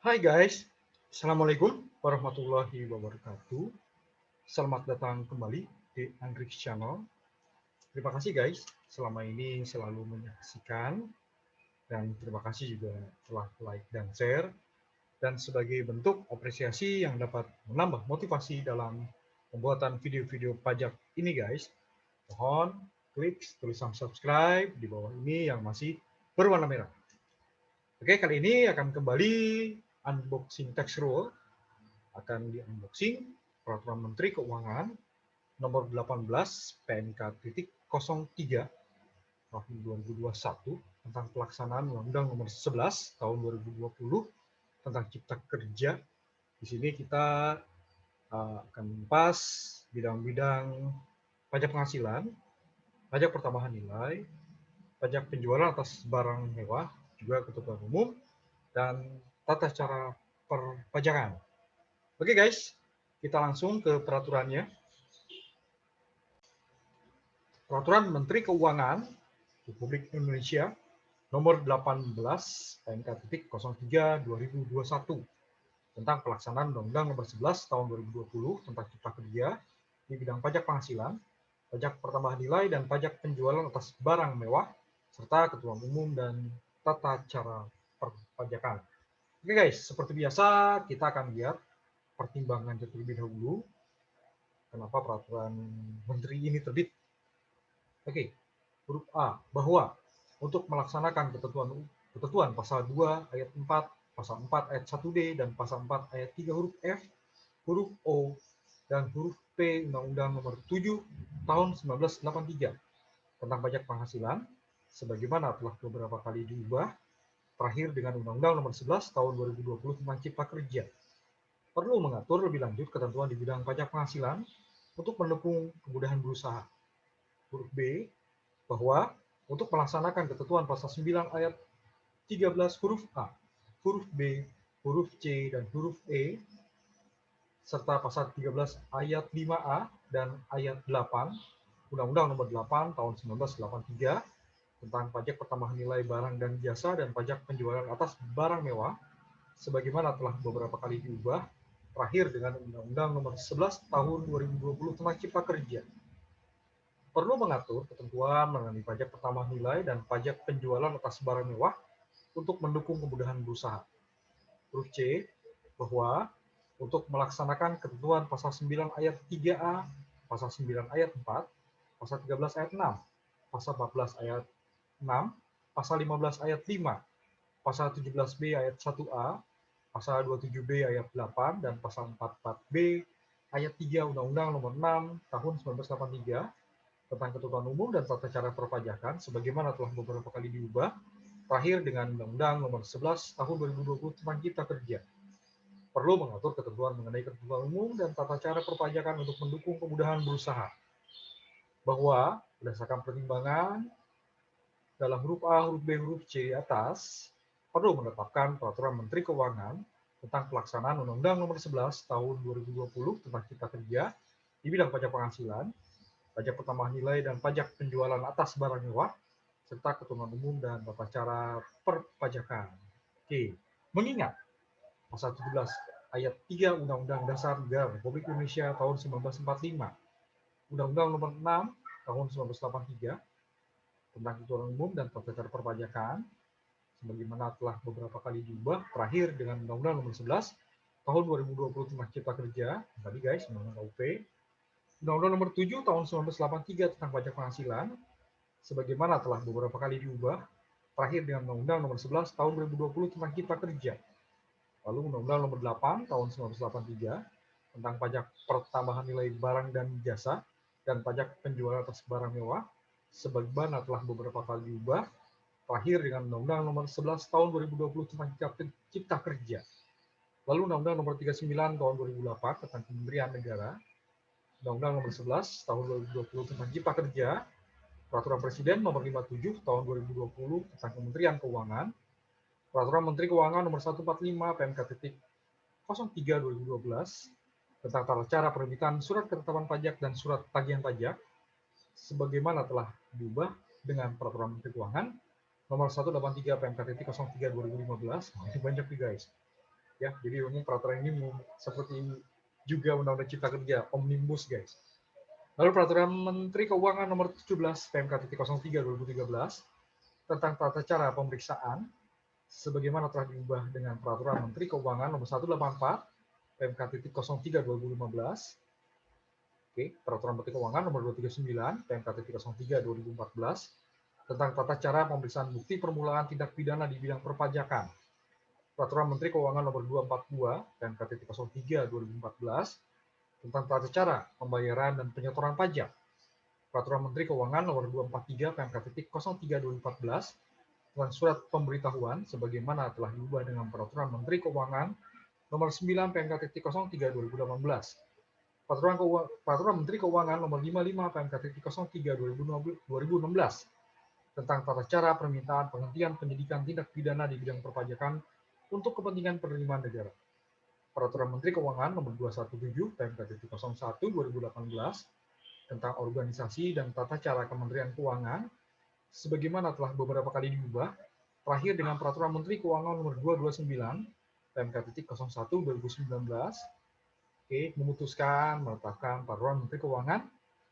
Hai guys, Assalamualaikum warahmatullahi wabarakatuh. Selamat datang kembali di Andrix Channel. Terima kasih guys, selama ini selalu menyaksikan dan terima kasih juga telah like dan share. Dan sebagai bentuk apresiasi yang dapat menambah motivasi dalam pembuatan video-video pajak ini guys, mohon klik tulisan subscribe di bawah ini yang masih berwarna merah. Oke, kali ini akan kembali unboxing tax roll. Akan di-unboxing Peraturan Menteri Keuangan Nomor 18 PMK.03 Tahun 2021 tentang pelaksanaan Undang-Undang Nomor 11 Tahun 2020 tentang Cipta Kerja. Di sini kita akan membahas bidang-bidang pajak penghasilan, pajak pertambahan nilai, pajak penjualan atas barang mewah, juga ketentuan umum, dan tata cara perpajakan. Oke guys, kita langsung ke peraturannya. Peraturan Menteri Keuangan Republik Indonesia Nomor 18 PMK.03 2021 tentang pelaksanaan Undang-Undang Nomor 11 Tahun 2020 tentang Cipta Kerja di bidang pajak penghasilan, pajak pertambahan nilai, dan pajak penjualan atas barang mewah, serta ketentuan umum dan tata cara perpajakan. Oke guys, seperti biasa kita akan lihat pertimbangan terlebih dahulu kenapa peraturan menteri ini terbit. Oke, huruf A, bahwa untuk melaksanakan ketentuan pasal 2 ayat 4, pasal 4 ayat 1D, dan pasal 4 ayat 3 huruf F, huruf O, dan huruf P Undang-Undang Nomor 7 Tahun 1983 tentang pajak penghasilan, sebagaimana telah beberapa kali diubah, terakhir dengan Undang-Undang Nomor 11 Tahun 2020 tentang Cipta Kerja, perlu mengatur lebih lanjut ketentuan di bidang pajak penghasilan untuk mendukung kemudahan berusaha. Huruf B, bahwa untuk melaksanakan ketentuan pasal 9 ayat 13 huruf A, huruf B, huruf C, dan huruf E, serta pasal 13 ayat 5A dan ayat 8 Undang-Undang Nomor 8 Tahun 1983 tentang pajak pertambahan nilai barang dan jasa dan pajak penjualan atas barang mewah, sebagaimana telah beberapa kali diubah, terakhir dengan Undang-Undang Nomor 11 Tahun 2020 tentang Cipta Kerja, perlu mengatur ketentuan mengenai pajak pertambahan nilai dan pajak penjualan atas barang mewah untuk mendukung kemudahan berusaha. Huruf C, bahwa untuk melaksanakan ketentuan pasal 9 ayat 3A, pasal 9 ayat 4, pasal 13 ayat 6, pasal 14 ayat 6, pasal 15 ayat 5, pasal 17B ayat 1A, pasal 27B ayat 8, dan pasal 44B ayat 3 Undang-Undang Nomor 6 Tahun 1983 tentang ketentuan umum dan tata cara perpajakan, sebagaimana telah beberapa kali diubah, terakhir dengan Undang-Undang Nomor 11 Tahun 2020 tentang Cipta Kerja, perlu mengatur ketentuan mengenai ketentuan umum dan tata cara perpajakan untuk mendukung kemudahan berusaha. Bahwa berdasarkan pertimbangan dalam huruf A, huruf B, huruf C atas, perlu menetapkan Peraturan Menteri Keuangan tentang pelaksanaan Undang-Undang Nomor 11 Tahun 2020 tentang Cipta Kerja di bidang pajak penghasilan, pajak pertambahan nilai, dan pajak penjualan atas barang mewah, serta ketentuan umum dan tata cara perpajakan. Oke, mengingat pasal 17 ayat 3 Undang-Undang Dasar Negara Republik Indonesia tahun 1945, Undang-Undang Nomor 6 tahun 1983 tentang ketentuan umum dan tata cara perpajakan, sebagaimana telah beberapa kali diubah, terakhir dengan Undang-Undang Nomor 11 tahun 2020 tentang Cipta Kerja, tadi guys, Undang-Undang KUP, Undang-Undang Nomor 7 tahun 1983 tentang pajak penghasilan, sebagaimana telah beberapa kali diubah, terakhir dengan Undang-Undang Nomor 11 tahun 2020 tentang Cipta Kerja. Lalu Undang-Undang Nomor 8 tahun 1983 tentang pajak pertambahan nilai barang dan jasa dan pajak penjualan atas barang mewah, sebagaimana telah beberapa kali diubah, terakhir dengan Undang-Undang Nomor 11 tahun 2020 tentang Cipta Kerja. Lalu Undang-Undang Nomor 39 tahun 2008 tentang Kementerian Negara, Undang-Undang Nomor 11 tahun 2020 tentang Cipta Kerja, Peraturan Presiden Nomor 57 tahun 2020 tentang Kementerian Keuangan, Peraturan Menteri Keuangan Nomor 145 PMK.03 2012 tentang tata cara penerbitan surat ketetapan pajak dan surat tagihan pajak, sebagaimana telah diubah dengan Peraturan Menteri Keuangan Nomor 183 PMK.03 2015. Ini banyak nih guys. ya. Jadi memang peraturan ini seperti juga Undang-Undang Cipta Kerja, omnibus guys. Lalu Peraturan Menteri Keuangan Nomor 17 PMK.03 2013 tentang tata cara pemeriksaan sebagaimana telah diubah dengan Peraturan Menteri Keuangan Nomor 184 PMK.03 2015. Oke, Peraturan Menteri Keuangan Nomor 239 PMK.03 2014 tentang tata cara pemeriksaan bukti permulaan tindak pidana di bidang perpajakan. Peraturan Menteri Keuangan Nomor 242 PMK.03 2014 tentang tata cara pembayaran dan penyetoran pajak. Peraturan Menteri Keuangan Nomor 243 PMK.03 2014 tentang surat pemberitahuan sebagaimana telah diubah dengan Peraturan Menteri Keuangan Nomor 9 PMK.03 2018. Peraturan Menteri Keuangan Nomor 55 PMK.03 2016 tentang tata cara permintaan penghentian penyidikan tindak pidana di bidang perpajakan untuk kepentingan penerimaan negara. Peraturan Menteri Keuangan Nomor 217 PMK.01 2018 tentang organisasi dan tata cara Kementerian Keuangan sebagaimana telah beberapa kali diubah, terakhir dengan Peraturan Menteri Keuangan Nomor 229 PMK.01 2019, memutuskan menetapkan Peraturan Menteri Keuangan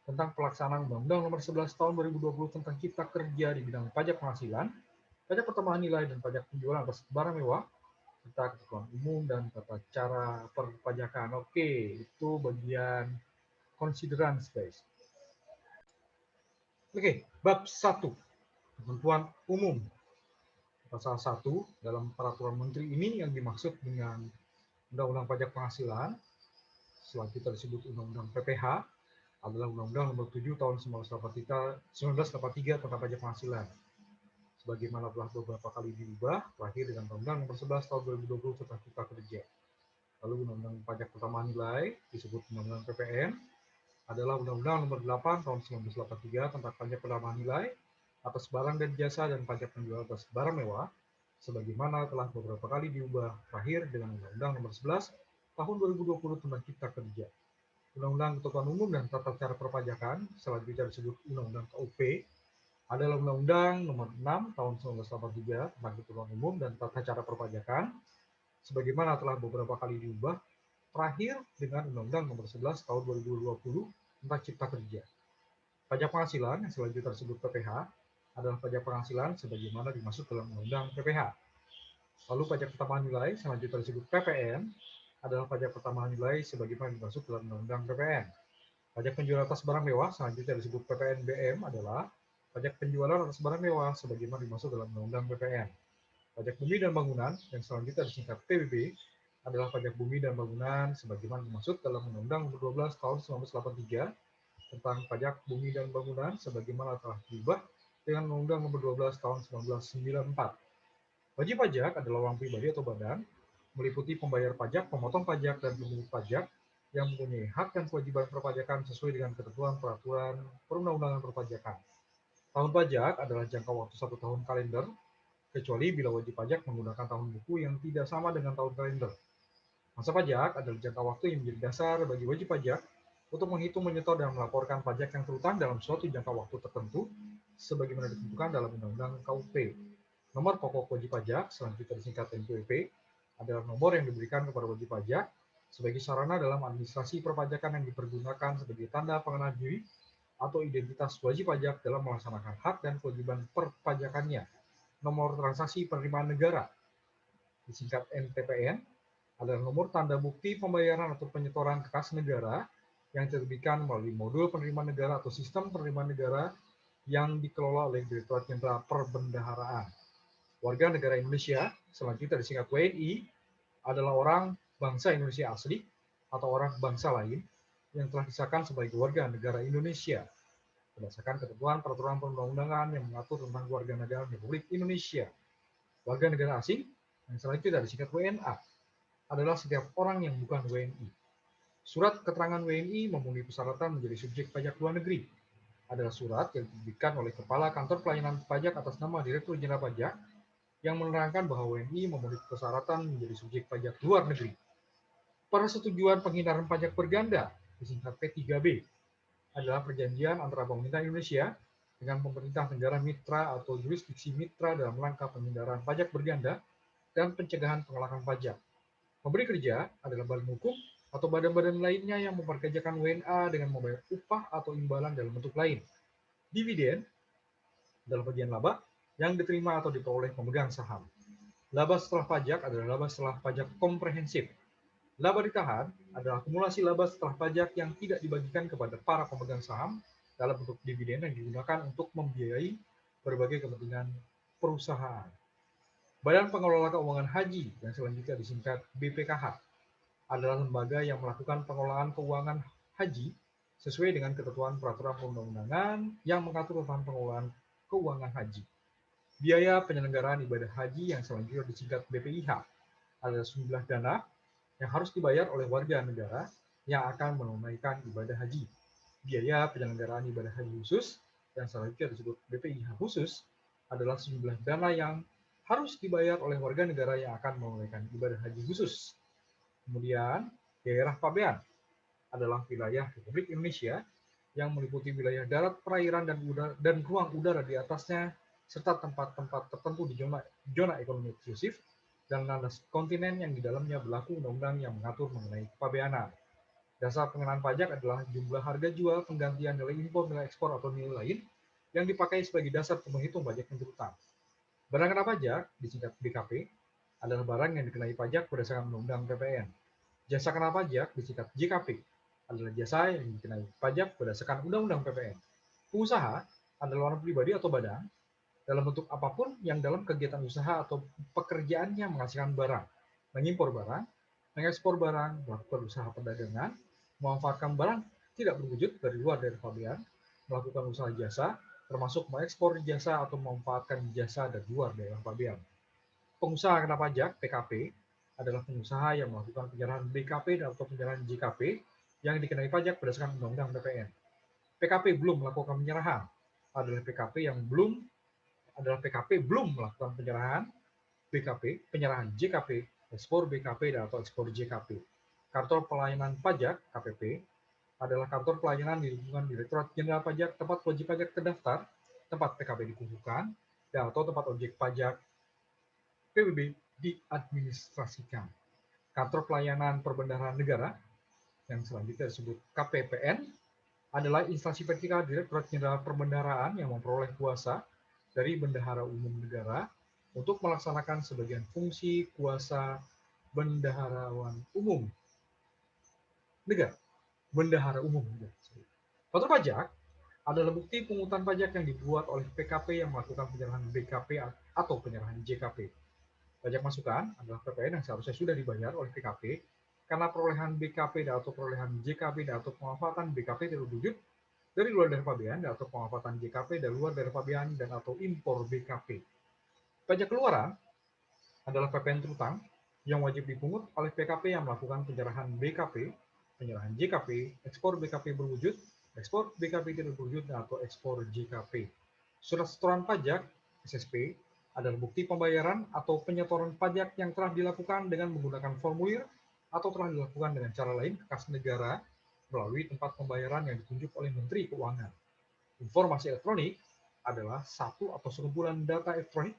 tentang pelaksanaan Undang-Undang Nomor 11 Tahun 2020 tentang Cipta Kerja di bidang pajak penghasilan, pajak pertambahan nilai, dan pajak penjualan atas barang mewah, serta ketentuan umum dan tata cara perpajakan. Oke, itu bagian considerance, guys. Oke, bab 1. Ketentuan umum. Pasal 1 dalam peraturan menteri ini yang dimaksud dengan Undang-Undang Pajak Penghasilan, selanjutnya disebut Undang-Undang PPH, adalah Undang-Undang Nomor 7 Tahun 1983 tentang pajak penghasilan. Sebagaimana telah beberapa kali diubah, terakhir dengan Undang-Undang Nomor 11 Tahun 2020 tentang Cipta Kerja. Lalu Undang-Undang Pajak Pertambahan Nilai disebut Undang-Undang PPN, adalah Undang-Undang Nomor 8 Tahun 1983 tentang pajak pertambahan nilai atas barang dan jasa dan pajak penjualan atas barang mewah, sebagaimana telah beberapa kali diubah, terakhir dengan Undang-Undang Nomor 11 Tahun 2020 tentang Cipta Kerja. Undang-Undang Ketentuan Umum dan Tata Cara Perpajakan, selanjutnya disebut Undang-Undang KUP, adalah Undang-Undang Nomor 6 Tahun 1983 tentang Ketentuan Umum dan Tata Cara Perpajakan, sebagaimana telah beberapa kali diubah, terakhir dengan Undang-Undang Nomor 11 Tahun 2020 tentang Cipta Kerja. Pajak penghasilan yang selanjutnya disebut PPH adalah pajak penghasilan sebagaimana dimaksud dalam Undang-Undang PPH. Lalu pajak pertambahan nilai selanjutnya disebut PPN adalah pajak pertambahan nilai sebagaimana dimaksud dalam Undang-Undang PPN. Pajak penjualan atas barang mewah selanjutnya disebut PPNBM adalah pajak penjualan atas barang mewah sebagaimana dimaksud dalam Undang-Undang PPN. Pajak bumi dan bangunan yang selanjutnya disingkat PBB adalah pajak bumi dan bangunan sebagaimana dimaksud dalam Undang-Undang Nomor 12 Tahun 1983 tentang pajak bumi dan bangunan sebagaimana telah diubah dengan Undang-Undang Nomor 12 Tahun 1994. Wajib pajak adalah orang pribadi atau badan, meliputi pembayar pajak, pemotong pajak, dan pemungut pajak yang mempunyai hak dan kewajiban perpajakan sesuai dengan ketentuan peraturan perundang-undangan perpajakan. Tahun pajak adalah jangka waktu 1 tahun kalender, kecuali bila wajib pajak menggunakan tahun buku yang tidak sama dengan tahun kalender. Masa pajak adalah jangka waktu yang menjadi dasar bagi wajib pajak untuk menghitung, menyetor, dan melaporkan pajak yang terutang dalam suatu jangka waktu tertentu, sebagaimana ditentukan dalam Undang-Undang KUP. Nomor pokok wajib pajak, selanjutnya disingkat NPWP, adalah nomor yang diberikan kepada wajib pajak sebagai sarana dalam administrasi perpajakan yang dipergunakan sebagai tanda pengenal diri atau identitas wajib pajak dalam melaksanakan hak dan kewajiban perpajakannya. Nomor transaksi penerimaan negara, disingkat NTPN, adalah nomor tanda bukti pembayaran atau penyetoran ke kas negara yang diterbitkan melalui modul penerimaan negara atau sistem penerimaan negara yang dikelola oleh Direktorat Jenderal Perbendaharaan. Warga negara Indonesia, selanjutnya disingkat WNI, adalah orang bangsa Indonesia asli atau orang bangsa lain yang telah disahkan sebagai warga negara Indonesia berdasarkan ketentuan peraturan perundang-undangan yang mengatur tentang warga negara Republik Indonesia. Warga negara asing yang selanjutnya disingkat WNA adalah setiap orang yang bukan WNI. Surat keterangan WNI memenuhi persyaratan menjadi subjek pajak luar negeri. Adalah surat yang diterbitkan oleh Kepala Kantor Pelayanan Pajak atas nama Direktur Jenderal Pajak yang menerangkan bahwa WNI memenuhi persyaratan menjadi subjek pajak luar negeri. Persetujuan penghindaran pajak berganda, disingkat P3B, adalah perjanjian antara pemerintah Indonesia dengan pemerintah negara mitra atau jurisdiksi mitra dalam rangka penghindaran pajak berganda dan pencegahan pengelakan pajak. Pemberi kerja adalah badan hukum atau badan-badan lainnya yang memperkerjakan WNA dengan membayar upah atau imbalan dalam bentuk lain. Dividen adalah bagian laba yang diterima atau diperoleh pemegang saham. Laba setelah pajak adalah laba setelah pajak komprehensif. Laba ditahan adalah akumulasi laba setelah pajak yang tidak dibagikan kepada para pemegang saham dalam bentuk dividen yang digunakan untuk membiayai berbagai kepentingan perusahaan. Badan Pengelola Keuangan Haji yang selanjutnya disingkat BPKH adalah lembaga yang melakukan pengelolaan keuangan haji sesuai dengan ketentuan peraturan perundang-undangan yang mengatur tentang pengelolaan keuangan haji. Biaya penyelenggaraan ibadah haji yang selanjutnya disingkat BPIH adalah sejumlah dana yang harus dibayar oleh warga negara yang akan menunaikan ibadah haji. Biaya penyelenggaraan ibadah haji khusus yang selanjutnya disebut BPIH khusus adalah sejumlah dana yang harus dibayar oleh warga negara yang akan menunaikan ibadah haji khusus. Kemudian, daerah pabean adalah wilayah Republik Indonesia yang meliputi wilayah darat, perairan, dan ruang udara di atasnya, serta tempat-tempat tertentu di zona ekonomi eksklusif dan landas kontinen yang di dalamnya berlaku undang-undang yang mengatur mengenai kepabeanan. Dasar pengenaan pajak adalah jumlah harga jual, penggantian nilai impor, nilai ekspor, atau nilai lain yang dipakai sebagai dasar penghitung pajak yang terutama. Barang kena pajak, disingkat BKP, adalah barang yang dikenai pajak berdasarkan Undang-Undang PPN. Jasa kena pajak, disingkat JKP, adalah jasa yang dikenai pajak berdasarkan Undang-Undang PPN. Pengusaha adalah orang pribadi atau badan dalam bentuk apapun yang dalam kegiatan usaha atau pekerjaannya menghasilkan barang, mengimpor barang, mengekspor barang, melakukan usaha perdagangan, memanfaatkan barang tidak berwujud dari luar daerah pabean, melakukan usaha jasa, termasuk mengekspor jasa atau memanfaatkan jasa dari luar daerah pabean. Pengusaha kena pajak (PKP) adalah pengusaha yang melakukan penyerahan BKP atau penyerahan JKP yang dikenai pajak berdasarkan Undang-Undang PPN. PKP belum melakukan penyerahan adalah PKP belum melakukan penyerahan BKP, penyerahan JKP, ekspor BKP atau ekspor JKP. Kantor Pelayanan Pajak (KPP) adalah kantor pelayanan di lingkungan Direktorat Jenderal Pajak tempat wajib pajak terdaftar, tempat PKP dikukuhkan, dan atau tempat objek pajak PBB diadministrasikan. Kantor Pelayanan Perbendaharaan Negara yang selanjutnya disebut KPPN adalah instansi vertikal Direktorat Jenderal Perbendaharaan yang memperoleh kuasa dari Bendahara Umum Negara untuk melaksanakan sebagian fungsi kuasa bendaharawan umum negara. Bendahara umum negara. Faktur pajak adalah bukti pungutan pajak yang dibuat oleh PKP yang melakukan penyerahan BKP atau penyerahan JKP. Pajak masukan adalah PPN yang seharusnya sudah dibayar oleh PKP karena perolehan BKP atau perolehan JKP atau pemanfaatan BKP tidak wujud dari luar daerah pabean atau pemanfaatan JKP dari luar daerah pabean dan atau impor BKP. Pajak keluaran adalah PPN terutang yang wajib dipungut oleh PKP yang melakukan penyerahan BKP, penyerahan JKP, ekspor BKP berwujud, ekspor BKP tidak berwujud, atau ekspor JKP. Surat setoran pajak (SSP) adalah bukti pembayaran atau penyetoran pajak yang telah dilakukan dengan menggunakan formulir atau telah dilakukan dengan cara lain ke kas negara melalui tempat pembayaran yang ditunjuk oleh Menteri Keuangan. Informasi elektronik adalah satu atau sekumpulan data elektronik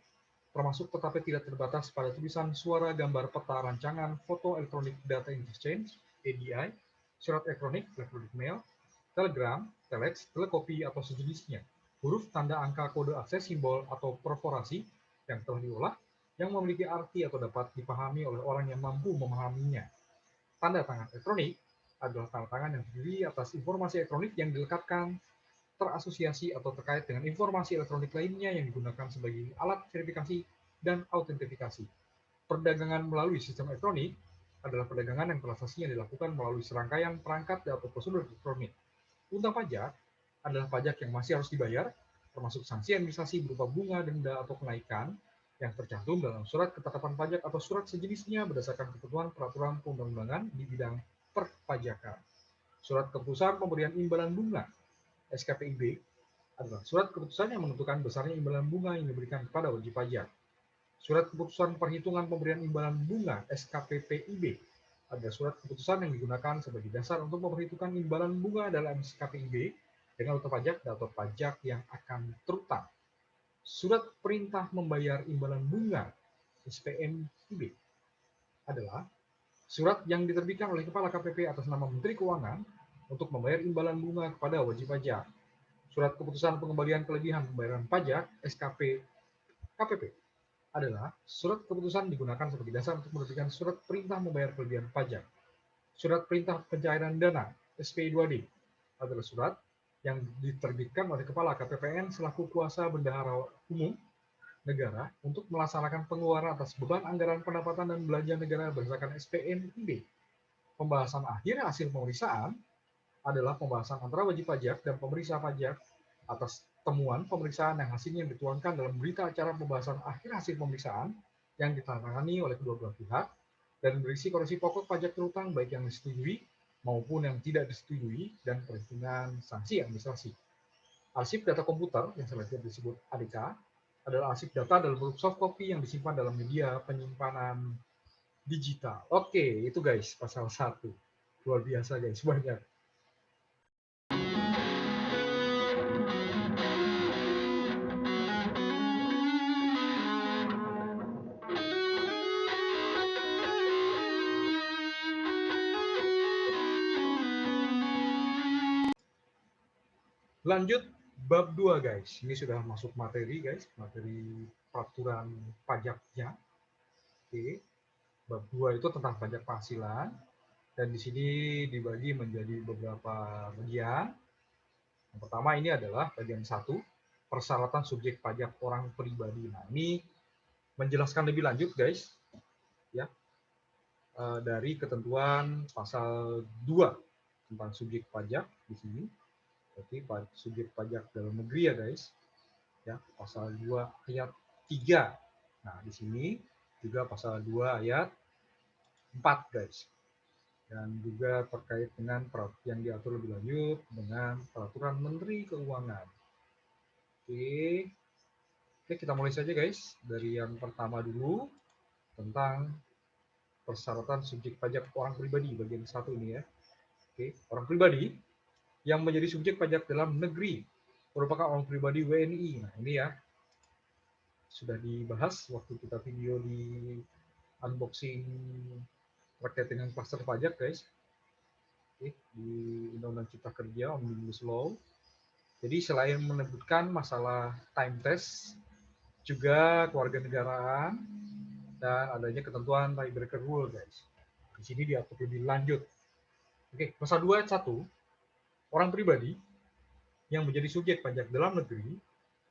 termasuk tetapi tidak terbatas pada tulisan, suara, gambar, peta, rancangan, foto, elektronik, data interchange, EDI, surat elektronik, electronic mail, telegram, telex, telekopi, atau sejenisnya, huruf, tanda, angka, kode, akses, simbol, atau perforasi yang telah diolah, yang memiliki arti atau dapat dipahami oleh orang yang mampu memahaminya. Tanda tangan elektronik adalah tanda tangan yang terdiri atas informasi elektronik yang dilekatkan, terasosiasi atau terkait dengan informasi elektronik lainnya yang digunakan sebagai alat verifikasi dan autentifikasi. Perdagangan melalui sistem elektronik adalah perdagangan yang transaksinya dilakukan melalui serangkaian perangkat atau prosedur elektronik. Utang pajak adalah pajak yang masih harus dibayar, termasuk sanksi administrasi berupa bunga, denda, atau kenaikan yang tercantum dalam surat ketetapan pajak atau surat sejenisnya berdasarkan ketentuan peraturan perundang-undangan di bidang perpajakan. Surat keputusan pemberian imbalan bunga (SKPIB) adalah surat keputusan yang menentukan besarnya imbalan bunga yang diberikan kepada wajib pajak. Surat keputusan perhitungan pemberian imbalan bunga (SKPPIB) adalah surat keputusan yang digunakan sebagai dasar untuk memperhitungkan imbalan bunga dalam SKPIB dengan utang pajak atau pajak yang akan terutang. Surat perintah membayar imbalan bunga (SPMIB) adalah Surat yang diterbitkan oleh Kepala KPP atas nama Menteri Keuangan untuk membayar imbalan bunga kepada wajib pajak. Surat keputusan pengembalian kelebihan pembayaran pajak (SKP) KPP adalah surat keputusan digunakan sebagai dasar untuk menerbitkan surat perintah membayar kelebihan pajak. Surat perintah pencairan dana (SP2D) adalah surat yang diterbitkan oleh Kepala KPPN selaku kuasa bendahara umum negara untuk melaksanakan pengeluaran atas beban anggaran pendapatan dan belanja negara berdasarkan SPNIB. Pembahasan akhir hasil pemeriksaan adalah pembahasan antara wajib pajak dan pemeriksa pajak atas temuan pemeriksaan yang hasilnya dituangkan dalam berita acara pembahasan akhir hasil pemeriksaan yang ditandatangani oleh kedua belah pihak dan berisi koreksi pokok pajak terutang baik yang disetujui maupun yang tidak disetujui dan perhitungan sanksi administrasi. Arsip data komputer yang selanjutnya disebut ADK adalah arsip data dalam bentuk soft copy yang disimpan dalam media penyimpanan digital. Oke, itu guys pasal 1. Luar biasa guys, banyak. Lanjut bab 2 guys. Ini sudah masuk materi guys, materi peraturan pajaknya. Oke. Bab 2 itu tentang pajak penghasilan dan di sini dibagi menjadi beberapa bagian. Yang pertama ini adalah bagian 1, persyaratan subjek pajak orang pribadi. Nah, ini menjelaskan lebih lanjut guys ya. Dari ketentuan pasal 2 tentang subjek pajak di sini. Berarti subjek pajak dalam negeri ya guys. Ya, pasal 2 ayat 3. Nah, di sini juga pasal 2 ayat 4 guys. Dan juga terkait dengan yang diatur lebih lanjut dengan peraturan Menteri Keuangan. Oke. Oke, kita mulai saja guys dari yang pertama dulu tentang persyaratan subjek pajak orang pribadi bagian 1 ini ya. Oke, orang pribadi yang menjadi subjek pajak dalam negeri merupakan orang pribadi WNI. Nah, ini ya sudah dibahas waktu kita video di unboxing terkait dengan klaster pajak guys. Oke, di Undang-Undang Cipta Kerja Omnibus Law. Jadi selain menyebutkan masalah time test, juga kewarganegaraan dan adanya ketentuan tiebreaker rule guys. Di sini diatur lebih lanjut. Oke, pasal 2 ayat 1, orang pribadi yang menjadi subjek pajak dalam negeri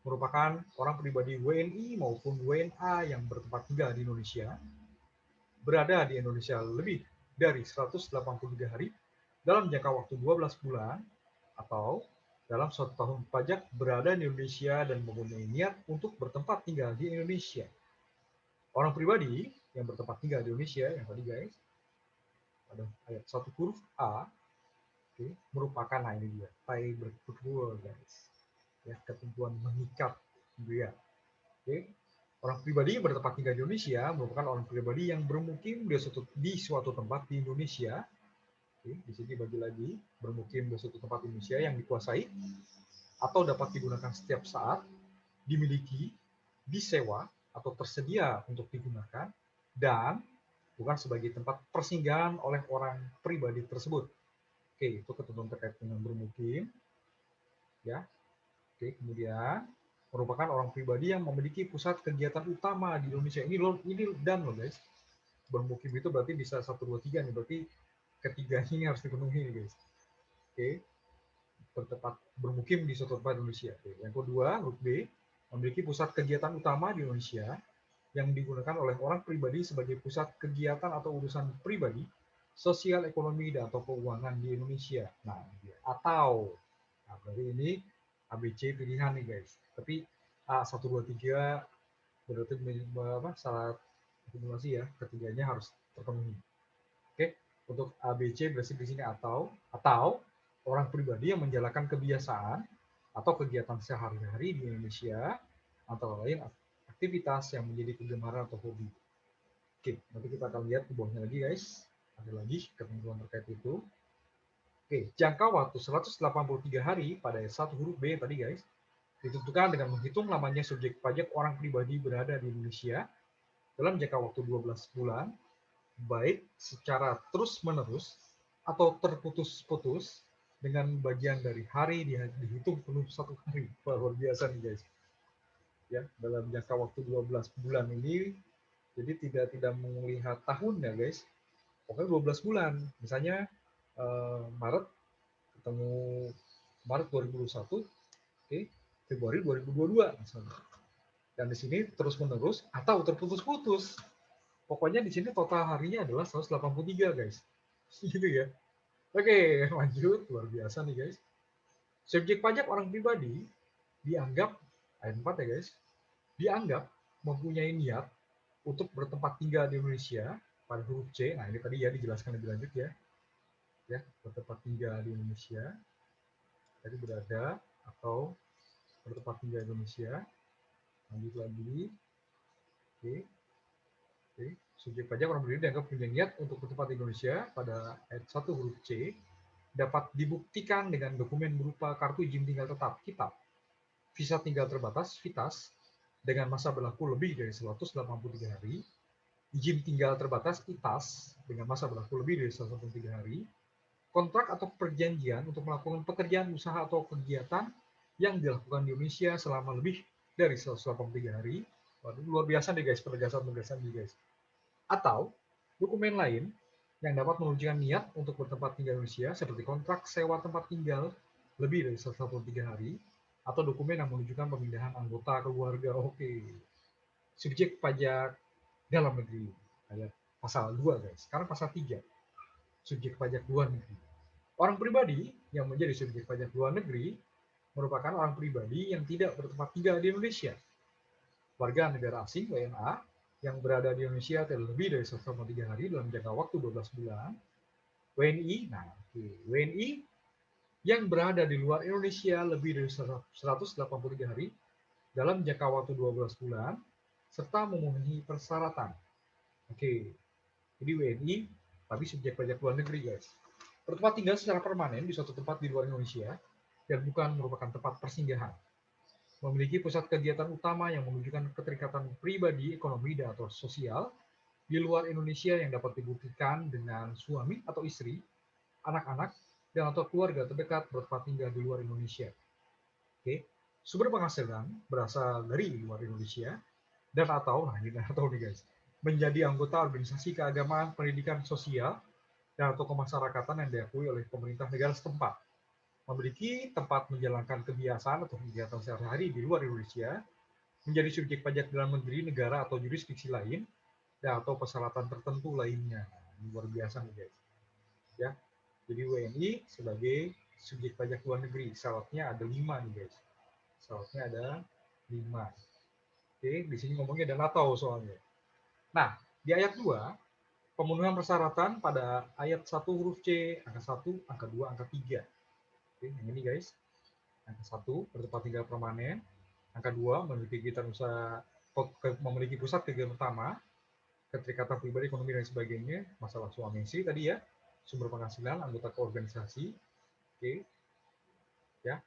merupakan orang pribadi WNI maupun WNA yang bertempat tinggal di Indonesia, berada di Indonesia lebih dari 183 hari dalam jangka waktu 12 bulan, atau dalam suatu tahun pajak berada di Indonesia dan mempunyai niat untuk bertempat tinggal di Indonesia. Orang pribadi yang bertempat tinggal di Indonesia, yang tadi guys, pada ayat 1 huruf A, okay, merupakan, nah ini dia, tiebreaker rule guys. Ya, ketentuan mengikat dia. Oke. Orang pribadi yang bertempat tinggal di Indonesia merupakan orang pribadi yang bermukim di suatu tempat di Indonesia. Oke, di sini bagi lagi bermukim di suatu tempat di Indonesia yang dikuasai atau dapat digunakan setiap saat, dimiliki, disewa atau tersedia untuk digunakan, dan bukan sebagai tempat persinggahan oleh orang pribadi tersebut. Oke, itu ketentuan terkait dengan bermukim. Ya. Oke, kemudian merupakan orang pribadi yang memiliki pusat kegiatan utama di Indonesia. Ini dan loh guys. Bermukim itu berarti bisa 1, 2, 3 nih. Berarti ketiganya ini harus dipenuhi nih guys. Oke. Bertempat bermukim di suatu tempat Indonesia. Oke. Yang kedua, huruf B, memiliki pusat kegiatan utama di Indonesia yang digunakan oleh orang pribadi sebagai pusat kegiatan atau urusan pribadi, sosial, ekonomi, dan atau keuangan di Indonesia. Nah, berarti ini ABC pilihan nih guys. Tapi A 1, 2, 3 berarti syarat akumulasi ya, ketiganya harus terpenuhi. Oke, untuk ABC berarti di sini atau orang pribadi yang menjalankan kebiasaan atau kegiatan sehari-hari di Indonesia, antara lain aktivitas yang menjadi kegemaran atau hobi. Oke, nanti kita akan lihat di bawahnya lagi guys. Ada lagi ketentuan terkait itu. Oke, jangka waktu 183 hari pada 1 huruf B tadi guys, ditentukan dengan menghitung lamanya subjek pajak orang pribadi berada di Indonesia dalam jangka waktu 12 bulan baik secara terus-menerus atau terputus-putus dengan bagian dari hari dihitung penuh 1 hari. Wah, luar biasa nih guys. Ya, dalam jangka waktu 12 bulan ini, jadi tidak melihat tahun ya guys. Pokoknya 12 bulan. Misalnya Maret ketemu Maret 2021, oke, Februari 2022 misalnya. Dan di sini terus-menerus atau terputus-putus. Pokoknya di sini total harinya adalah 183 guys. Gitu ya. Oke, lanjut. Luar biasa nih guys. Subjek pajak orang pribadi dianggap, ayat 4 ya guys, dianggap mempunyai niat untuk bertempat tinggal di Indonesia pada huruf C. Nah, ini tadi ya dijelaskan lebih lanjut ya. Ya, bertempat tinggal di Indonesia. Tadi berada atau bertempat tinggal di Indonesia. Lanjut lagi. Oke. Oke. Subjek pajak orang pribadi dianggap punya niat untuk bertempat di Indonesia pada ayat 1 huruf C dapat dibuktikan dengan dokumen berupa kartu izin tinggal tetap (KITAP), visa tinggal terbatas (VITAS) dengan masa berlaku lebih dari 183 hari, izin tinggal terbatas (ITAS) dengan masa berlaku lebih dari 183 hari, kontrak atau perjanjian untuk melakukan pekerjaan usaha atau kegiatan yang dilakukan di Indonesia selama lebih dari 183 hari. Waduh, luar biasa nih guys, penegasan-penegasan nih guys. Atau dokumen lain yang dapat menunjukkan niat untuk bertempat tinggal di Indonesia seperti kontrak sewa tempat tinggal lebih dari 183 hari atau dokumen yang menunjukkan pemindahan anggota keluarga. Oke. Subjek pajak dalam negeri. Ayat pasal 2 guys. Sekarang pasal 3. Subjek pajak luar negeri. Orang pribadi yang menjadi subjek pajak luar negeri merupakan orang pribadi yang tidak bertempat tinggal di Indonesia. Warga negara asing (WNA) yang berada di Indonesia terlebih dari 183 hari dalam jangka waktu 12 bulan. WNI, WNI yang berada di luar Indonesia lebih dari 183 hari dalam jangka waktu 12 bulan serta memenuhi persyaratan. Oke, jadi WNI tapi subjek pajak luar negeri guys. Bertempat tinggal secara permanen di suatu tempat di luar Indonesia dan bukan merupakan tempat persinggahan. Memiliki pusat kegiatan utama yang menunjukkan keterikatan pribadi, ekonomi, dan atau sosial di luar Indonesia yang dapat dibuktikan dengan suami atau istri, anak-anak, dan atau keluarga terdekat bertempat tinggal di luar Indonesia. Oke. Sumber penghasilan berasal dari luar Indonesia dan atau, nah ini atau nih guys, menjadi anggota organisasi keagamaan, pendidikan sosial, dan atau kemasyarakatan yang diakui oleh pemerintah negara setempat. Memiliki tempat menjalankan kebiasaan atau kegiatan sehari-hari di luar Indonesia, menjadi subjek pajak dalam negeri, negara atau jurisdiksi lain, dan atau persyaratan tertentu lainnya. Luar biasa nih guys. Ya, jadi WNI sebagai subjek pajak luar negeri, syaratnya ada 5 nih guys. Syaratnya ada 5. Oke, di sini ngomongnya dan atau soalnya. Nah, di ayat 2, pemenuhan persyaratan pada ayat 1 huruf C, angka 1, angka 2, angka 3. Oke, yang ini guys. Angka 1, bertempat tinggal permanen. Angka 2, memiliki kegiatan usaha, memiliki pusat kegiatan utama, keterikatan pribadi, ekonomi, dan sebagainya. Masalah suami istri tadi ya. Sumber penghasilan, anggota keorganisasi. Oke. Ya.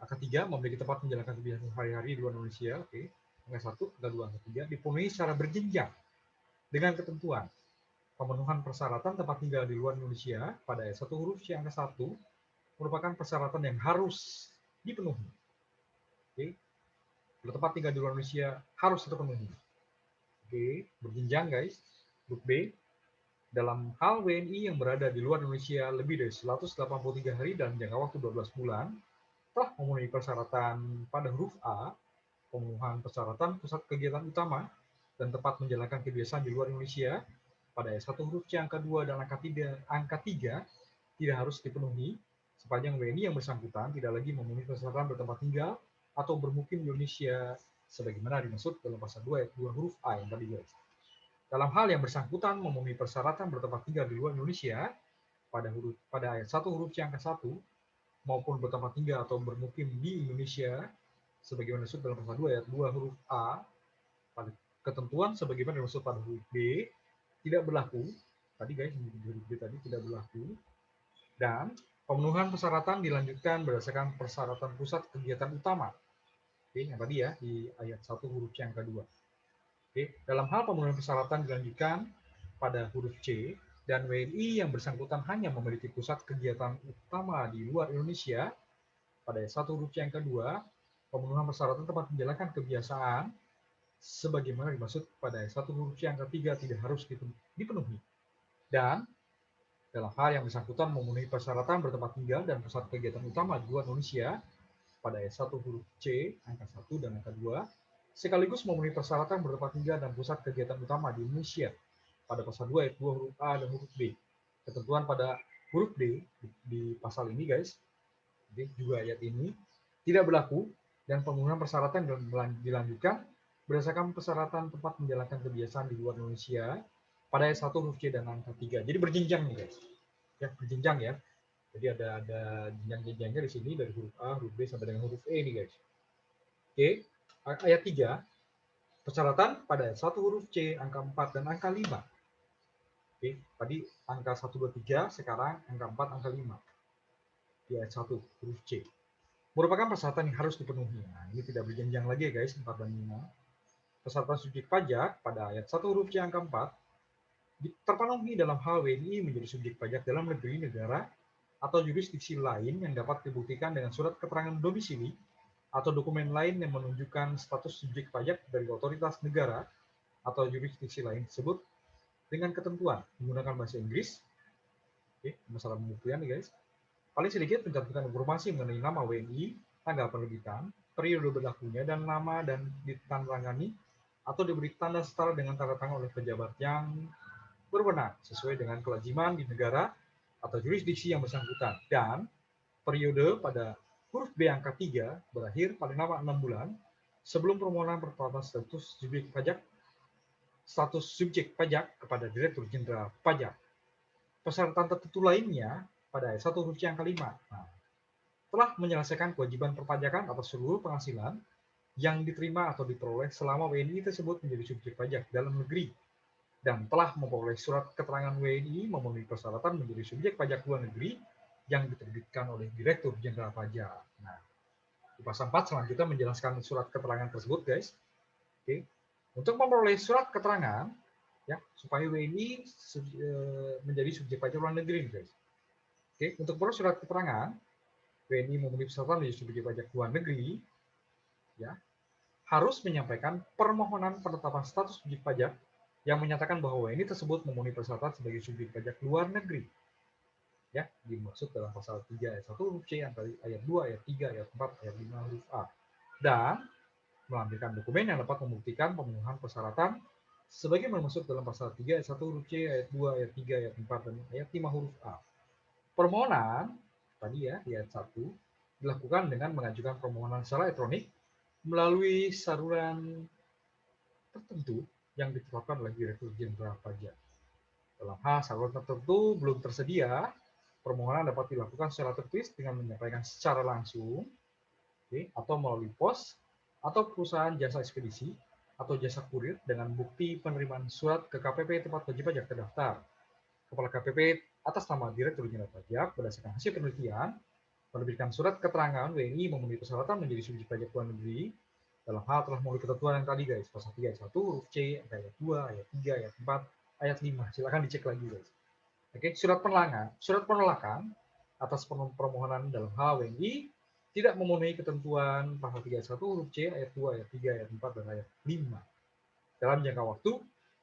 Angka 3, memiliki tempat menjalankan kebiasaan sehari-hari di luar Indonesia. Oke. Angka 1, angka 2, angka 3, dipenuhi secara berjenjang dengan ketentuan. Pemenuhan persyaratan tempat tinggal di luar Indonesia pada ayat 1 huruf C angka 1 merupakan persyaratan yang harus dipenuhi. Oke. Bertempat tinggal di luar Indonesia harus terpenuhi. Oke, berjenjang guys. Huruf B, dalam hal WNI yang berada di luar Indonesia lebih dari 183 hari dalam jangka waktu 12 bulan, telah memenuhi persyaratan pada huruf A, pemenuhan persyaratan pusat kegiatan utama dan tempat menjalankan kebiasaan di luar Indonesia pada ayat 1 huruf C angka 2 dan angka 3 tidak harus dipenuhi sepanjang WNI yang bersangkutan tidak lagi memenuhi persyaratan bertempat tinggal atau bermukim di Indonesia sebagaimana dimaksud dalam pasal 2 ayat 2 huruf A yang tadi guys. Dalam hal yang bersangkutan memenuhi persyaratan bertempat tinggal di luar Indonesia pada ayat 1 huruf C angka 1 maupun bertempat tinggal atau bermukim di Indonesia sebagaimana dimaksud dalam pasal 2 ayat 2 huruf A, pada ketentuan sebagaimana dimaksud pada huruf B tidak berlaku. Tadi guys, huruf B tadi tidak berlaku. Dan pemenuhan persyaratan dilanjutkan berdasarkan persyaratan pusat kegiatan utama. Oke, yang tadi ya di ayat 1 huruf C angka 2. Oke, dalam hal pemenuhan persyaratan dilanjutkan pada huruf C dan WNI yang bersangkutan hanya memiliki pusat kegiatan utama di luar Indonesia, pada ayat 1 huruf C yang kedua, pemenuhan persyaratan tempat menjalankan kebiasaan sebagaimana dimaksud pada ayat 1 huruf C yang ketiga tidak harus dipenuhi. Dan dalam hal yang bersangkutan memenuhi persyaratan bertempat tinggal dan pusat kegiatan utama di luar Indonesia, pada ayat 1 huruf C, angka 1 dan angka 2, sekaligus memenuhi persyaratan bertempat tinggal dan pusat kegiatan utama di Indonesia, pada pasal 2 ayat 2 huruf A dan huruf B. Ketentuan pada huruf D di pasal ini, guys, juga ayat ini, tidak berlaku dan pemenuhan persyaratan dilanjutkan berdasarkan persyaratan tempat menjalankan kebiasaan di luar Indonesia pada ayat 1 huruf C dan angka 3. Jadi berjenjang nih, guys. Ya, berjenjang ya. Jadi ada jenjang-jenjangnya di sini dari huruf A, huruf B sampai dengan huruf E nih, guys. Oke, ayat 3, persyaratan pada ayat 1 huruf C, angka 4 dan angka 5. Oke, tadi angka 1, 2, 3, sekarang angka 4, angka 5. Di ayat 1 huruf C. Merupakan persyaratan yang harus dipenuhi. Nah, ini tidak berjenjang lagi ya, guys, 4 dan 5. Persyaratan subjek pajak pada ayat 1 huruf C angka 4 terpenuhi dalam hal WNI menjadi subjek pajak dalam negeri, negara, atau jurisdiksi lain yang dapat dibuktikan dengan surat keterangan domisili atau dokumen lain yang menunjukkan status subjek pajak dari otoritas negara atau jurisdiksi lain tersebut dengan ketentuan menggunakan bahasa Inggris. Oke, masalah pembuktian nih, guys. Paling sedikit mencantumkan informasi mengenai nama WNI, tanggal penerbitan, periode berlakunya, dan nama dan ditandatangani atau diberi tanda setara dengan tanda tangan oleh pejabat yang berwenang sesuai dengan kelaziman di negara atau jurisdiksi yang bersangkutan. Dan periode pada huruf B angka 3 berakhir paling lama 6 bulan sebelum permohonan penetapan status subjek pajak kepada Direktur Jenderal Pajak. Persyaratan tertentu lainnya pada ayat 1 huruf C angka 5. Nah, telah menyelesaikan kewajiban perpajakan atas seluruh penghasilan yang diterima atau diperoleh selama WNI tersebut menjadi subjek pajak dalam negeri dan telah memperoleh surat keterangan WNI memenuhi persyaratan menjadi subjek pajak luar negeri yang diterbitkan oleh Direktur Jenderal Pajak. Nah, di pasal 4 selanjutnya menjelaskan surat keterangan tersebut, guys. Oke. Untuk memperoleh surat keterangan, ya, supaya WNI menjadi subjek pajak luar negeri, guys. Oke, untuk peroleh surat keterangan WNI memenuhi persyaratan menjadi subjek pajak luar negeri, ya, harus menyampaikan permohonan penetapan status subjek pajak yang menyatakan bahwa WNI tersebut memenuhi persyaratan sebagai subjek pajak luar negeri. Ya, dimaksud dalam pasal 3 ayat 1 huruf C, ayat 2, ayat 3, ayat 4, ayat 5 huruf A. Dan melampirkan dokumen yang dapat membuktikan pemenuhan persyaratan sebagaimana dimaksud dalam pasal 3 ayat 1 huruf C, ayat 2, ayat 3, ayat 4, dan ayat 5 huruf A. Permohonan tadi ya di ayat 1 dilakukan dengan mengajukan permohonan secara elektronik melalui saluran tertentu yang ditetapkan oleh Direktur Jenderal Pajak. Dalam hal saluran tertentu belum tersedia, permohonan dapat dilakukan secara tertulis dengan menyampaikan secara langsung, atau melalui pos atau perusahaan jasa ekspedisi atau jasa kurir dengan bukti penerimaan surat ke KPP tempat wajib pajak terdaftar. Kepala KPP atas nama Direktur Jenderal Pajak berdasarkan hasil penelitian menerbitkan surat keterangan WNI memenuhi persyaratan menjadi subjek pajak luar negeri dalam hal telah memenuhi ketentuan yang tadi, guys. Pasal 3 ayat 1 huruf C, ayat 2, ayat 3, ayat 4, ayat 5. Silakan dicek lagi, guys. Oke, surat penolakan atas permohonan dalam hal WNI tidak memenuhi ketentuan pasal 3 ayat 1 huruf C, ayat 2, ayat 3, ayat 4, dan ayat 5. Dalam jangka waktu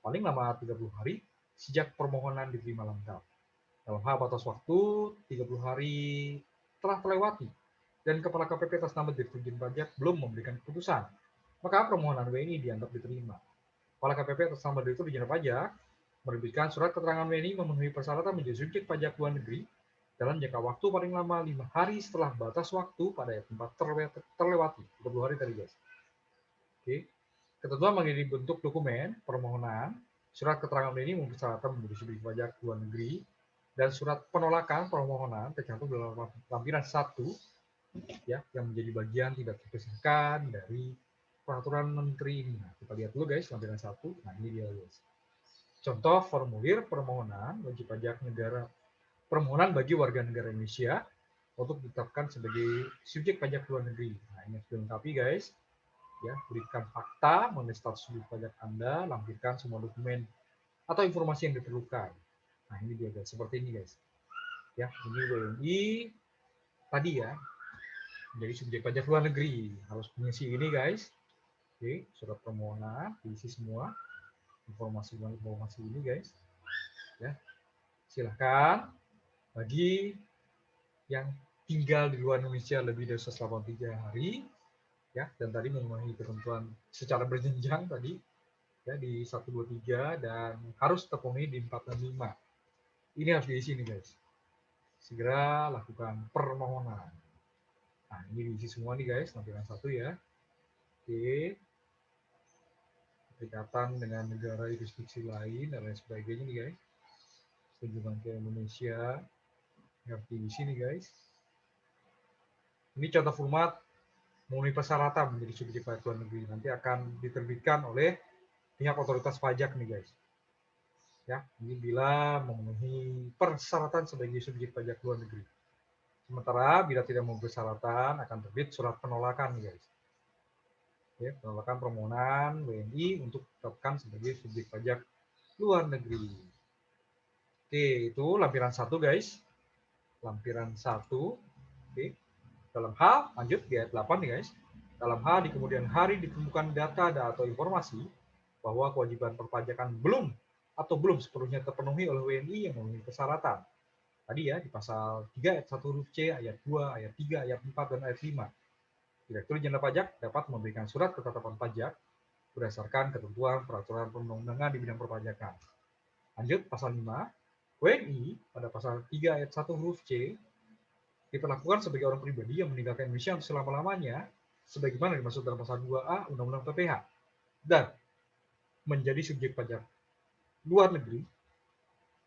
paling lama 30 hari sejak permohonan diterima lengkap. Dalam hal batas waktu 30 hari telah terlewati dan Kepala KPP atas nama Direktur Jenderal Pajak belum memberikan keputusan, maka permohonan WNI dianggap diterima. Kepala KPP atas nama Direktur Jenderal Pajak menerbitkan surat keterangan WNI memenuhi persyaratan menjadi subjek pajak luar negeri dalam jangka waktu paling lama 5 hari setelah batas waktu pada ayat 4 terlewati. 30 hari tadi, guys. Oke. Ketentuan mengenai bentuk dokumen permohonan, surat keterangan WNI memenuhi persyaratan menjadi subjek pajak luar negeri, dan surat penolakan permohonan tercantum dalam lampiran 1, ya, yang menjadi bagian tidak terpisahkan dari peraturan menteri ini. Nah, kita lihat dulu, guys, lampiran 1. Nah, ini dia, guys. Contoh formulir permohonan wajib pajak negara, permohonan bagi warga negara Indonesia untuk ditetapkan sebagai subjek pajak luar negeri. Nah, ini harus dilengkapi, guys. Ya, berikan fakta mengenai status subjek pajak Anda, lampirkan semua dokumen atau informasi yang diperlukan. Nah, ini dia guys, seperti ini guys. Ya, ini WNI tadi ya, menjadi subjek pajak luar negeri. Harus mengisi ini guys. Oke, surat permohonan, diisi semua informasi ini guys. Ya, silahkan bagi yang tinggal di luar Indonesia lebih dari 183 hari, ya, dan tadi memenuhi ketentuan secara berjenjang tadi, ya, di 123 dan harus terpenuhi di 4 dan 5. Ini harus diisi nih guys. Segera lakukan permohonan. Nah, ini diisi semua nih guys, lampiran 1 ya. Oke. Berkaitan dengan negara jurisdiksi lain dan lain sebagainya nih guys. Kunjungan ke Indonesia harus diisi nih guys. Ini contoh format memenuhi persyaratan menjadi subjek pajak luar negeri. Nanti akan diterbitkan oleh pihak otoritas pajak nih guys. Ya, ini bila memenuhi persyaratan sebagai subjek pajak luar negeri. Sementara bila tidak memenuhi persyaratan akan terbit surat penolakan nih guys. Ya, penolakan permohonan WNI untuk ditetapkan sebagai subjek pajak luar negeri. Oke, itu lampiran 1 guys. Lampiran 1. Oke. Dalam hal, lanjut di ayat 8 nih guys. Dalam hal di kemudian hari ditemukan data atau informasi bahwa kewajiban perpajakan belum sepenuhnya terpenuhi oleh WNI yang memenuhi persyaratan. Tadi ya, di pasal 3 ayat 1 huruf C, ayat 2, ayat 3, ayat 4, dan ayat 5. Direktur Jenderal Pajak dapat memberikan surat ketetapan pajak berdasarkan ketentuan peraturan perundang-undangan di bidang perpajakan. Lanjut, pasal 5. WNI pada pasal 3 ayat 1 huruf C diperlakukan sebagai orang pribadi yang meninggalkan Indonesia untuk selama-lamanya sebagaimana dimaksud dalam pasal 2A Undang-Undang PPH dan menjadi subjek pajak luar negeri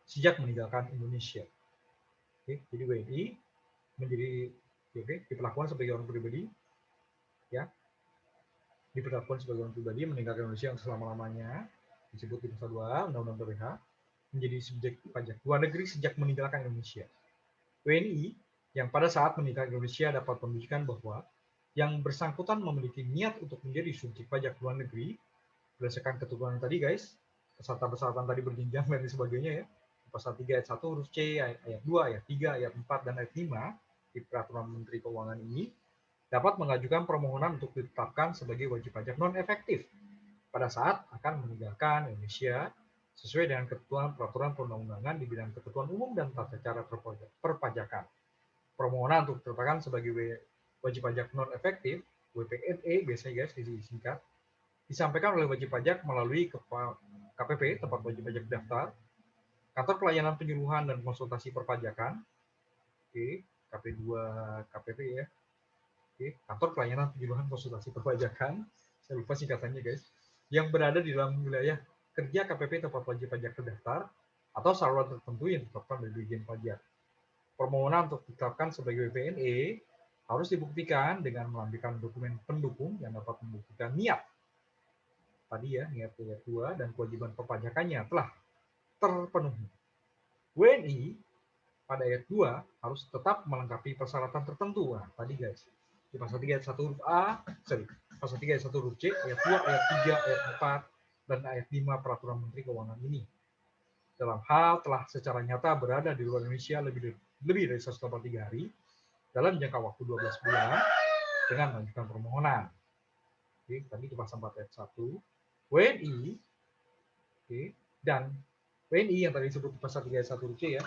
sejak meninggalkan Indonesia. Oke, jadi WNI menjadi diperlakukan sebagai orang pribadi, ya, diperlakukan sebagai orang pribadi yang meninggalkan Indonesia untuk selama-lamanya disebut di pasal 2A Undang-Undang PPH menjadi subjek pajak luar negeri sejak meninggalkan Indonesia. WNI yang pada saat meninggalkan Indonesia dapat menunjukkan bahwa yang bersangkutan memiliki niat untuk menjadi subjek pajak luar negeri berdasarkan ketentuan tadi guys, persyaratan tadi berjenjang dan sebagainya ya. Pasal 3 ayat 1 huruf C, ayat 2, ayat 3, ayat 4, dan ayat 5 di Peraturan Menteri Keuangan ini dapat mengajukan permohonan untuk ditetapkan sebagai wajib pajak non efektif pada saat akan meninggalkan Indonesia sesuai dengan ketentuan peraturan perundang-undangan di bidang ketentuan umum dan tata cara perpajakan. Permohonan untuk ditetapkan sebagai wajib pajak non efektif (WPNE) biasanya guys disingkat disampaikan oleh wajib pajak melalui KPP tempat wajib pajak daftar, kantor pelayanan penyuluhan dan konsultasi perpajakan, oke, KP2 KPP ya, oke, kantor pelayanan penyuluhan konsultasi perpajakan, saya lupa singkatannya guys, yang berada di dalam wilayah kerja KPP tempat wajib pajak terdaftar atau saluran tertentu yang ditetapkan oleh Dirjen Pajak. Permohonan untuk ditetapkan sebagai WPNE harus dibuktikan dengan melampirkan dokumen pendukung yang dapat membuktikan niat tadi ya, niat ayat 2 dan kewajiban perpajakannya telah terpenuhi. WNI pada ayat 2 harus tetap melengkapi persyaratan tertentu. Nah, tadi guys, di pasal 3 ayat 1 huruf A, pasal 3 ayat 1 huruf C, ayat 2, ayat 3, ayat 4, dan ayat 5 Peraturan Menteri Keuangan ini. Dalam hal telah secara nyata berada di luar Indonesia lebih dari 183 hari dalam jangka waktu 12 bulan dengan mengajukan permohonan. Oke, tadi di pasal 4 ayat 1, WNI, oke, dan WNI yang tadi disebut di pasal 3 ayat 1 huruf C ya,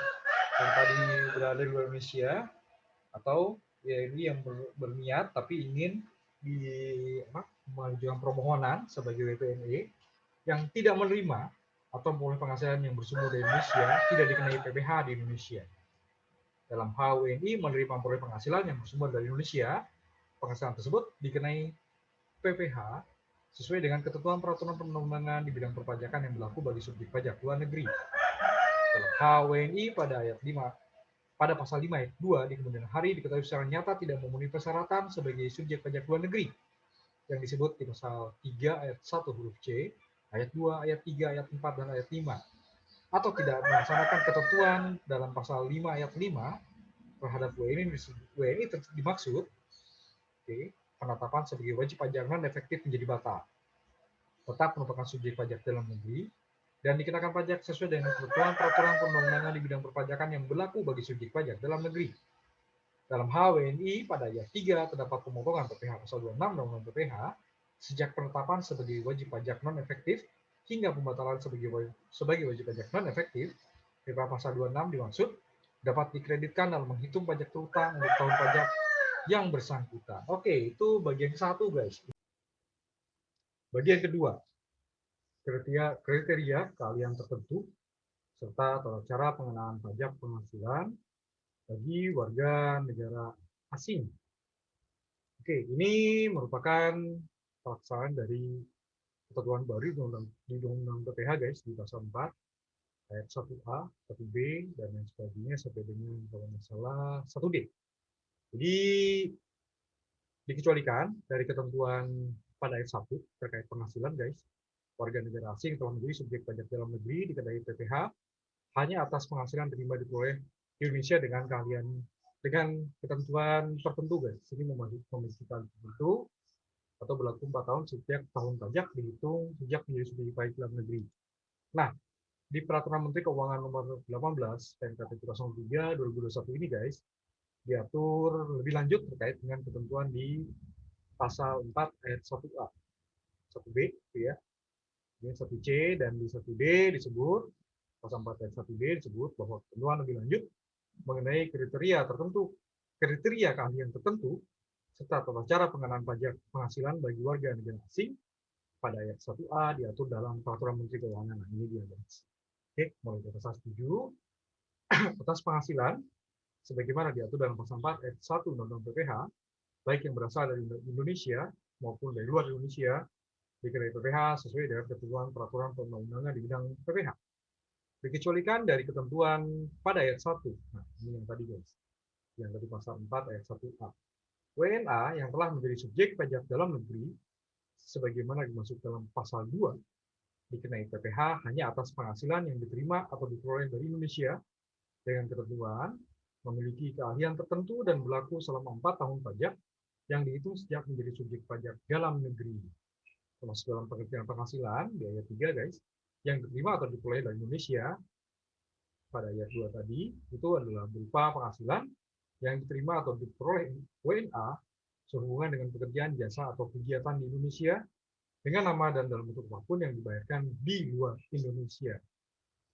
yang tadi berada di luar Indonesia, atau WNI yang berniat tapi ingin mengajukan permohonan sebagai WPNE yang tidak menerima atau memperoleh penghasilan yang bersumber dari Indonesia tidak dikenai PPh di Indonesia. Dalam hal WNI menerima memperoleh penghasilan yang bersumber dari Indonesia, penghasilan tersebut dikenai PPh sesuai dengan ketentuan peraturan perundang-undangan di bidang perpajakan yang berlaku bagi subjek pajak luar negeri. Dalam hal WNI pada ayat 5, pada pasal 5 ayat 2 di kemudian hari diketahui secara nyata tidak memenuhi persyaratan sebagai subjek pajak luar negeri yang disebut di pasal 3 ayat 1 huruf C, ayat 2, ayat 3, ayat 4, dan ayat 5, atau tidak melaksanakan ketentuan dalam pasal 5 ayat 5 terhadap WNI dimaksud, oke, penetapan sebagai wajib pajak non efektif menjadi batal. Tetap merupakan subjek pajak dalam negeri dan dikenakan pajak sesuai dengan ketentuan peraturan perundang-undangan di bidang perpajakan yang berlaku bagi subjek pajak dalam negeri. Dalam hal WNI, pada ayat 3 terdapat pemotongan PPh pasal 26 Undang-Undang PPh sejak penetapan sebagai wajib pajak non-efektif hingga pembatalan sebagai wajib pajak non-efektif. PPh pasal 26 dimaksud dapat dikreditkan dalam menghitung pajak terutang untuk tahun pajak yang bersangkutan. Oke, itu bagian satu, guys. Bagian kedua, kriteria keahlian tertentu serta tata cara pengenaan pajak penghasilan bagi warga negara asing. Oke, ini merupakan pelaksanaan dari ketentuan baru di Undang-Undang PPh, guys, di pasal 4 ayat 1A, 1B, dan lain sebagainya sampai dengan kalau nggak salah 1D. Jadi dikecualikan dari ketentuan pada ayat 1 terkait penghasilan, guys. Warga negara asing telah menjadi subjek pajak dalam negeri dikenai PPh hanya atas penghasilan terima diperoleh di Indonesia dengan ketentuan tertentu, guys. Ini memiliki tertentu atau berlaku 4 tahun setiap tahun pajak dihitung sejak menjadi subjek pajak dalam negeri. Nah, di Peraturan Menteri Keuangan Nomor 18 PMKTP 03 2021 ini, guys, diatur lebih lanjut terkait dengan ketentuan di pasal 4 ayat 1A, 1B, ya. Ini 1C dan di 1D disebut pasal 4 ayat 1D disebut bahwa ketentuan lebih lanjut mengenai kriteria keahlian tertentu serta tata cara pengenaan pajak penghasilan bagi warga negara asing pada ayat 1A diatur dalam Peraturan Menteri Keuangan. Nah, ini dia, guys. Oke, mulai dari pasal 7 atas penghasilan sebagaimana diatur dalam pasal 4 ayat 1 Undang-Undang PPh, baik yang berasal dari Indonesia maupun dari luar Indonesia, dikenai PPh sesuai dengan ketentuan peraturan perundang-undangan di bidang PPh. Dikecualikan dari ketentuan pada ayat 1. Nah, ini yang tadi, guys. Yang tadi pasal 4 ayat 1A. WNA yang telah menjadi subjek pajak dalam negeri sebagaimana dimaksud dalam pasal 2 dikenai PPh hanya atas penghasilan yang diterima atau diperoleh dari Indonesia dengan ketentuan memiliki keahlian tertentu dan berlaku selama 4 tahun pajak yang dihitung sejak menjadi subjek pajak dalam negeri. Termasuk dalam pengertian penghasilan di ayat 3, guys, yang diterima atau diperoleh dari Indonesia pada ayat 2 tadi itu adalah berupa penghasilan yang diterima atau diperoleh WNA sehubungan dengan pekerjaan, jasa, atau kegiatan di Indonesia dengan nama dan dalam bentuk apapun yang dibayarkan di luar Indonesia.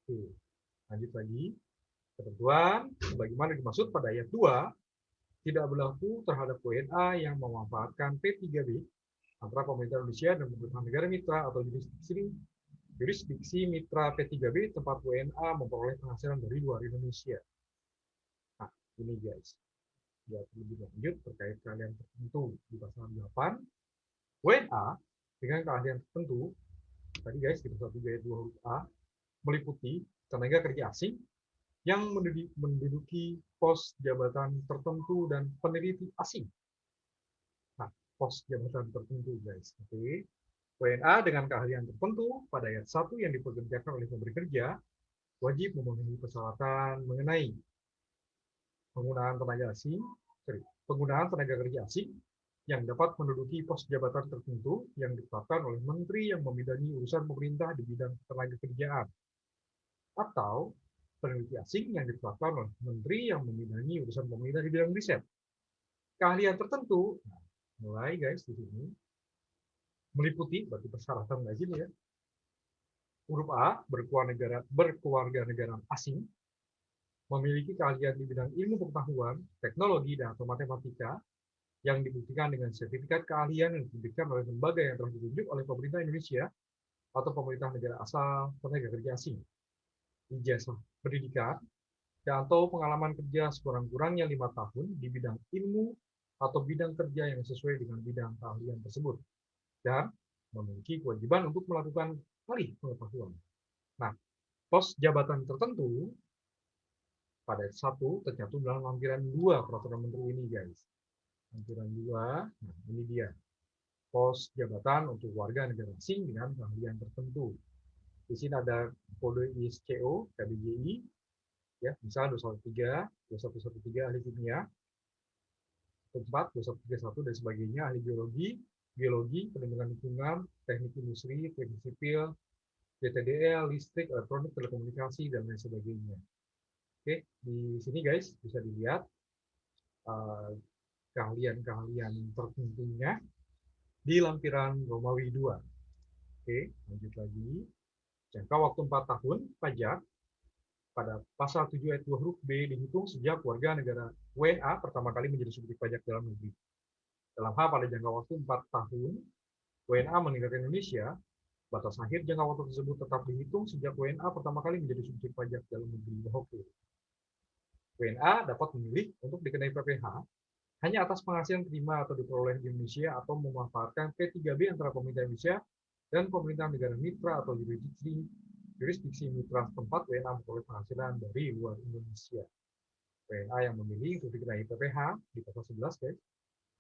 Oke, lanjut lagi. Ketentuan sebagaimana dimaksud pada ayat 2 tidak berlaku terhadap WNA yang memanfaatkan P3B antara pemerintah Indonesia dan pemerintah negara mitra atau jurisdiksi mitra P3B tempat WNA memperoleh penghasilan dari luar Indonesia. Nah, ini, guys. Ya, lebih lanjut terkait keahlian tertentu di pasal 8. WNA dengan keahlian tertentu, tadi, guys, di pasal 3 ayat 2 huruf A, meliputi tenaga kerja asing yang menduduki pos jabatan tertentu dan peneliti asing. Nah, pos jabatan tertentu, guys. Oke. WNA dengan keahlian tertentu pada ayat 1 yang dipekerjakan oleh pemberi kerja wajib memenuhi persyaratan mengenai penggunaan tenaga kerja asing yang dapat menduduki pos jabatan tertentu yang ditetapkan oleh menteri yang membidangi urusan pemerintah di bidang tenaga kerjaan, atau peneliti asing yang ditetapkan oleh menteri yang membidangi urusan pemerintah di bidang riset. Keahlian tertentu, mulai, guys, di sini meliputi, berarti persyaratan lagi nih ya. Huruf A, berkeluarga negara asing, memiliki keahlian di bidang ilmu pengetahuan, teknologi, dan atau matematika, yang dibuktikan dengan sertifikat keahlian yang diberikan oleh lembaga yang telah ditunjuk oleh pemerintah Indonesia atau pemerintah negara asal tenaga kerja asing. Ijazah pendidikan dan atau pengalaman kerja sekurang-kurangnya 5 tahun di bidang ilmu atau bidang kerja yang sesuai dengan bidang keahlian tersebut, dan memiliki kewajiban untuk melakukan alih pengetahuan. Nah, pos jabatan tertentu pada 1 tercantum dalam lampiran 2 peraturan menteri ini, guys. Lampiran 2, nah ini dia. Pos jabatan untuk warga negara asing dengan keahlian tertentu. Di sini ada kode ISCO, KBJI, ya, misal 213, 2113 ahli kimia, 4, 2131 dan sebagainya, ahli biologi, perlindungan lingkungan, teknik industri, teknik sipil, PTDL, listrik, elektronik, telekomunikasi, dan lain sebagainya. Oke, di sini guys bisa dilihat keahlian-keahlian tertentunya di lampiran Romawi 2. Oke, lanjut lagi. Jangka waktu 4 tahun pajak pada pasal 7 ayat 2 huruf B dihitung sejak warga negara WNA pertama kali menjadi subjek pajak dalam negeri. Dalam hal pada jangka waktu 4 tahun WNA meninggalkan Indonesia, batas akhir jangka waktu tersebut tetap dihitung sejak WNA pertama kali menjadi subjek pajak dalam negeri. Oke. WNA dapat memilih untuk dikenai PPh hanya atas penghasilan terima atau diperoleh di Indonesia atau memanfaatkan P3B antara pemerintah Indonesia dan pemerintah negara mitra atau jurisdiksi mitra setempat WNA memperoleh penghasilan dari luar Indonesia. WNA yang memilih untuk dikenai PPh di pasal 11 guys,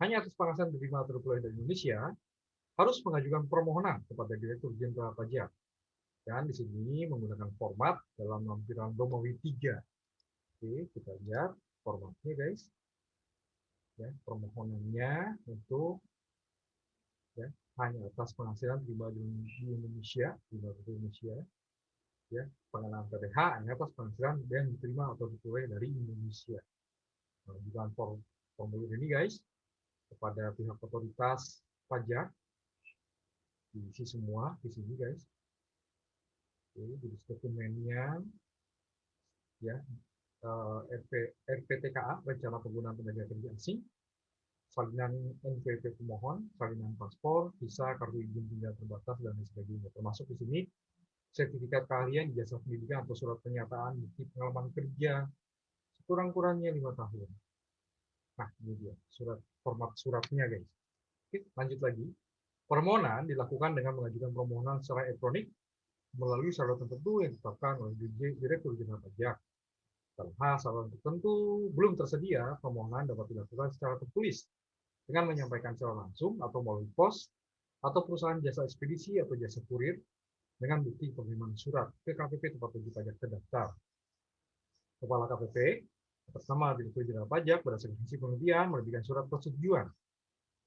hanya atas penghasilan terima atau diperoleh dari Indonesia harus mengajukan permohonan kepada Direktur Jenderal Pajak. Dan di sini menggunakan format dalam lampiran Romawi 3. Oke, kita lihat formatnya guys. Ya, permohonannya untuk ya, hanya atas penghasilan terima di Indonesia, di Indonesia, ya, pengenaan PPh hanya atas penghasilan yang diterima atau diperoleh dari Indonesia. Nah, dengan formulir ini guys, kepada pihak otoritas pajak, diisi semua di sini guys. Oke, jadi dokumennya, ya, RPTKA, Rencana Penggunaan Tenaga Kerja Asing, salinan NPWP pemohon, salinan paspor, visa, kartu izin tinggal terbatas, dan lain sebagainya. Termasuk di sini sertifikat keahlian, ijazah pendidikan atau surat pernyataan bukti pengalaman kerja sekurang-kurangnya 5 tahun. Nah, ini dia format suratnya guys. Oke, lanjut lagi. Permohonan dilakukan dengan mengajukan permohonan secara elektronik melalui saluran tertentu yang ditetapkan oleh Direktur Jenderal Pajak. Dalam hal saluran tertentu belum tersedia, permohonan dapat dilakukan secara tertulis dengan menyampaikan secara langsung atau melalui pos atau perusahaan jasa ekspedisi atau jasa kurir dengan bukti pengiriman surat ke KPP tempat wajib pajak terdaftar. Kepala KPP atas nama Direktur Jenderal Pajak berdasarkan hasil penelitian menerbitkan surat persetujuan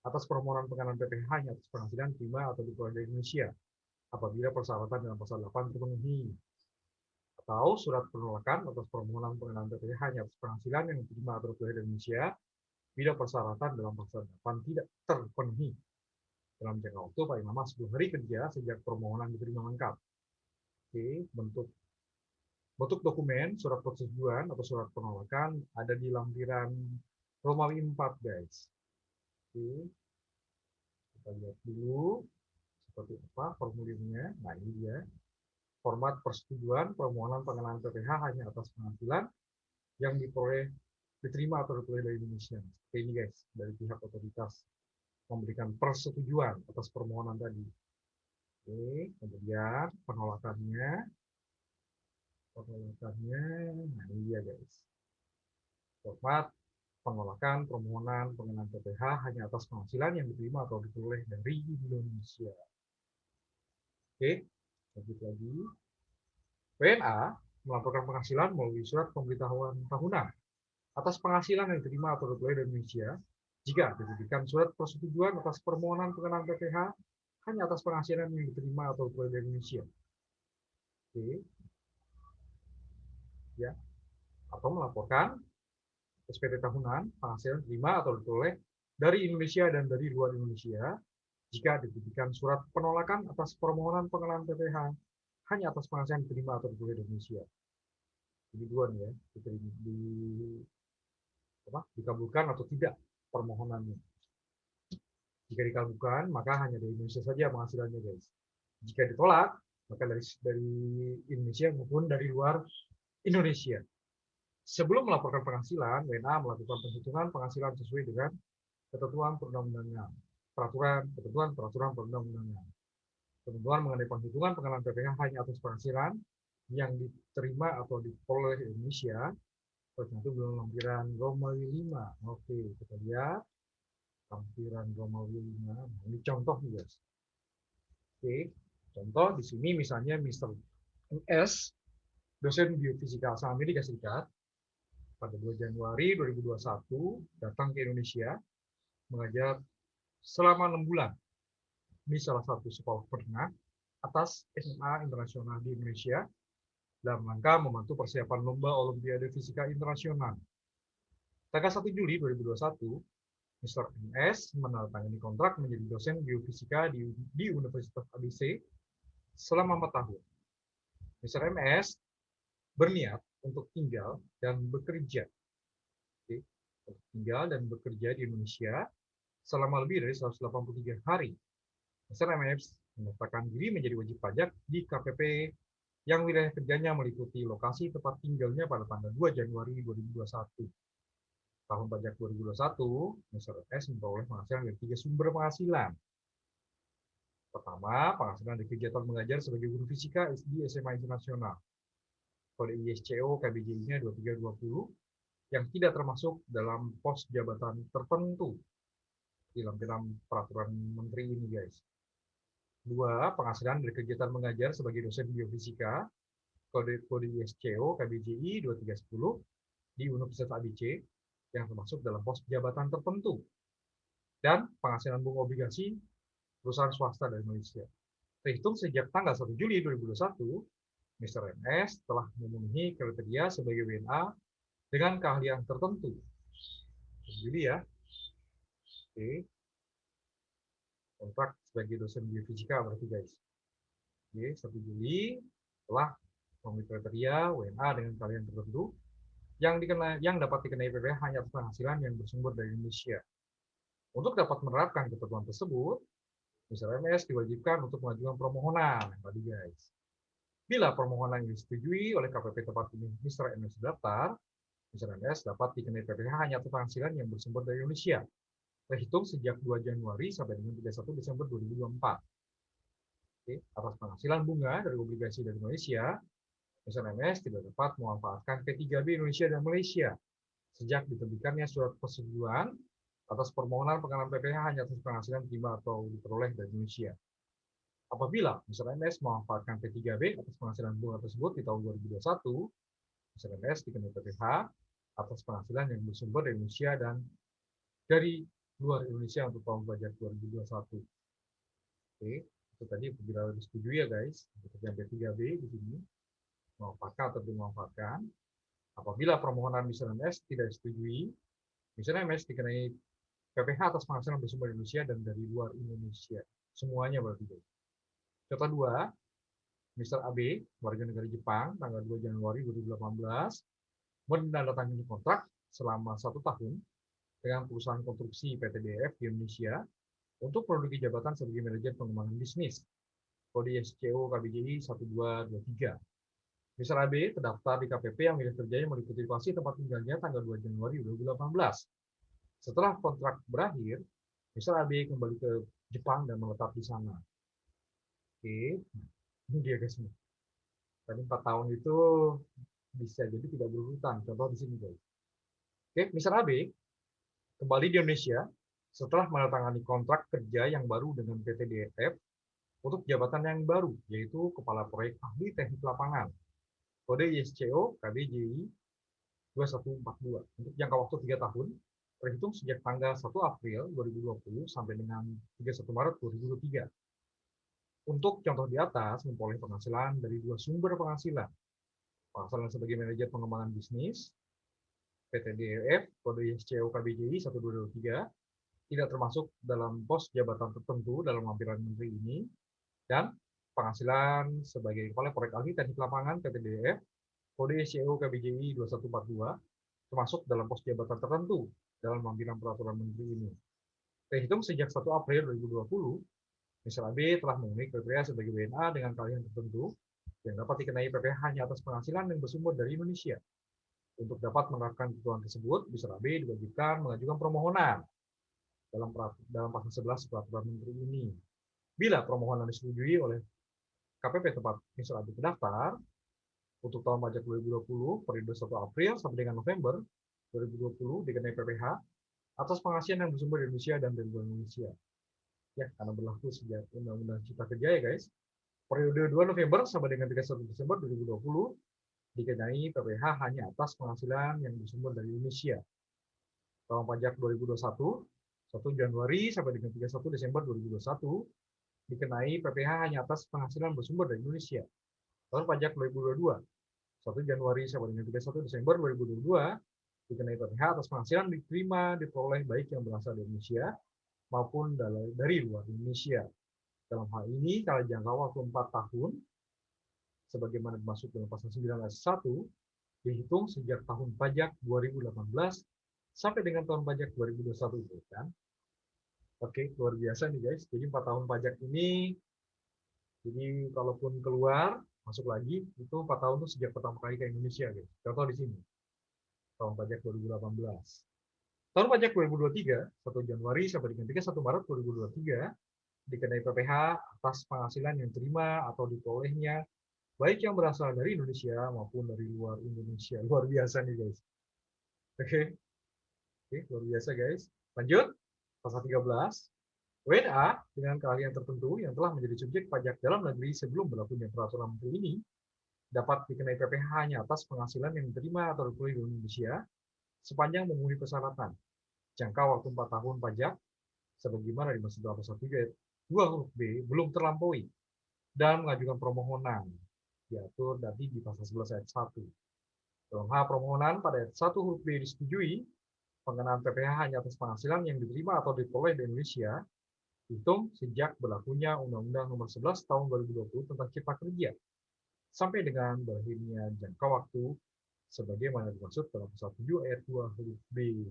atas permohonan pengenaan PPh hanya atas penghasilan terima atau diperoleh dari Indonesia apabila persyaratan dalam pasal 8 terpenuhi, atau surat penolakan atas permohonan pengenaan PPh hanya atas penghasilan yang diterima atau diperoleh dari Indonesia bila persyaratan dalam pasal 8 tidak terpenuhi dalam jangka waktu paling lama 10 hari kerja sejak permohonan diterima lengkap. Oke, bentuk dokumen surat persetujuan atau surat penolakan ada di lampiran Romawi 4 guys. Oke, kita lihat dulu seperti apa formulirnya. Nah, ini dia format persetujuan permohonan pengenaan PPh hanya atas penghasilan yang diterima atau diperoleh dari Indonesia. Oke, ini guys, dari pihak otoritas memberikan persetujuan atas permohonan tadi. Oke, kemudian penolakannya, nah ini dia guys. Format penolakan permohonan pengenaan PPh hanya atas penghasilan yang diterima atau diperoleh dari Indonesia. Oke, lanjut lagi. WNA melaporkan penghasilan melalui surat pemberitahuan tahunan atas penghasilan yang diterima atau diperoleh dari Indonesia jika diterbitkan surat persetujuan atas permohonan pengenaan PPh hanya atas penghasilan yang diterima atau diperoleh dari Indonesia. Oke. Ya. Atau melaporkan SPT tahunan penghasilan diterima atau diperoleh dari Indonesia dan dari luar Indonesia jika diterbitkan surat penolakan atas permohonan pengenaan PPh hanya atas penghasilan diterima atau diperoleh dari Indonesia. Jadi dua nih ya, dikabulkan atau tidak permohonannya. Jika dikabulkan, maka hanya dari Indonesia saja penghasilannya, guys. Jika ditolak, maka dari Indonesia maupun dari luar Indonesia. Sebelum melaporkan penghasilan, WNA melakukan penghitungan penghasilan sesuai dengan ketentuan perundang-undangan, ketentuan peraturan perundang-undangan. Ketentuan mengenai penghitungan pengenaan PPh hanya atas penghasilan yang diterima atau diperoleh Indonesia tercantum dalam lampiran Romawi 5. Oke, kita lihat lampiran Romawi 5. Nah, ini contoh nih guys. Oke, contoh di sini misalnya Mr. MS, dosen biofisika asal Amerika Serikat, pada 2 Januari 2021 datang ke Indonesia mengajar selama 6 bulan. Ini salah satu sekolah pernah atas SMA internasional di Indonesia dalam rangka membantu persiapan lomba Olimpiade Fisika Internasional. Tanggal 1 Juli 2021, Mr. MS menandatangani kontrak menjadi dosen biofisika di Universitas ABC selama 4 tahun. Mr. MS berniat untuk tinggal dan bekerja di Indonesia selama lebih dari 183 hari. Mr. MS mendaftarkan diri menjadi wajib pajak di KPP yang wilayah kerjanya meliputi lokasi tempat tinggalnya pada tanggal 2 Januari 2021. Tahun pajak 2021, Mr. MS memperoleh penghasilan dari 3 sumber penghasilan. Pertama, penghasilan dari kegiatan mengajar sebagai guru fisika di SMA Internasional. Kode ISCO KBJI-nya 2320 yang tidak termasuk dalam pos jabatan tertentu di dalam peraturan menteri ini, guys. Dua, penghasilan dari kegiatan mengajar sebagai dosen biofisika, kode ISCO KBJI 2310 di Universitas ABC yang termasuk dalam pos jabatan tertentu. Dan penghasilan bunga obligasi perusahaan swasta dari Malaysia. Terhitung sejak tanggal 1 Juli 2021, Mr. MS telah memenuhi kriteria sebagai WNA dengan keahlian tertentu. Jadi ya, oke. Kontrak sebagai dosen biofisika berarti, guys. Oke, 1 Juli telah memenuhi kriteria WNA dengan keahlian tertentu yang dapat dikenai PPh hanya atas penghasilan yang bersumber dari Indonesia. Untuk dapat menerapkan ketentuan tersebut, Mr. MS diwajibkan untuk mengajukan permohonan tadi, guys. Bila permohonan yang disetujui oleh KPP tempat Mr. MS daftar, Mr. MS dapat dikenai PPh hanya atas penghasilan yang bersumber dari Indonesia, terhitung sejak 2 Januari sampai dengan 31 Desember 2024. Oke, atas penghasilan bunga dari obligasi dari Malaysia, Mr. MS tidak dapat memanfaatkan P3B Indonesia dan Malaysia sejak diterbitkannya surat persetujuan atas permohonan pengenalan PPh hanya atas penghasilan terima atau diperoleh dari Indonesia. Apabila Mr. MS memanfaatkan P3B atas penghasilan bunga tersebut di tahun 2021, Mr. MS dikenai PPh atas penghasilan yang bersumber dari Indonesia dan dari luar Indonesia untuk tahun pajak 2021. Oke, itu tadi apabila disetujui ya, guys, untuk yang P3B di sini memanfaatkan atau dimanfaatkan. Apabila permohonan Mr. MS tidak disetujui, Mr. MS dikenai PPh atas penghasilan bersumber dari Indonesia dan dari luar Indonesia. Semuanya berarti, guys. Contoh 2, Mr. AB, warga negara Jepang, tanggal 2 Januari 2018, menandatangani kontrak selama 1 tahun dengan perusahaan konstruksi PT DF di Indonesia untuk menduduki jabatan sebagai manajer pengembangan bisnis. Kode ISCO KBJI 1223. Mr. AB terdaftar di KPP yang wilayah kerjanya meliputi lokasi tempat tinggalnya tanggal 2 Januari 2018. Setelah kontrak berakhir, Mr. AB kembali ke Jepang dan menetap di sana. Oke, ini dia, guys. Tadi 4 tahun itu bisa jadi tidak berurutan. Contoh di sini, guys. Oke, Mr. AB kembali di Indonesia setelah menandatangani kontrak kerja yang baru dengan PT DF untuk jabatan yang baru, yaitu Kepala Proyek Ahli Teknik Lapangan. Kode ISCO KBJI 2142 untuk jangka waktu 3 tahun, terhitung sejak tanggal 1 April 2020 sampai dengan 31 Maret 2023. Untuk contoh di atas, memperoleh penghasilan dari 2 sumber penghasilan. Penghasilan sebagai manajer pengembangan bisnis, PT DF, kode ISCO KBJI 1223, tidak termasuk dalam pos jabatan tertentu dalam lampiran menteri ini, dan penghasilan sebagai Kepala Proyek Ahli Teknik Lapangan PT DF, kode ISCO KBJI 2142, termasuk dalam pos jabatan tertentu dalam lampiran peraturan menteri ini. Terhitung sejak 1 April 2020, Mr. AB telah memenuhi kriteria sebagai WNA dengan keahlian tertentu yang dapat dikenai PPh hanya atas penghasilan yang bersumber dari Indonesia. Untuk dapat menerapkan ketentuan tersebut, Mr. AB diwajibkan mengajukan permohonan dalam pasal 11 peraturan menteri ini. Bila permohonan disetujui oleh KPP tempat Mr. AB terdaftar, untuk tahun pajak 2020 periode 1 April sampai dengan November 2020 dikenai PPh atas penghasilan yang bersumber dari Indonesia dan dari luar Indonesia. Ya, karena berlaku sejak Undang-Undang Cipta Kerja ya, guys. Periode 2 November sampai dengan 31 Desember 2020 dikenai PPh hanya atas penghasilan yang bersumber dari Indonesia. Tahun pajak 2021, 1 Januari sampai dengan 31 Desember 2021 dikenai PPh hanya atas penghasilan bersumber dari Indonesia. Tahun pajak 2022, 1 Januari sampai dengan 31 Desember 2022, dikenai PPh atas penghasilan diterima diperoleh baik yang berasal dari Indonesia maupun dari luar Indonesia. Dalam hal ini, kalau jangka waktu 4 tahun, sebagaimana dimaksud dalam pasal 9 ayat 1, dihitung sejak tahun pajak 2018 sampai dengan tahun pajak 2021, kan? Oke, luar biasa nih guys. Jadi 4 tahun pajak ini, jadi kalaupun keluar, masuk lagi, itu 4 tahun itu sejak pertama kali ke Indonesia, guys. Contoh di sini, tahun pajak 2018. Tahun pajak 2023, 1 Januari sampai dengan 31 Maret 2023, dikenai PPh atas penghasilan yang terima atau diperolehnya, baik yang berasal dari Indonesia maupun dari luar Indonesia. Luar biasa nih guys. Oke, luar biasa guys. Lanjut, pasal 13. WNA dengan keahlian tertentu yang telah menjadi subjek pajak dalam negeri sebelum berlakunya peraturan menteri ini dapat dikenai PPh hanya atas penghasilan yang diterima atau diperoleh di Indonesia sepanjang memenuhi persyaratan. Jangka waktu 4 tahun pajak sebagaimana dimaksud dalam pasal 3 ayat 2 huruf B belum terlampaui dan mengajukan permohonan diatur tadi di pasal 11 ayat 1. Dalam hal permohonan pada ayat 1 huruf B disetujui, pengenaan PPh hanya atas penghasilan yang diterima atau diperoleh di Indonesia hitung sejak berlakunya Undang-Undang Nomor 11 Tahun 2020 tentang Cipta Kerja sampai dengan berakhirnya jangka waktu sebagaimana dimaksud dalam pasal 7 ayat 2 huruf B.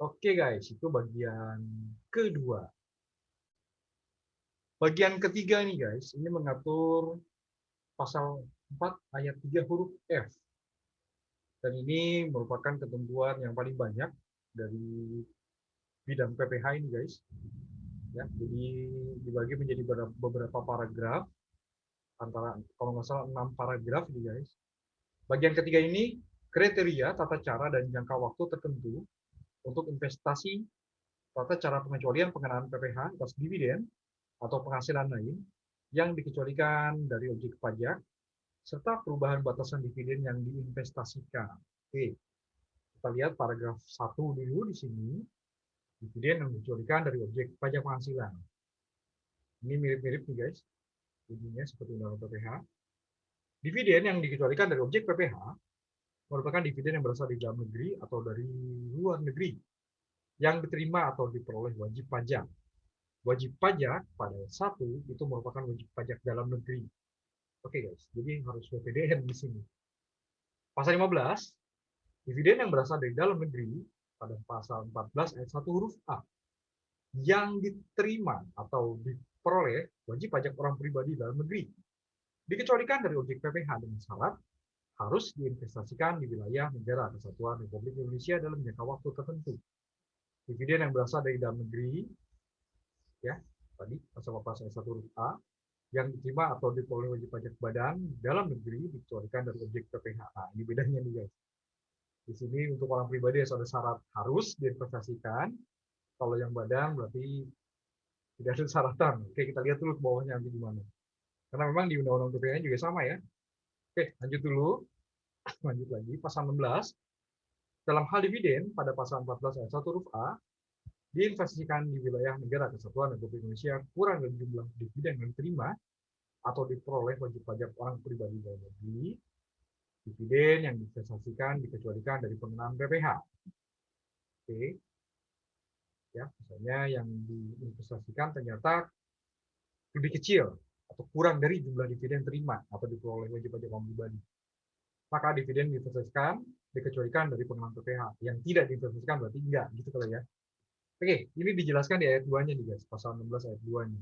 Oke guys, itu bagian kedua. Bagian ketiga nih guys, ini mengatur pasal 4 ayat 3 huruf F. Dan ini merupakan ketentuan yang paling banyak dari bidang PPh ini guys. Ya, jadi dibagi menjadi beberapa paragraf, antara kalau nggak salah 6 paragraf ini guys. Bagian ketiga ini kriteria, tata cara, dan jangka waktu tertentu untuk investasi, tata cara pengecualian pengenaan PPh atas dividen atau penghasilan lain yang dikecualikan dari objek pajak, serta perubahan batasan dividen yang diinvestasikan. Oke, kita lihat paragraf 1 dulu di sini, dividen yang dikecualikan dari objek pajak penghasilan. Ini mirip-mirip nih guys, bunyinya seperti undang-undang PPh. Dividen yang dikecualikan dari objek PPh merupakan dividen yang berasal dari dalam negeri atau dari luar negeri yang diterima atau diperoleh wajib pajak. Wajib pajak pada 1 itu merupakan wajib pajak dalam negeri. Oke guys, jadi harus WPDN di sini. Pasal 15, dividen yang berasal dari dalam negeri pada pasal 14 ayat 1 huruf A yang diterima atau diperoleh wajib pajak orang pribadi dalam negeri dikecualikan dari objek PPh dengan syarat harus diinvestasikan di wilayah negara kesatuan Republik Indonesia dalam jangka waktu tertentu. Dividen yang berasal dari dalam negeri, ya tadi pasal 14 ayat 1 huruf A, yang diterima atau diperoleh wajib pajak badan dalam negeri dikecualikan dari objek PPh. Nah, ini bedanya nih guys. Di sini untuk orang pribadi ada syarat harus diinvestasikan. Kalau yang badan berarti tidak ada syaratan. Oke, kita lihat dulu ke bawahnya nanti gimana. Karena memang di Undang-Undang PPh juga sama ya. Oke, lanjut dulu. Lanjut lagi, pasal 16. Dalam hal dividen, pada pasal 14 ayat 1 huruf A, diinvestasikan di wilayah negara kesatuan Republik Indonesia kurang dari jumlah dividen yang diterima atau diperoleh wajib pajak orang pribadi dalam negeri, dividen yang diinvestasikan dikecualikan dari pengenaan PPh. Oke. Ya, misalnya yang diinvestasikan ternyata lebih kecil atau kurang dari jumlah dividen terima atau diperoleh wajib pajak orang pribadi. Maka dividen diinvestasikan dikecualikan dari pengenaan PPh. Yang tidak diinvestasikan berarti enggak, gitu kalau ya. Oke, ini dijelaskan di ayat 2-nya nih guys, pasal 16 ayat 2-nya.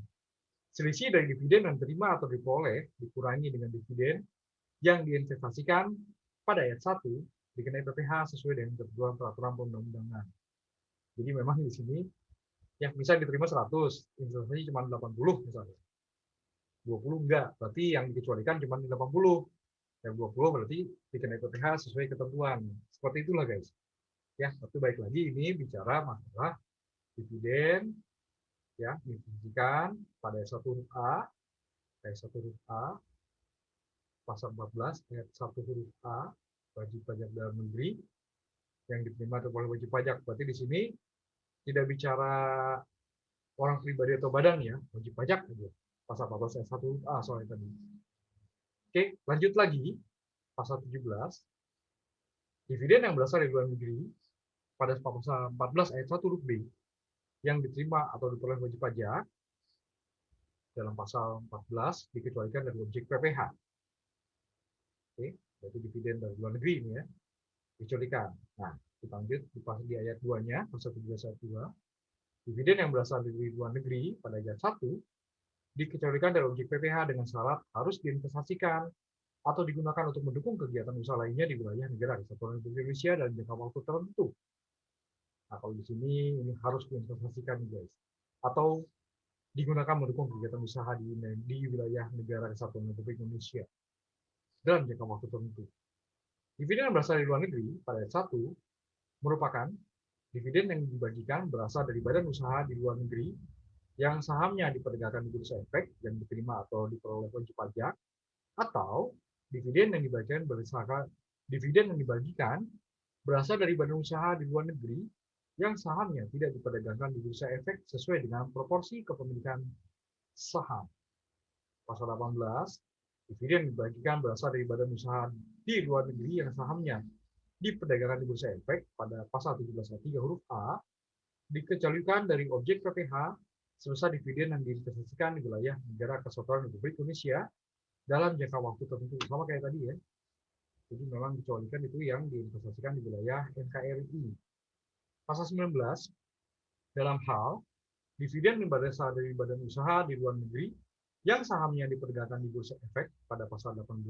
Selisih dari dividen yang terima atau diperoleh dikurangi dengan dividen yang diinvestasikan pada ayat 1 dikenai PPh sesuai dengan ketentuan peraturan perundang-undangan. Jadi memang di sini yang bisa diterima 100, investasi cuma 80 misalnya. 20 enggak, berarti yang dikecualikan cuma 80. Yang 20 berarti dikenai PPh sesuai ketentuan. Seperti itulah guys. Ya, tapi baik lagi ini bicara masalah dividen ya, diinvestasikan pada ayat 1 huruf A, ayat 1 huruf A, pasal 14 ayat 1 huruf A, wajib pajak dalam negeri yang diterima oleh wajib pajak. Berarti di sini tidak bicara orang pribadi atau badan ya, wajib pajak aja. pasal 14 ayat 1A soal tadi. Oke, lanjut lagi pasal 17. Dividen yang berasal dari luar negeri pada pasal 14 ayat 1 huruf B yang diterima atau diperoleh wajib pajak dalam pasal 14 dikecualikan dari objek PPh. Oke, berarti dividen dari luar negeri ini ya, dikecualikan. Nah, kita lanjut di ayat 2-nya, pasal 17 ayat 2. Dividen yang berasal dari luar negeri pada ayat 1 dikecualikan dari objek PPh dengan syarat harus diinvestasikan atau digunakan untuk mendukung kegiatan usaha lainnya di wilayah negara kesatuan Republik Indonesia dalam jangka waktu tertentu. Nah, kalau di sini ini harus diinvestasikan, guys, atau digunakan mendukung kegiatan usaha di wilayah negara kesatuan Republik Indonesia dalam jangka waktu tertentu. Dividen yang berasal dari luar negeri pada ayat 1 merupakan dividen yang dibagikan berasal dari badan usaha di luar negeri yang sahamnya diperdagangkan di Bursa Efek dan diterima atau diperoleh wajib pajak, atau dividen yang dibagikan berasal dari badan usaha di luar negeri yang sahamnya tidak diperdagangkan di Bursa Efek sesuai dengan proporsi kepemilikan saham. Pasal 18, dividen dibagikan berasal dari badan usaha di luar negeri yang sahamnya diperdagangkan di Bursa Efek pada pasal 17 ayat 3 huruf A dikecualikan dari objek PPh sebesar dividen yang diinvestasikan di wilayah negara kesatuan Republik Indonesia dalam jangka waktu tertentu. Sama kayak tadi ya. Jadi memang dikecualikan itu yang diinvestasikan di wilayah NKRI. Pasal 19, dalam hal dividen berasal dari badan usaha di luar negeri yang sahamnya diperdagangkan di Bursa Efek pada pasal 18,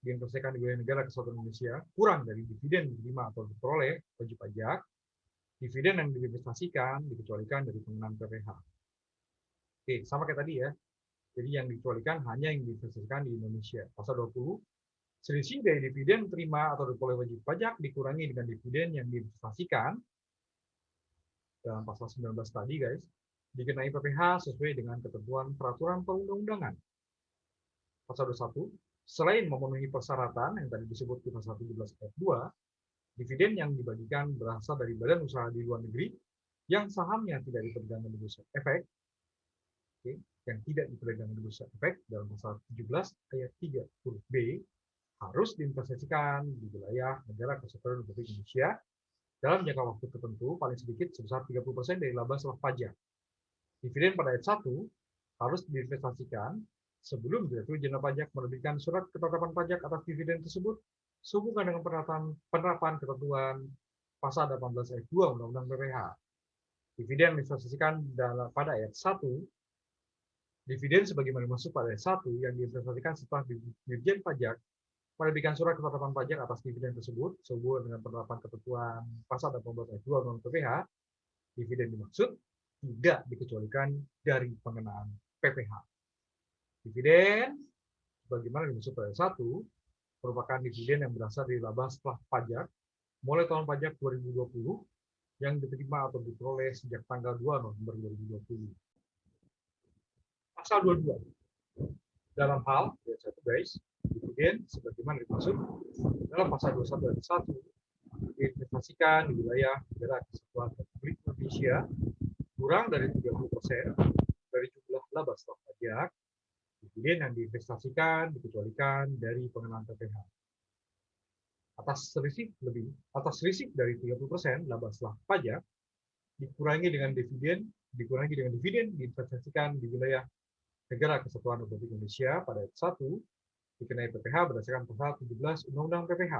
diinvestasikan di wilayah negara kesatuan Indonesia kurang dari dividen diterima atau diperoleh wajib pajak, dividen yang diinvestasikan dikecualikan dari pengenaan PPh. Oke, sama kayak tadi ya. Jadi yang dikecualikan hanya yang diinvestasikan di Indonesia. Pasal 20, selisih dari dividen terima atau diperoleh wajib pajak dikurangi dengan dividen yang diinvestasikan dalam pasal 19 tadi, guys, dikenai PPh sesuai dengan ketentuan peraturan perundang-undangan. Pasal 21, selain memenuhi persyaratan yang tadi disebut di pasal 17 ayat 2, dividen yang dibagikan berasal dari badan usaha di luar negeri yang sahamnya tidak diperdagangkan di Bursa Efek, yang tidak diperdagangkan di Bursa Efek dalam pasal 17 ayat 3 huruf B harus diinvestasikan di wilayah negara kesatuan Republik Indonesia dalam jangka waktu tertentu paling sedikit sebesar 30% dari laba setelah pajak. Dividen pada ayat 1 harus diinvestasikan sebelum Direktur Jenderal Pajak menerbitkan surat ketetapan pajak atas dividen tersebut sehubungan dengan penerapan ketentuan pasal 18 ayat 2 Undang-Undang PPh. Dividen diinvestasikan pada ayat 1, dividen sebagaimana dimaksud pada ayat 1 yang diinvestasikan setelah Dirjen Pajak menerbitkan surat ketetapan pajak atas dividen tersebut sehubungan dengan penerapan ketentuan pasal 18 ayat 2 Undang-Undang PPh, dividen dimaksud tidak dikecualikan dari pengenaan PPh. Dividen bagaimana dimaksud pada ayat 1 merupakan dividen yang berasal dari laba setelah pajak mulai tahun pajak 2020 yang diterima atau diperoleh sejak tanggal 2 November 2020. Pasal 22. Dalam hal, ayat 1 guys, dividen sebagaimana dimaksud dalam pasal 21 ayat 1 diinvestasikan di wilayah negara kesatuan Republik Indonesia kurang dari 30% dari jumlah laba setelah pajak, dividen yang diinvestasikan dikecualikan dari pengenaan PPh. Atas selisih dari 30% laba setelah pajak dikurangi dengan dividen diinvestasikan di wilayah negara kesatuan Republik Indonesia pada ayat 1 dikenai PPh berdasarkan pasal 17 Undang-Undang PPh.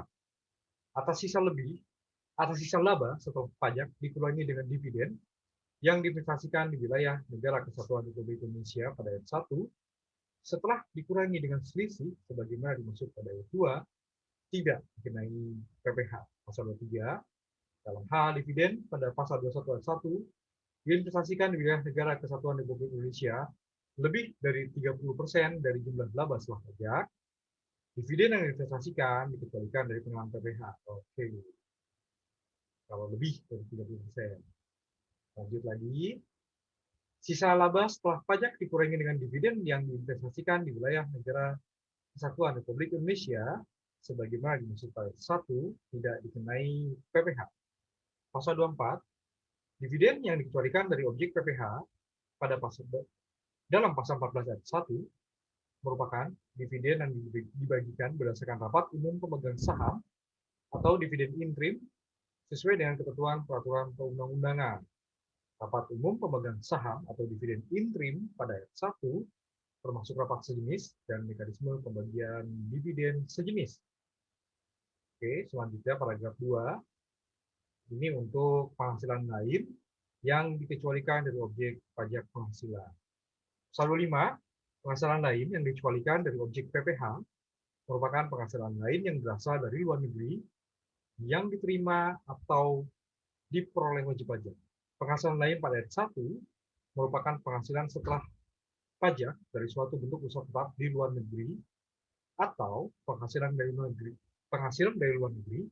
Atas sisa laba setelah pajak dikurangi dengan dividen yang diinvestasikan di wilayah negara kesatuan Republik Indonesia pada ayat 1 setelah dikurangi dengan selisih sebagaimana dimaksud pada ayat 2 tidak dikenai PPh. Pasal 23, dalam hal dividen pada pasal 21 ayat 1 diinvestasikan di wilayah negara kesatuan Republik Indonesia lebih dari 30% dari jumlah laba setelah pajak, dividen yang diinvestasikan dikecualikan dari pengenaan PPh. Oke. Kalau lebih dari 30%. Lanjut lagi. Sisa laba setelah pajak dikurangi dengan dividen yang diinvestasikan di wilayah negara kesatuan Republik Indonesia sebagaimana dimaksud pada 1 tidak dikenai PPh. Pasal 24, dividen yang dikecualikan dari objek PPh pada pasal dalam pasal 14 ayat 1 merupakan dividen yang dibagikan berdasarkan rapat umum pemegang saham atau dividen interim sesuai dengan ketentuan peraturan perundang-undangan. Rapat umum pemegang saham atau dividen interim pada ayat 1 termasuk rapat sejenis dan mekanisme pembagian dividen sejenis. Oke, selanjutnya paragraf 2. Ini untuk penghasilan lain yang dikecualikan dari objek pajak penghasilan. Pasal 25, penghasilan lain yang dikecualikan dari objek PPh merupakan penghasilan lain yang berasal dari luar negeri yang diterima atau diperoleh wajib pajak. Penghasilan lain pada ayat 1 merupakan penghasilan setelah pajak dari suatu bentuk usaha tetap di luar negeri atau penghasilan dari luar negeri. Penghasilan dari luar negeri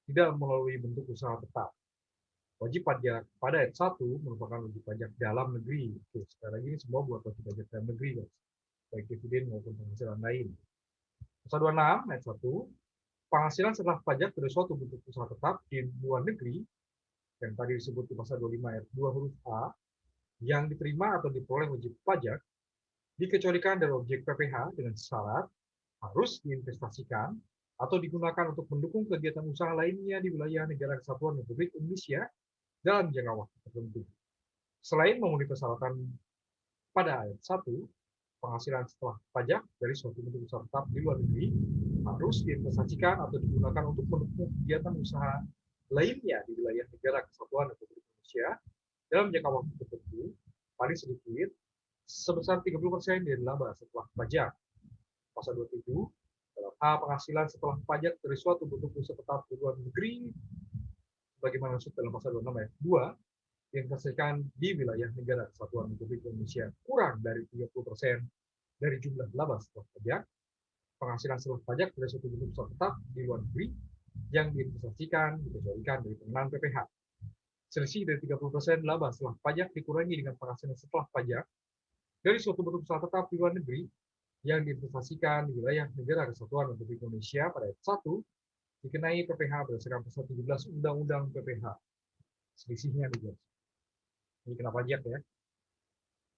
tidak melalui bentuk usaha tetap. Wajib pajak pada ayat 1 merupakan wajib pajak dalam negeri. Oke, sekarang ini semua buat wajib pajak dalam negeri, guys. Baik dividen maupun penghasilan lain. Pasal 26 ayat 1, penghasilan setelah pajak dari suatu bentuk usaha tetap di luar negeri yang tadi disebut di pasal 25 ayat 2 huruf A yang diterima atau diperoleh wajib pajak dikecualikan dari objek PPh dengan syarat harus diinvestasikan atau digunakan untuk mendukung kegiatan usaha lainnya di wilayah negara kesatuan Republik Indonesia dalam jangka waktu tertentu. Selain memenuhi persyaratan pada ayat 1, penghasilan setelah pajak dari suatu bentuk usaha tetap di luar negeri harus diinvestasikan atau digunakan untuk mendukung kegiatan usaha lainnya di wilayah negara kesatuan Republik Indonesia dalam jangka waktu tertentu, paling sedikit sebesar 30% dari laba setelah pajak. Pasal 27, dalam hal penghasilan setelah pajak dari suatu bentuk usaha tetap di luar negeri, bagaimana maksud dalam pasal 26 ayat 2, diinvestasikan di wilayah negara kesatuan Republik Indonesia kurang dari 30% dari jumlah laba setelah pajak, penghasilan setelah pajak dari suatu bentuk usaha tetap di luar negeri yang diinvestasikan dikecualikan dari pengenaan PPh. Selisih dari 30% laba setelah pajak dikurangi dengan penghasilan setelah pajak dari suatu bentuk usaha tetap di luar negeri yang diinvestasikan di wilayah negara kesatuan Republik Indonesia pada ayat 1 dikenai PPh berdasarkan pasal 17 Undang-Undang PPh. Selisihnya nih, guys. Ini kena pajak ya.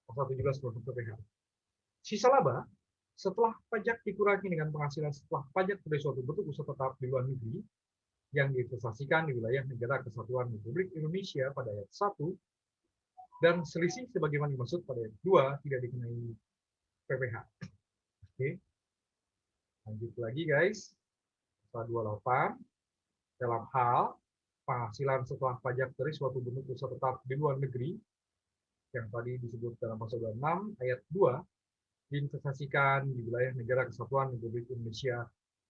Pasal 17 Undang-Undang PPh. Sisa laba setelah pajak dikurangi dengan penghasilan setelah pajak dari suatu bentuk usaha tetap di luar negeri yang diinvestasikan di wilayah negara kesatuan Republik Indonesia pada ayat 1 dan selisih sebagaimana dimaksud pada ayat 2 tidak dikenai PPh. Oke. Lanjut lagi, guys. Pasal 28 dalam hal penghasilan setelah pajak dari suatu bentuk usaha tetap di luar negeri yang tadi disebut dalam pasal 26 ayat 2 diinvestasikan di wilayah negara kesatuan Republik Indonesia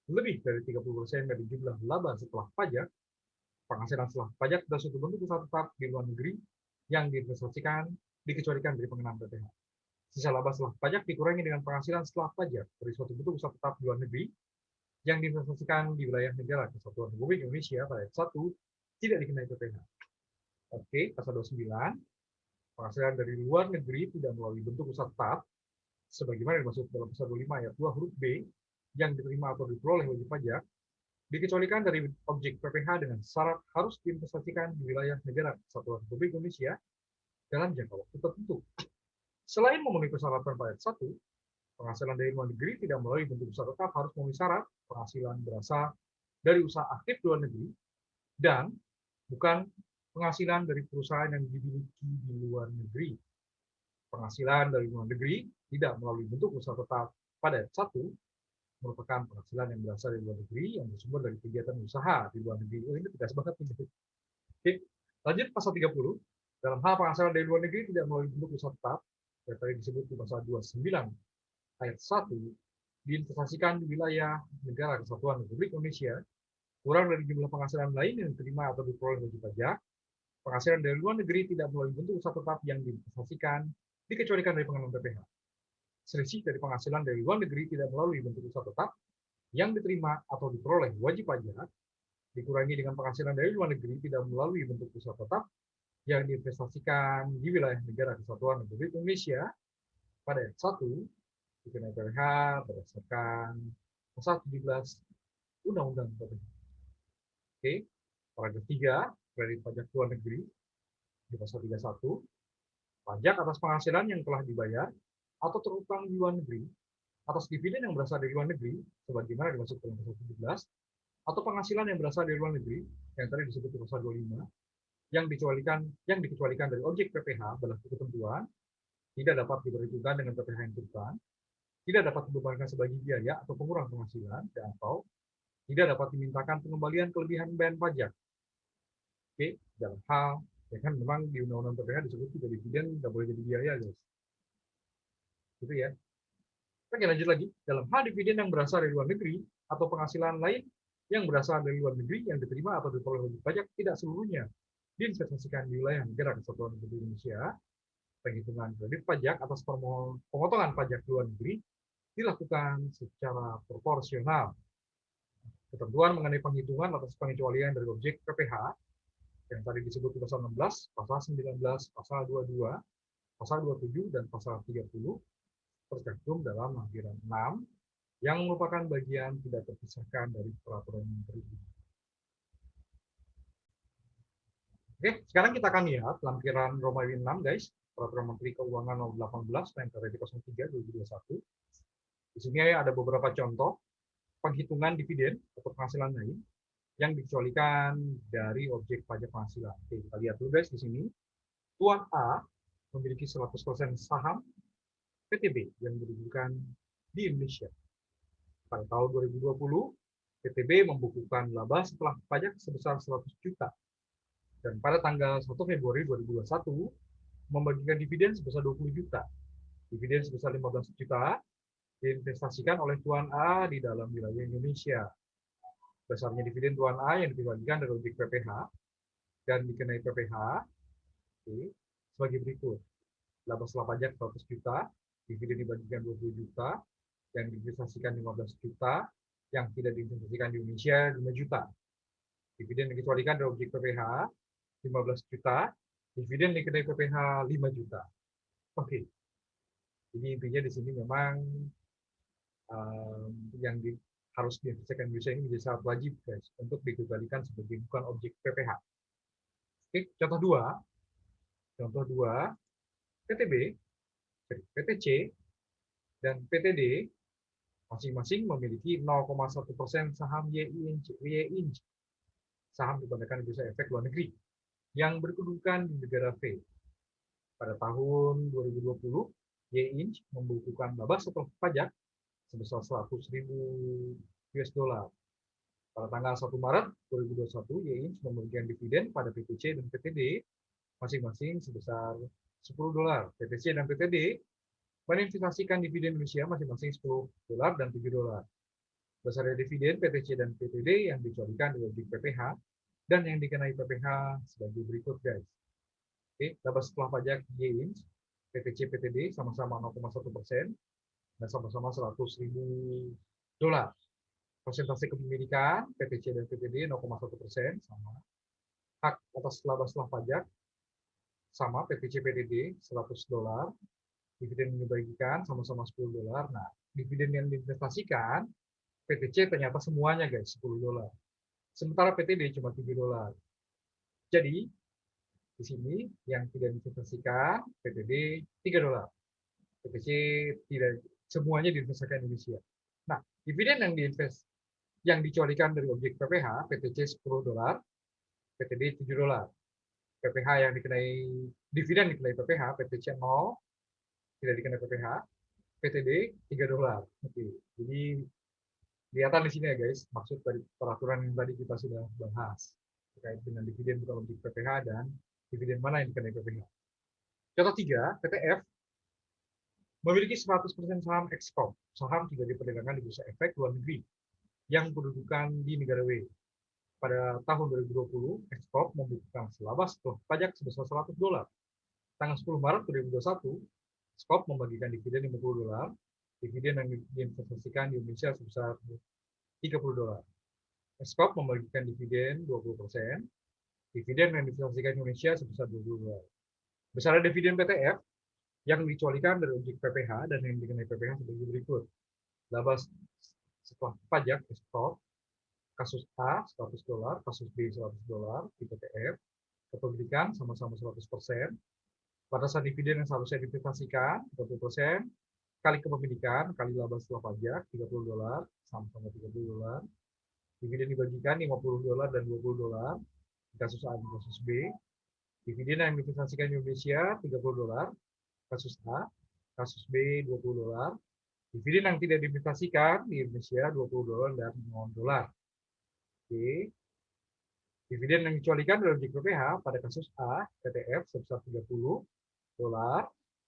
lebih dari 30% dari jumlah laba setelah pajak, penghasilan setelah pajak dari suatu bentuk usaha tetap di luar negeri yang diinvestasikan dikecualikan dari pengenaan PPh. Sisa laba setelah pajak dikurangi dengan penghasilan setelah pajak dari suatu bentuk usaha tetap di luar negeri yang diinvestasikan di wilayah negara kesatuan Republik Indonesia pada ayat 1 tidak dikenai PPh. Oke, pasal 29, penghasilan dari luar negeri tidak melalui bentuk usaha tetap sebagaimana dimaksud dalam pasal 25 ayat 2 huruf B yang diterima atau diperoleh wajib pajak dikecualikan dari objek PPh dengan syarat harus diinvestasikan di wilayah negara kesatuan Republik Indonesia dalam jangka waktu tertentu. Selain memenuhi persyaratan pada ayat 1, penghasilan dari luar negeri tidak melalui bentuk usaha tetap harus memenuhi syarat penghasilan berasal dari usaha aktif di luar negeri dan bukan penghasilan dari perusahaan yang dimiliki di luar negeri. Penghasilan dari luar negeri tidak melalui bentuk usaha tetap pada ayat 1 merupakan penghasilan yang berasal dari luar negeri yang bersumber dari kegiatan usaha di luar negeri. Oh, ini tegas banget nih. Oke, lanjut pasal 30. Dalam hal penghasilan dari luar negeri tidak melalui bentuk usaha tetap, yang tadi disebut di pasal 29 ayat 1, diinvestasikan di wilayah negara kesatuan Republik Indonesia kurang dari jumlah penghasilan lain yang diterima atau diperoleh wajib pajak, penghasilan dari luar negeri tidak melalui bentuk usaha tetap yang diinvestasikan dikecualikan dari pengenaan PPh. Selisih dari penghasilan dari luar negeri tidak melalui bentuk usaha tetap yang diterima atau diperoleh wajib pajak dikurangi dengan penghasilan dari luar negeri tidak melalui bentuk usaha tetap yang diinvestasikan di wilayah negara kesatuan Republik Indonesia pada ayat 1 dikenai PPh berdasarkan pasal 17 Undang-Undang PPh. Oke, paragraf 3 kredit pajak luar negeri di pasal 31 pajak atas penghasilan yang telah dibayar atau terutang di luar negeri atas dividen yang berasal dari luar negeri, sebagaimana dimaksud dalam pasal 17, atau penghasilan yang berasal dari luar negeri, yang tadi disebut di pasal 25, yang dikecualikan dari objek PPh berlaku ketentuan, tidak dapat diperhitungkan dengan PPh yang ditentukan, tidak dapat dibebankan sebagai biaya atau pengurang penghasilan, dan atau tidak dapat dimintakan pengembalian kelebihan bahan pajak. Oke, dalam hal, ya kan memang di Undang-Undang PPh disebut juga dividen nggak boleh jadi biaya, guys. Gitu ya. Oke, lanjut lagi. Dalam hal dividen yang berasal dari luar negeri atau penghasilan lain yang berasal dari luar negeri yang diterima atau diperoleh wajib pajak tidak seluruhnya diinvestasikan di wilayah negara kesatuan Republik Indonesia, penghitungan kredit pajak atas pemotongan pajak luar negeri dilakukan secara proporsional. Ketentuan mengenai penghitungan atas pengecualian dari objek PPh yang tadi disebut di pasal 16, pasal 19, pasal 22, pasal 27, dan pasal 30 tercantum dalam lampiran 6 yang merupakan bagian tidak terpisahkan dari peraturan menteri. Oke, sekarang kita akan lihat lampiran Romawi 6, guys. Peraturan Menteri Keuangan nomor 18 PMK 03 2021. Di sini ada beberapa contoh penghitungan dividen atau penghasilan lain yang dikecualikan dari objek pajak penghasilan. Oke, kita lihat dulu, guys, di sini. Tuan A memiliki 100% saham PTB yang berkedudukan di Indonesia. Pada tahun 2020, PTB membukukan laba setelah pajak sebesar 100 juta. Dan pada tanggal 1 Februari 2021, membagikan dividen sebesar 20 juta. Dividen sebesar 15 juta diinvestasikan oleh Tuan A di dalam wilayah Indonesia. Besarnya dividen Tuan A yang dibagikan dari objek PPh dan dikenai PPh sebagai berikut. Laba setelah pajak 100 juta, dividen dibagikan 20 juta, yang diinvestasikan 15 juta, yang tidak diinvestasikan di Indonesia 5 juta. Dividen dikecualikan dari objek PPh 15 juta, dividen dikenai PPh 5 juta. Oke. Jadi intinya di sini memang yang harus diinvestasikan di Indonesia ini menjadi syarat wajib, guys, untuk dikembalikan sebagai bukan objek PPh. Oke, contoh 2. Contoh 2, PTB, PTC, dan PTD masing-masing memiliki 0,1% saham YINJ, saham dibandingkan bursa efek luar negeri, yang berkedudukan di negara V. Pada tahun 2020, YINJ membukukan laba setelah pajak sebesar 100.000 US dollar. Pada tanggal 1 Maret 2021, YINJ memberikan dividen pada PTC dan PTD masing-masing sebesar 10 dolar. PTC dan PTD menginvestasikan dividen Indonesia masing-masing 10 dolar dan 7 dolar. Besar dividen PTC dan PTD yang dikecualikan dari objek PPh dan yang dikenai PPh sebagai berikut, guys. Oke, laba setelah pajak YINJ, PTC, PTD sama-sama 0,1% dan sama-sama 100.000 dolar. Persentase kepemilikan PTC dan PTD 0,1% sama. Hak atas laba setelah pajak sama, PTC PTD 100 dolar, dividen yang dibagikan sama-sama 10 dolar. Nah, dividen yang diinvestasikan PTC ternyata semuanya, guys, 10 dolar. Sementara PTD cuma 7 dolar. Jadi, di sini yang tidak diinvestasikan PTD 3 dolar. PTC tidak semuanya diinvestasikan Indonesia. Nah, dividen yang dicualikan dari objek PPh, PTC 10 dolar, PTD 7 dolar. PPh yang dikenai dividen dikenai PPh, PTC 0, tidak dikenai PPh, PTD 3 dolar. Oke. Jadi kelihatan di sini ya, guys, maksud dari peraturan yang tadi kita sudah bahas terkait dengan dividen bukan objek PPh dan dividen mana yang dikenai PPh. Contoh 3, PTF memiliki 100% saham ekspor. Saham tidak diperdagangkan di bursa efek luar negeri yang kedudukan di negara W. Pada tahun 2020, Export membukukan laba setelah pajak sebesar 100 dolar. Tanggal 10 Maret 2021, Export membagikan dividen 50 dolar, dividen yang diinvestasikan di Indonesia sebesar 30 dolar. Export membagikan dividen 20%, dividen yang diinvestasikan di Indonesia sebesar 20 dolar. Besaran dividen PTF yang dikecualikan dari objek PPh dan yang dikenai PPh sebagai berikut. Laba setelah pajak Export kasus A 100 dolar, kasus B 100 dolar di PTF, kepemilikan sama-sama 100%, batasan dividen yang seharusnya diinvestasikan 30%, kali kepemilikan, kali laba setelah pajak, $30, sama-sama $30. Dividen dibagikan $50 dan $20, kasus A dan kasus B. Dividen yang diinvestasikan di Indonesia $30, kasus A, kasus B $20. Dividen yang tidak diinvestasikan di Indonesia $20 dan $0. Oke. Dividen yang dikecualikan dari objek PPh pada kasus A, PTF sebesar $30,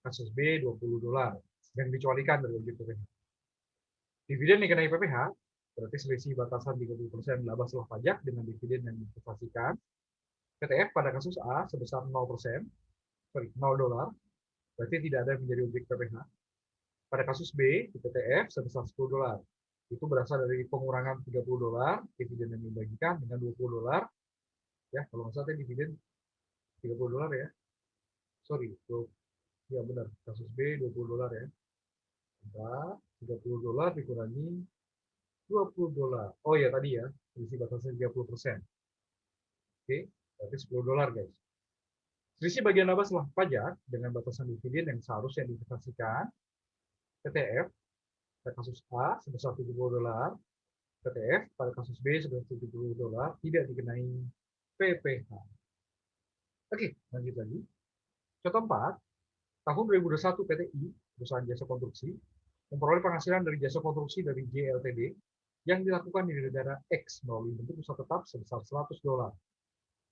kasus B $20 yang dikecualikan dari objek PPh. Dividen dikenai PPh berarti selisih batasan 30% laba setelah pajak dengan dividen yang diinvestasikan. PTF pada kasus A sebesar $0, berarti tidak ada yang menjadi objek PPh. Pada kasus B, di PTF sebesar $10. Itu berasal dari pengurangan $30, dividen yang dibagikan dengan $20. Ya, kalau nggak salah tadi dividen $30 ya. Sorry, ya benar. Kasus B $20 ya. $30 dikurangi $20. Oh ya tadi ya, selisih batasnya 30%. Oke, berarti $10 guys. Selisih bagian laba setelah pajak dengan batasan dividen yang seharusnya diinvestasikan PTF pada kasus A sebesar $70, PTF pada kasus B sebesar $70 tidak dikenai PPh. Oke, lanjut lagi. Contoh 4, tahun 2021 PTI, perusahaan jasa konstruksi, memperoleh penghasilan dari jasa konstruksi dari J Ltd yang dilakukan di negara X melalui bentuk usaha tetap sebesar $100.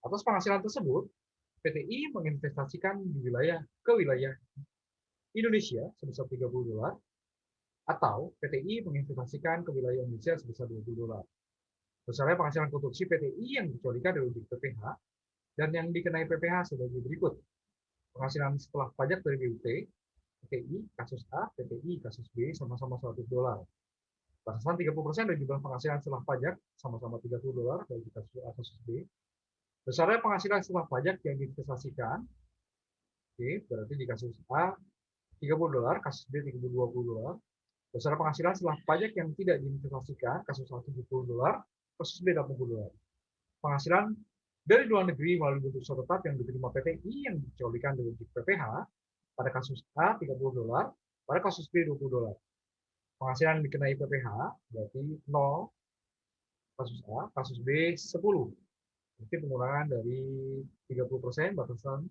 Atas penghasilan tersebut, PTI menginvestasikan ke wilayah Indonesia sebesar $30 atau PTI menginvestasikan ke wilayah Indonesia sebesar $20. Besarnya penghasilan konstruksi PTI yang dikecualikan dari objek PPh dan yang dikenai PPh sebagai berikut. Penghasilan setelah pajak dari BUT, PTI kasus A, PTI kasus B sama-sama $100. Batasan 30% dari jumlah penghasilan setelah pajak sama-sama $30 bagi kasus A kasus B. Besarnya penghasilan setelah pajak yang diinvestasikan, oke, berarti di kasus A $30, kasus B $20. Besar penghasilan setelah pajak yang tidak diinvestasikan, kasus A $70, kasus B $80. Penghasilan dari luar negeri melalui bentuk usaha tetap yang diterima PTI yang dikecualikan dari objek PPh pada kasus A $30, pada kasus B $20. Penghasilan dikenai PPh berarti 0 kasus A, kasus B 10. Berarti pengurangan dari 30% batasan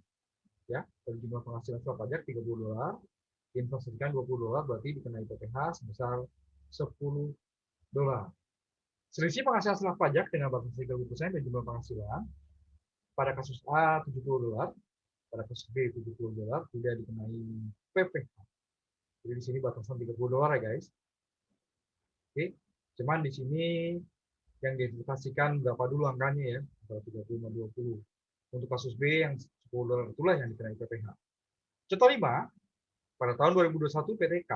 ya dari jumlah penghasilan setelah pajak $30, diinvestasikan $20 berarti dikenai PPh sebesar $10. Selisih penghasilan setelah pajak dengan batas 30% dan jumlah penghasilan pada kasus A $70, pada kasus B $70 tidak dikenai PPh. Jadi di sini batasan $30 ya guys. Oke, cuman di sini yang diinvestasikan berapa dulu angkanya ya, 30 20. Untuk kasus B yang $10 itulah yang dikenai PPh. Contoh 5, pada tahun 2021 PTK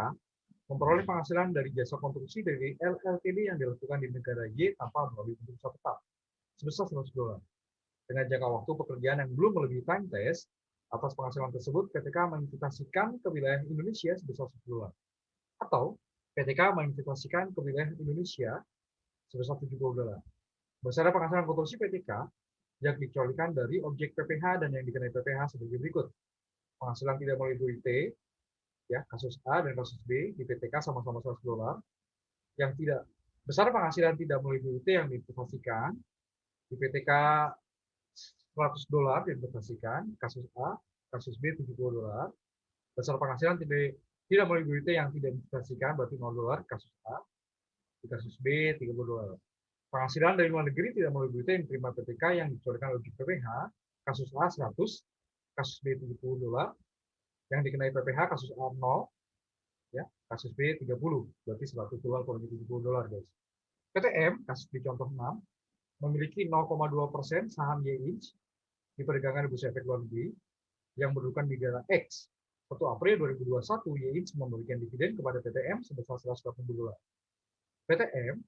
memperoleh penghasilan dari jasa konstruksi dari LLTD yang dilakukan di negara Y tanpa melalui bentuk usaha tetap sebesar $100. Dengan jangka waktu pekerjaan yang belum melebihi time test, atas penghasilan tersebut PTK menginvestasikan ke wilayah Indonesia sebesar $10. Atau PTK menginvestasikan ke wilayah Indonesia sebesar $70. Besarnya penghasilan konstruksi PTK yang dikecualikan dari objek PPh dan yang dikenai PPh sebagai berikut. Penghasilan tidak melalui BUT, ya kasus A dan kasus B di PTK sama-sama $100. Yang tidak besar penghasilan tidak melalui BUT yang diinvestasikan di PTK $100 diinvestasikan, kasus A, kasus B $70. Besar penghasilan tidak melalui BUT yang tidak diinvestasikan berarti $0 kasus A, di kasus B $30. Penghasilan dari luar negeri tidak melalui BUT yang diterima PTK yang dikecualikan objek PPh, kasus A 100, kasus B $70, yang dikenai PPh kasus A 0, ya, kasus B 30, berarti $100 kurang $70 guys. PTM, kasus di contoh 6, memiliki 0,2% saham Y-Inch di perdagangan bursa efek luar negeri yang berdudukan di negara X. 1 April 2021, Y-Inch memberikan dividen kepada PTM sebesar $180. PTM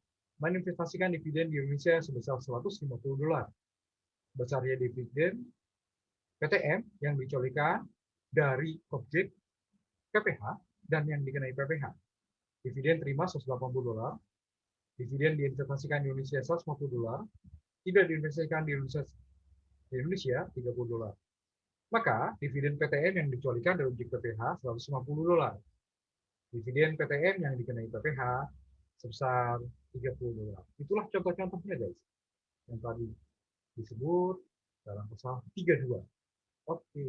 menginvestasikan dividen di Indonesia sebesar $150. Besarnya dividen PTM yang dikecualikan dari objek PPh dan yang dikenai PPh. Dividen terima $180, dividen diinvestasikan di Indonesia $150, tidak diinvestasikan di Indonesia $30. Maka dividen PTM yang dikecualikan dari objek PPh $150. Dividen PTN yang dikenai PPh sebesar $30. Itulah contoh-contohnya guys, yang tadi disebut dalam pasal 32. Oke.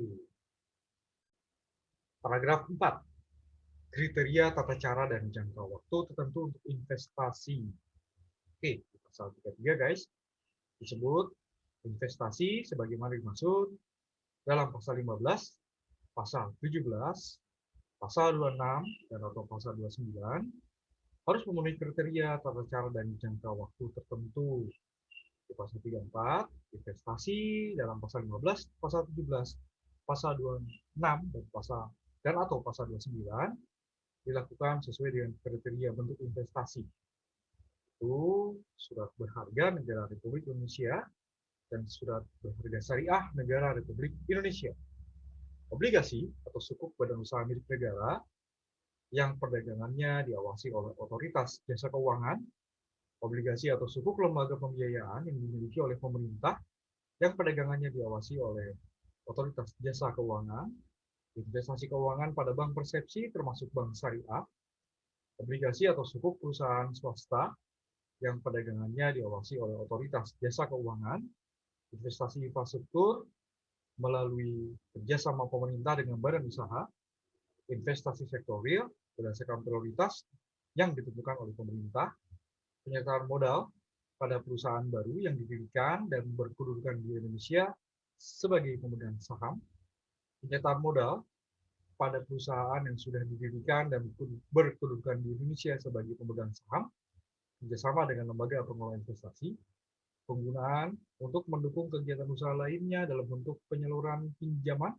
Paragraf 4. Kriteria tata cara dan jangka waktu tertentu untuk investasi. Oke, pasal 33 guys, disebut investasi sebagaimana dimaksud dalam pasal 15, pasal 17, pasal 26, dan atau pasal 29, harus memenuhi kriteria tata cara dan jangka waktu tertentu. Di pasal 34, investasi dalam pasal 15, pasal 17, pasal 26, dan atau pasal 29 dilakukan sesuai dengan kriteria bentuk investasi. Itu surat berharga negara Republik Indonesia dan surat berharga syariah negara Republik Indonesia. Obligasi atau sukuk badan usaha milik negara yang perdagangannya diawasi oleh otoritas jasa keuangan, obligasi atau sukuk lembaga pembiayaan yang dimiliki oleh pemerintah yang perdagangannya diawasi oleh otoritas jasa keuangan, investasi keuangan pada bank persepsi termasuk bank syariah, obligasi atau sukuk perusahaan swasta yang perdagangannya diawasi oleh otoritas jasa keuangan, investasi infrastruktur melalui kerjasama pemerintah dengan badan usaha, investasi sektor real berdasarkan prioritas yang ditentukan oleh pemerintah, penyertaan modal pada perusahaan baru yang didirikan dan berkedudukan di Indonesia sebagai pemegang saham, penyertaan modal pada perusahaan yang sudah didirikan dan berkedudukan di Indonesia sebagai pemegang saham, kerjasama dengan lembaga pengelola investasi, penggunaan untuk mendukung kegiatan usaha lainnya dalam bentuk penyaluran pinjaman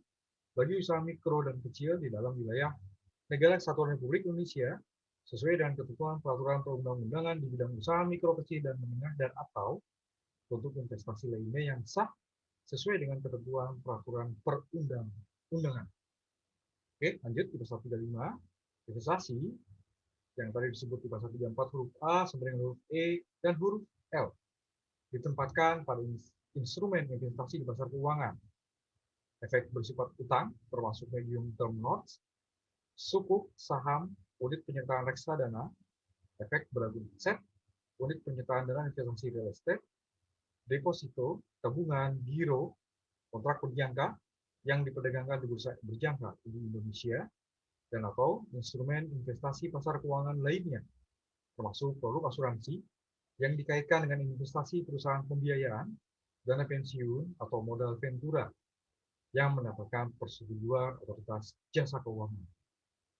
bagi usaha mikro dan kecil di dalam wilayah Negara Kesatuan Republik Indonesia sesuai dengan ketentuan peraturan perundang-undangan di bidang usaha mikro kecil dan menengah dan atau untuk investasi lainnya yang sah sesuai dengan ketentuan peraturan perundang-undangan. Oke, lanjut di pasal 35. Investasi yang tadi disebut di pasal 34 huruf A sampai dengan huruf E dan huruf L ditempatkan pada instrumen investasi di pasar keuangan. Efek bersifat utang termasuk medium term notes, sukuk, saham, unit penyertaan reksadana, efek beragam aset, unit penyertaan dana investasi real estate, deposito, tabungan, giro, kontrak berjangka yang diperdagangkan di bursa berjangka di Indonesia, dan atau instrumen investasi pasar keuangan lainnya, termasuk produk asuransi yang dikaitkan dengan investasi perusahaan pembiayaan, dana pensiun, atau modal ventura yang mendapatkan persetujuan otoritas jasa keuangan.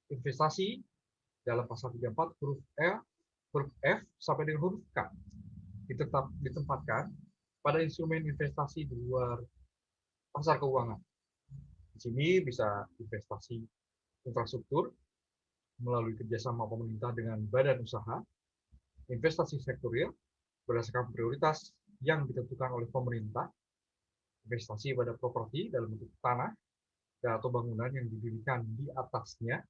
Investasi dalam pasal 34 huruf F sampai dengan huruf K ditempatkan pada instrumen investasi di luar pasar keuangan. Di sini bisa investasi infrastruktur melalui kerjasama pemerintah dengan badan usaha, investasi sektor real berdasarkan prioritas yang ditentukan oleh pemerintah, investasi pada properti dalam bentuk tanah atau bangunan yang didirikan di atasnya,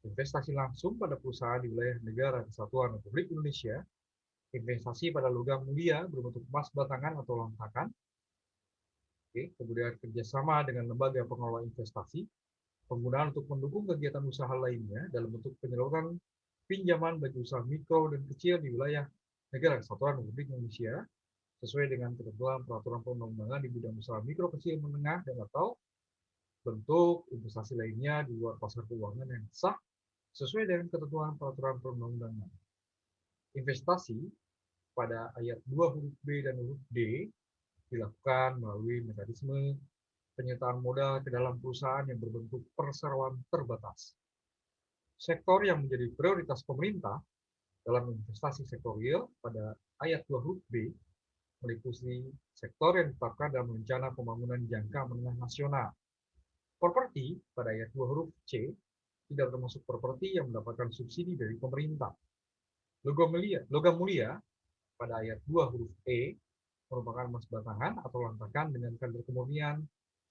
investasi langsung pada perusahaan di wilayah Negara Kesatuan Republik Indonesia, investasi pada logam mulia berbentuk emas batangan atau lantakan, kemudian kerjasama dengan lembaga pengelola investasi, penggunaan untuk mendukung kegiatan usaha lainnya dalam bentuk penyaluran pinjaman bagi usaha mikro dan kecil di wilayah Negara Kesatuan Republik Indonesia sesuai dengan ketentuan peraturan perundang-undangan di bidang usaha mikro kecil menengah dan atau bentuk investasi lainnya di luar pasar keuangan yang sah sesuai dengan ketentuan peraturan perundang-undangan. Investasi pada ayat 2 huruf B dan huruf D dilakukan melalui mekanisme penyertaan modal ke dalam perusahaan yang berbentuk perseroan terbatas. Sektor yang menjadi prioritas pemerintah dalam investasi sektor real pada ayat 2 huruf B meliputi sektor yang ditetapkan dalam rencana pembangunan jangka menengah nasional. Properti pada ayat 2 huruf C tidak termasuk properti yang mendapatkan subsidi dari pemerintah. Logam mulia pada ayat 2 huruf E merupakan emas batangan atau lantakan dengan kadar kemurnian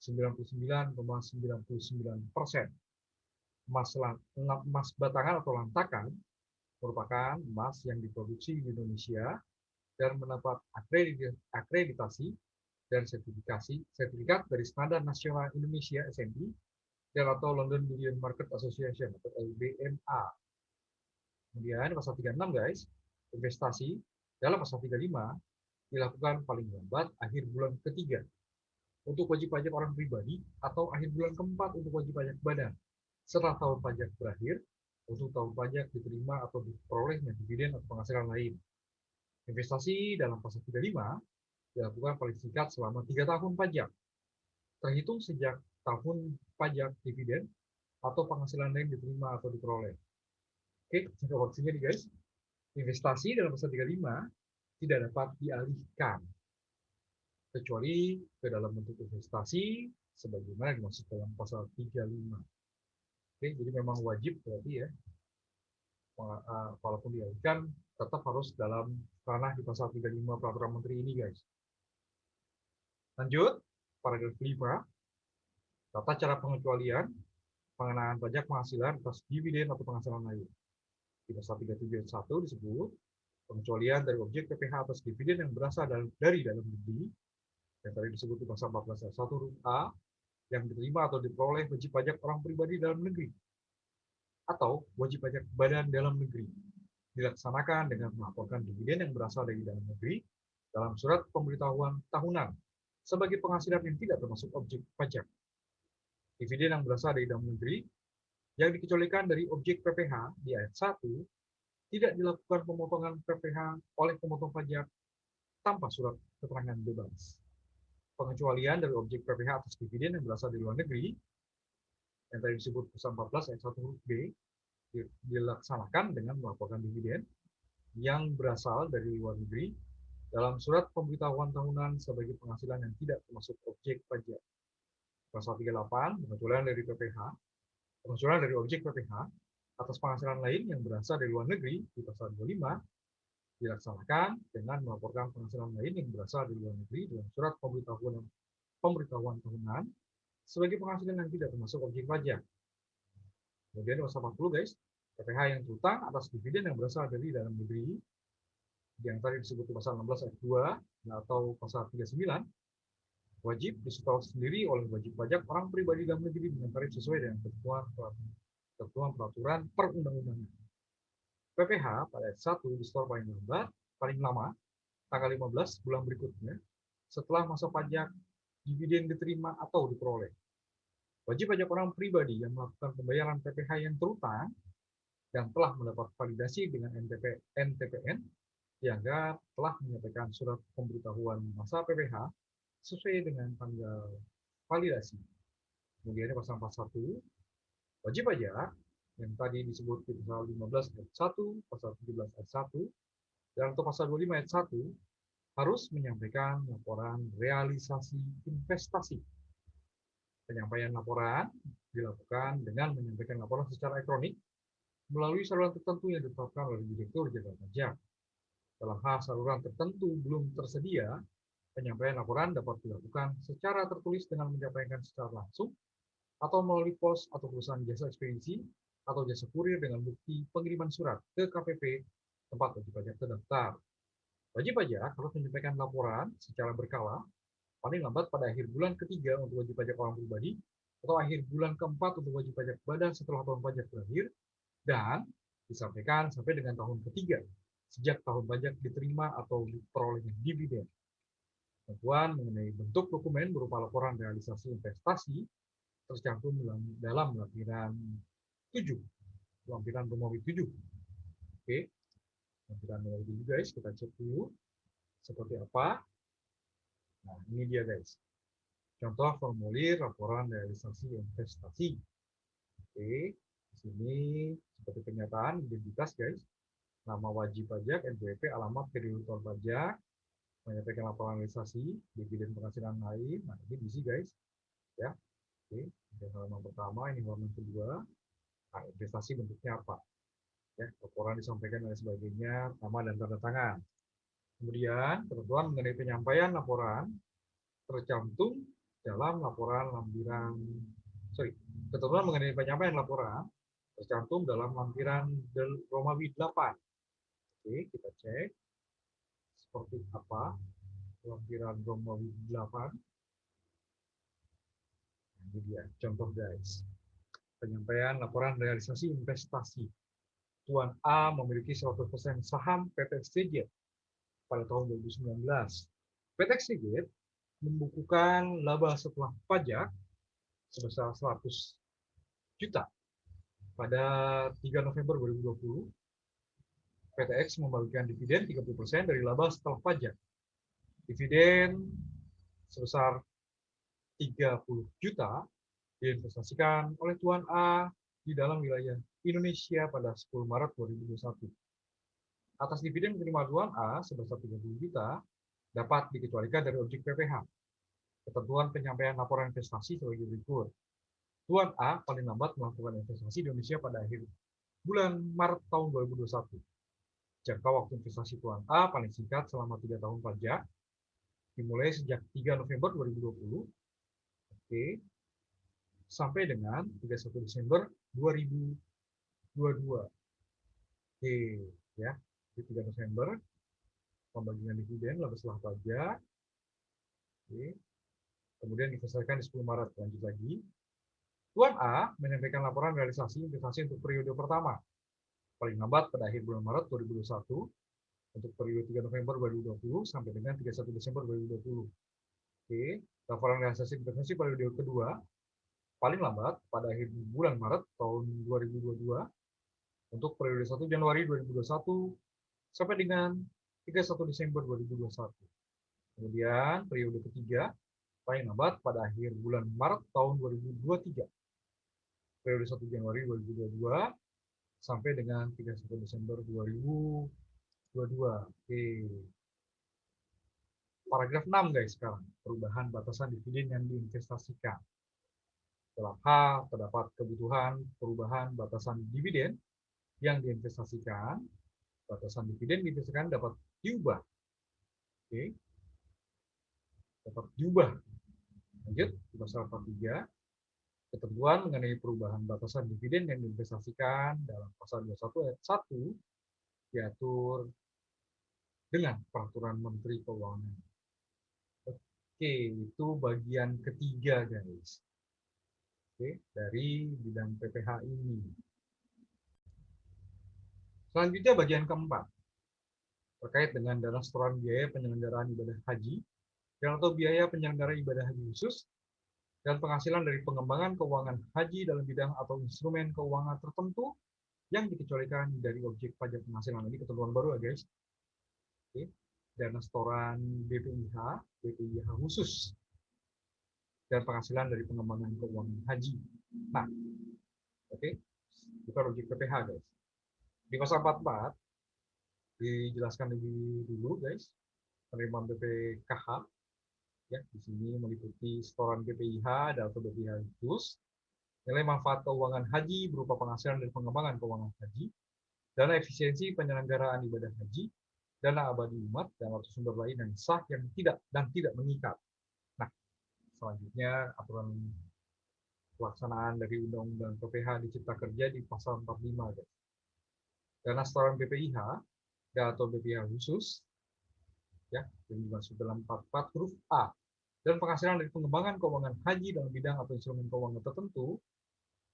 99,99%. Emas batangan atau lantakan merupakan emas yang diproduksi di Indonesia dan mendapat akreditasi dan sertifikat dari Standar Nasional Indonesia (SNI) dan atau London Bullion Market Association atau LBMA. Kemudian pasal 36 guys, investasi dalam pasal 35 dilakukan paling lambat akhir bulan ketiga untuk wajib pajak orang pribadi atau akhir bulan keempat untuk wajib pajak badan setelah tahun pajak berakhir untuk tahun pajak diterima atau diperolehnya dividen atau penghasilan lain. Investasi dalam pasal 35 dilakukan paling singkat selama 3 tahun pajak, terhitung sejak tahun pajak dividen atau penghasilan lain diterima atau diperoleh. Oke, jangka waktunya nih guys. Investasi dalam pasal 35 tidak dapat dialihkan kecuali ke dalam bentuk investasi sebagaimana dimaksud dalam pasal 35. Oke, jadi memang wajib berarti ya, walaupun dialihkan tetap harus dalam ranah di pasal 35 peraturan menteri ini guys. Lanjut, paragraf 5, tata cara pengecualian pengenaan pajak penghasilan atas dividen atau penghasilan lain. Di pasal 37 ayat 1 disebut pengecualian dari objek PPh atas dividen yang berasal dari dalam negeri, yang tadi disebut di pasal 14 ayat 1 huruf A, yang diterima atau diperoleh wajib pajak orang pribadi dalam negeri atau wajib pajak badan dalam negeri, dilaksanakan dengan melaporkan dividen yang berasal dari dalam negeri dalam surat pemberitahuan tahunan sebagai penghasilan yang tidak termasuk objek pajak. Dividen yang berasal dari dalam negeri yang dikecualikan dari objek PPh di ayat 1 tidak dilakukan pemotongan PPh oleh pemotong pajak tanpa surat keterangan bebas. Pengecualian dari objek PPh atas dividen yang berasal dari luar negeri, yang tadi disebut pasal 14 ayat 1 huruf B, dilaksanakan dengan melaporkan dividen yang berasal dari luar negeri dalam surat pemberitahuan tahunan sebagai penghasilan yang tidak termasuk objek pajak. Pasal 38, pengecualian dari PPh, pengecualian dari objek PPh atas penghasilan lain yang berasal dari luar negeri di pasal 25 dilaksanakan dengan melaporkan penghasilan lain yang berasal dari luar negeri dalam surat pemberitahuan tahunan sebagai penghasilan yang tidak termasuk objek pajak. Kemudian pasal 40 guys, PPh yang terutang atas dividen yang berasal dari dalam negeri yang tadi disebut di pasal 16 ayat 2 atau pasal 39 wajib disetor sendiri oleh wajib pajak orang pribadi dalam negeri dengan tarif sesuai dengan ketentuan peraturan perundang-undangan. PPh pada ayat 1 disetor paling lama tanggal 15 bulan berikutnya setelah masa pajak dividen diterima atau diperoleh. Wajib pajak orang pribadi yang melakukan pembayaran PPh yang terutang dan telah mendapat validasi dengan NTPN dianggap telah menyampaikan surat pemberitahuan masa PPh sesuai dengan tanggal validasi. Kemudian pasal 41, wajib pajak yang tadi disebut di pasal 15 ayat 1, pasal 17 ayat 1, dan atau pasal 25 ayat 1 harus menyampaikan laporan realisasi investasi. Penyampaian laporan dilakukan dengan menyampaikan laporan secara elektronik melalui saluran tertentu yang ditetapkan oleh Direktur Jenderal Pajak. Dalam hal saluran tertentu belum tersedia, penyampaian laporan dapat dilakukan secara tertulis dengan menyampaikan secara langsung atau melalui pos atau perusahaan jasa ekspedisi atau jasa kurir dengan bukti pengiriman surat ke KPP tempat wajib pajak terdaftar. Wajib pajak harus menyampaikan laporan secara berkala paling lambat pada akhir bulan ketiga untuk wajib pajak orang pribadi atau akhir bulan keempat untuk wajib pajak badan setelah tahun pajak berakhir dan disampaikan sampai dengan tahun ketiga sejak tahun pajak diterima atau diperolehnya dividen. Ketentuan mengenai bentuk dokumen berupa laporan realisasi investasi tercantum dalam lampiran 7, lampiran Romawi 7. Oke, lampiran Romawi 7 guys, kita cek dulu seperti apa. Nah, ini dia guys. Contoh formulir laporan realisasi investasi. Oke, di sini seperti pernyataan identitas guys. Nama wajib pajak, NPWP, alamat kreditor pajak, menyampaikan laporan realisasi, dividen penghasilan lain. Nah, ini diisi guys. Ya. Oke, ini halaman pertama, ini halaman kedua. Nah, investasi bentuknya apa? Ya, laporan disampaikan dan sebagainya, nama dan tanda tangan. Kemudian, ketentuan mengenai penyampaian laporan tercantum dalam laporan ketentuan mengenai penyampaian laporan tercantum dalam lampiran Romawi 8. Oke, kita cek seperti apa lampiran Romawi 8. Ini dia contoh guys. Penyampaian laporan realisasi investasi. Tuan A memiliki 100% saham PT Seagate pada tahun 2019. PT Seagate membukukan laba setelah pajak sebesar 100 juta. Pada 3 November 2020, PTX membagikan dividen 30% dari laba setelah pajak. Dividen sebesar 30 juta diinvestasikan oleh Tuan A di dalam wilayah Indonesia pada 10 Maret 2021. Atas dividen diterima Tuan A sebesar 30 juta dapat dikecualikan dari objek PPh. Ketentuan penyampaian laporan investasi sebagai berikut. Tuan A paling lambat melakukan investasi di Indonesia pada akhir bulan Maret tahun 2021. Jangka waktu investasi Tuan A paling singkat selama 3 tahun pajak, dimulai sejak 3 November 2020 sampai dengan 31 Desember 2022. Ya, di 3 November pembagian dividen laba setelah pajak. Kemudian divestasikan di 10 Maret. Lanjut lagi. Tuan A menyampaikan laporan realisasi investasi untuk periode pertama, paling lambat pada akhir bulan Maret 2021, untuk periode 3 November 2020 sampai dengan 31 Desember 2020. Laporan realisasi investasi periode kedua, paling lambat pada akhir bulan Maret tahun 2022, untuk periode 1 Januari 2021 sampai dengan 31 Desember 2021. Kemudian periode ketiga, paling lambat pada akhir bulan Maret tahun 2023. Periode 1 Januari 2022 sampai dengan 31 Desember 2022. Paragraf 6 guys sekarang, perubahan batasan dividen yang diinvestasikan. Dalam H terdapat kebutuhan perubahan batasan dividen yang diinvestasikan. Batasan dividen diinvestasikan dapat diubah. Dapat diubah. Lanjut, di pasal 43. Ketentuan mengenai perubahan batasan dividen yang diinvestasikan dalam pasal 21 ayat 1 diatur dengan peraturan Menteri Keuangan. Itu bagian ketiga guys. Dari bidang PPh ini. Selanjutnya bagian keempat, terkait dengan dana setoran biaya penyelenggaraan ibadah haji dan atau biaya penyelenggara ibadah haji khusus dan penghasilan dari pengembangan keuangan haji dalam bidang atau instrumen keuangan tertentu yang dikecualikan dari objek pajak penghasilan. Ini ketentuan baru ya guys. Dana setoran BPIH khusus dan penghasilan dari pengembangan keuangan haji. Nah, bukan objek PPh guys. Di pasal 44 dijelaskan lebih dulu guys, penerimaan BPKH ya, di sini meliputi setoran BPIH atau BPIH khusus, nilai manfaat keuangan haji berupa penghasilan dari pengembangan keuangan haji, dana efisiensi penyelenggaraan ibadah haji, dana abadi umat, dan atau sumber lain yang sah yang tidak mengikat. Nah, selanjutnya aturan pelaksanaan dari Undang-Undang PPh di Cipta Kerja di pasal 45 guys. Dana setoran BPIH atau BPIH khusus ya, yang dimaksud dalam 44 huruf A, dan penghasilan dari pengembangan keuangan haji dalam bidang atau instrumen keuangan tertentu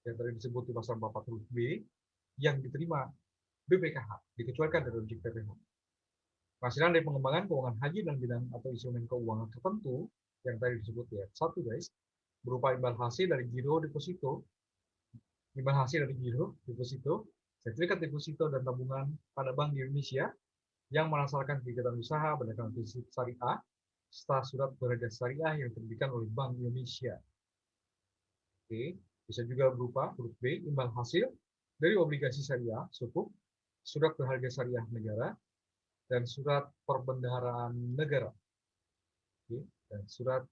yang tadi disebut di pasal 44 huruf B yang diterima BPKH dikecualikan dari objek PPh. Penghasilan dari pengembangan keuangan haji dalam bidang atau instrumen keuangan tertentu yang tadi disebut ya, satu guys, berupa imbal hasil dari giro deposito, sertifikat deposito dan tabungan pada bank di Indonesia yang melaksanakan kegiatan usaha berdasarkan prinsip syariah serta surat berharga syariah yang diterbitkan oleh Bank Indonesia. Bisa juga berupa huruf B, imbal hasil dari obligasi syariah, sukuk, surat berharga syariah negara, dan surat perbendaharaan negara. Dan surat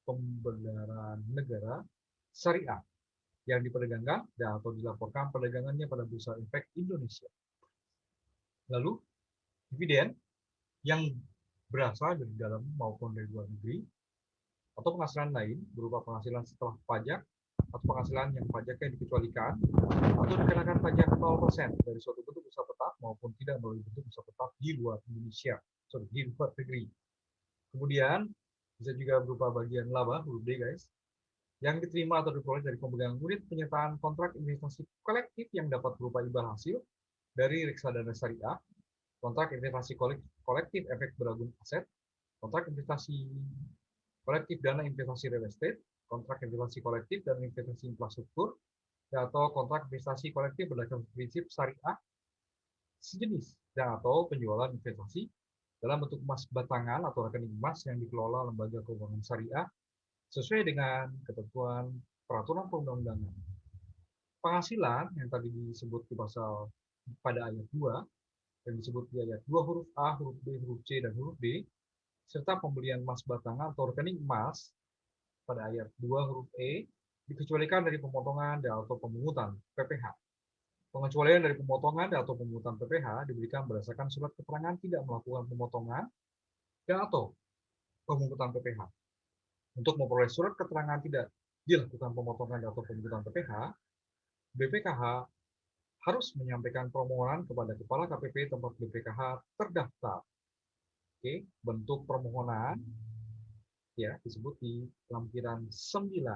pembendaharaan negara syariah yang diperdagangkan dan atau dilaporkan perdagangannya pada Bursa Efek Indonesia. Lalu dividen yang berasal dari dalam maupun dari luar negeri atau penghasilan lain berupa penghasilan setelah pajak atau penghasilan yang pajaknya dikecualikan atau dikenakan pajak 0% dari suatu bentuk usaha tetap maupun tidak melalui bentuk usaha tetap di luar Indonesia, di luar negeri. Kemudian bisa juga berupa bagian laba huruf D guys, yang diterima atau diperoleh dari pemegang unit penyertaan kontrak investasi kolektif yang dapat berupa imbal hasil dari reksadana syariah, kontrak investasi kolektif efek beragun aset, kontrak investasi kolektif dana investasi real estate, kontrak investasi kolektif dan investasi infrastruktur, atau kontrak investasi kolektif berdasarkan prinsip syariah sejenis dan atau penjualan investasi dalam bentuk emas batangan atau rekening emas yang dikelola lembaga keuangan syariah sesuai dengan ketentuan peraturan perundang-undangan. Penghasilan yang tadi disebut di pasal pada ayat 2 yang disebut di ayat 2 huruf A, huruf B, huruf C, dan huruf D, serta pembelian emas batangan atau rekening emas pada ayat 2 huruf E dikecualikan dari pemotongan dan atau pemungutan PPh. Pengecualian dari pemotongan dan atau pemungutan PPh diberikan berdasarkan surat keterangan tidak melakukan pemotongan dan atau pemungutan PPh. Untuk memperoleh surat keterangan tidak dilakukan pemotongan dan atau pemungutan PPh, BPKH harus menyampaikan permohonan kepada Kepala KPP tempat BPKH terdaftar. Oke, bentuk permohonan ya disebut di lampiran 9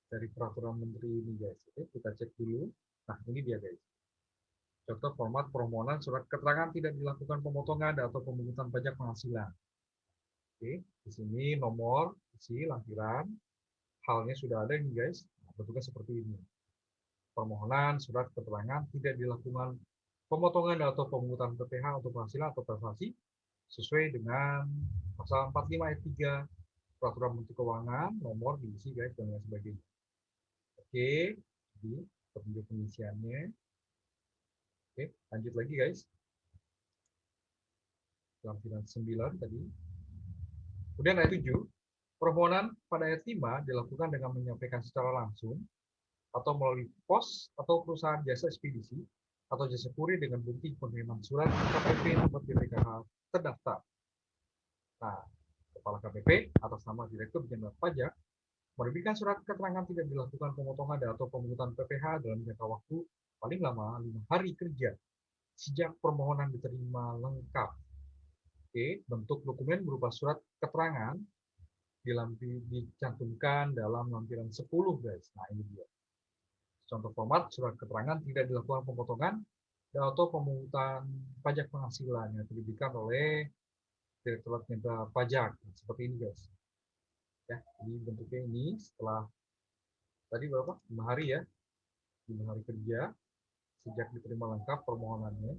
dari peraturan menteri ini guys. Oke, kita cek dulu. Nah, ini dia guys. Contoh format permohonan surat keterangan tidak dilakukan pemotongan atau pemungutan pajak penghasilan. Oke, di sini nomor isi lampiran halnya sudah ada ini guys. Nah, bentuknya seperti ini. Permohonan surat keterangan tidak dilakukan pemotongan atau pemungutan PPh untuk penghasilan atau prestasi sesuai dengan pasal 45 ayat 3 peraturan menteri keuangan nomor diisi guys dan lain sebagainya. Oke, jadi petunjuk pengisiannya. Oke, lanjut lagi guys. Lampiran 9 tadi. Kemudian ayat 7, permohonan pada ayat 5 dilakukan dengan menyampaikan secara langsung atau melalui pos atau perusahaan jasa ekspedisi atau jasa kurir dengan bukti pengiriman surat KPP tempat BPKH terdaftar. Nah, Kepala KPP atas nama Direktur Jenderal Pajak menerbitkan surat keterangan tidak dilakukan pemotongan atau pemungutan PPh dalam jangka waktu paling lama 5 hari kerja sejak permohonan diterima lengkap. Oke, bentuk dokumen berupa surat keterangan dicantumkan dalam lampiran 10 guys. Nah, ini dia. Contoh format surat keterangan tidak dilakukan pemotongan atau pemungutan pajak penghasilan yang diterbitkan oleh Direktorat Jenderal Pajak. Seperti ini guys. Ya, ini bentuknya ini setelah tadi berapa? 5 hari ya. 5 hari kerja sejak diterima lengkap permohonannya.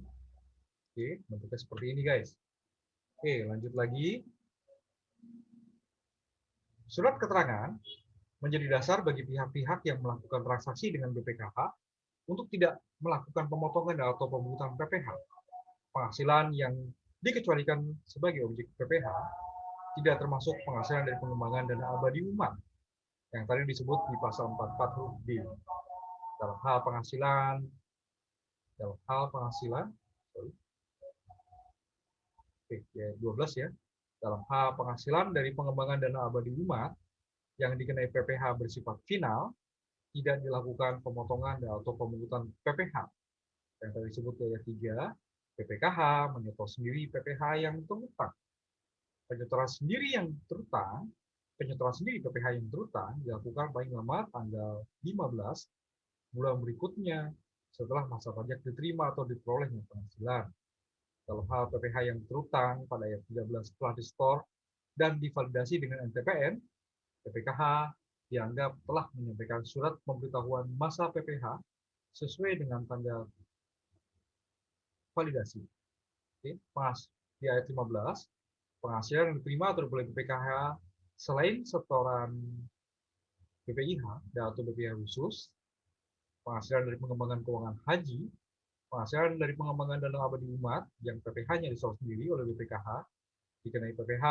Oke, bentuknya seperti ini guys. Oke, lanjut lagi. Surat keterangan menjadi dasar bagi pihak-pihak yang melakukan transaksi dengan BPKH untuk tidak melakukan pemotongan atau pemungutan PPh. Penghasilan yang dikecualikan sebagai objek PPh tidak termasuk penghasilan dari pengembangan dana abadi umat yang tadi disebut di pasal 44 huruf B. Dalam hal penghasilan, Oke, 12 ya. Dalam hal penghasilan dari pengembangan dana abadi umat yang dikenai PPh bersifat final, tidak dilakukan pemotongan atau pemungutan PPh. Yang tadi disebut di ayat 3, BPKH menyetor sendiri PPh yang terutang. Penyetoran sendiri PPh yang terutang dilakukan paling lama tanggal 15 bulan berikutnya setelah masa pajak diterima atau diperolehnya penghasilan. Dalam hal PPh yang terutang pada ayat 13 telah disetor dan divalidasi dengan NTPN, BPKH dianggap telah menyampaikan surat pemberitahuan masa PPh sesuai dengan tanggal validasi. Oke, di ayat 15, penghasilan yang diterima atau oleh BPKH selain setoran BPIH atau BPIH khusus, penghasilan dari pengembangan keuangan haji, penghasilan dari pengembangan dana abadi umat yang PPh-nya disetor sendiri oleh BPKH dikenai PPh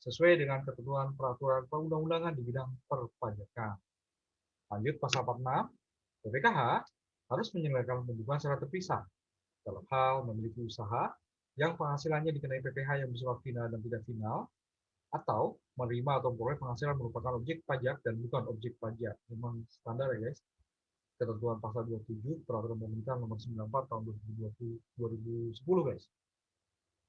sesuai dengan ketentuan peraturan perundang-undangan di bidang perpajakan. Lanjut pasal 46, BPKH harus menyelesaikan pembukuan secara terpisah dalam hal memiliki usaha yang penghasilannya dikenai PPh yang bersifat final dan tidak final, atau menerima atau memperoleh penghasilan merupakan objek pajak dan bukan objek pajak. Memang standar ya guys. Ketentuan pasal 27 peraturan pemerintah nomor 94 tahun 2010 guys.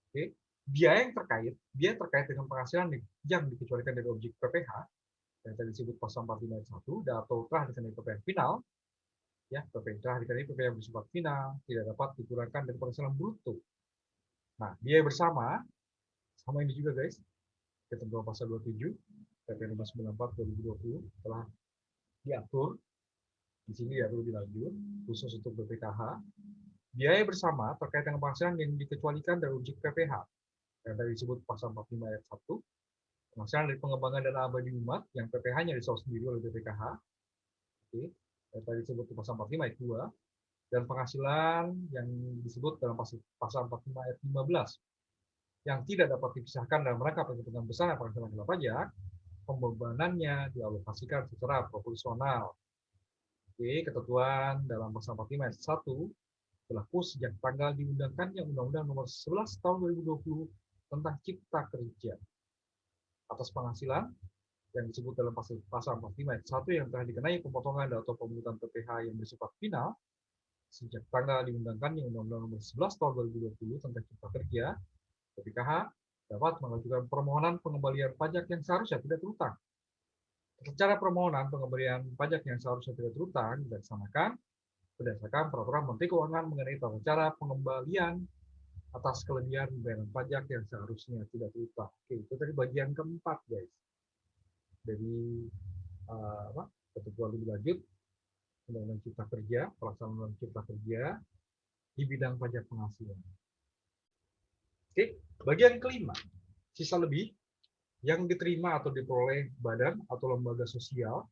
Oke, biaya terkait dengan penghasilan yang dikecualikan dari objek PPh yang tadi disebut pasal 45 ayat 1 atau telah dikenai PPh final Ya, PPH dikali PPH bersifat final tidak dapat dikurangkan dari penghasilan bruto. Nah, biaya bersama sama ini juga guys. Ketentuan pasal 27 PP nomor 94 2020 telah diatur di sini diatur lebih lanjut khusus untuk BPKH. Biaya bersama terkait dengan penghasilan yang dikecualikan dari objek PPH. Yang tadi disebut pasal 45 ayat 1. Penghasilan dari pengembangan dana abadi umat yang PPH-nya disoal sendiri oleh BPKH. Oke. Yang tadi disebut pasal 45 ayat 2. Dan penghasilan yang disebut dalam pasal 45 ayat 15 yang tidak dapat dipisahkan dalam rangka penghitungan besar penghasilan kena pajak, pembebanannya dialokasikan secara proporsional. Oke, ketentuan dalam pasal 45 ayat 1 berlaku sejak tanggal diundangkannya Undang-Undang Nomor 11 Tahun 2020 tentang Cipta Kerja. Atas penghasilan yang disebut dalam pasal 45 ayat 1 yang telah dikenai pemotongan atau pemungutan PPH yang bersifat final sejak tanggal diundangkannya Undang-Undang Nomor 11 Tahun 2020 tentang Cipta Kerja, PPKH dapat mengajukan permohonan pengembalian pajak yang seharusnya tidak terutang. Secara permohonan pengembalian pajak yang seharusnya tidak terutang dilaksanakan berdasarkan peraturan Menteri Keuangan mengenai tata cara pengembalian atas kelebihan pembayaran pajak yang seharusnya tidak terutang. Oke, itu tadi bagian keempat, guys. Dari ketentuan lebih lanjut Undang-Undang Cipta Kerja, pelaksanaan Undang-Undang Cipta Kerja di bidang pajak penghasilan. Oke, bagian kelima, sisa lebih yang diterima atau diperoleh badan atau lembaga sosial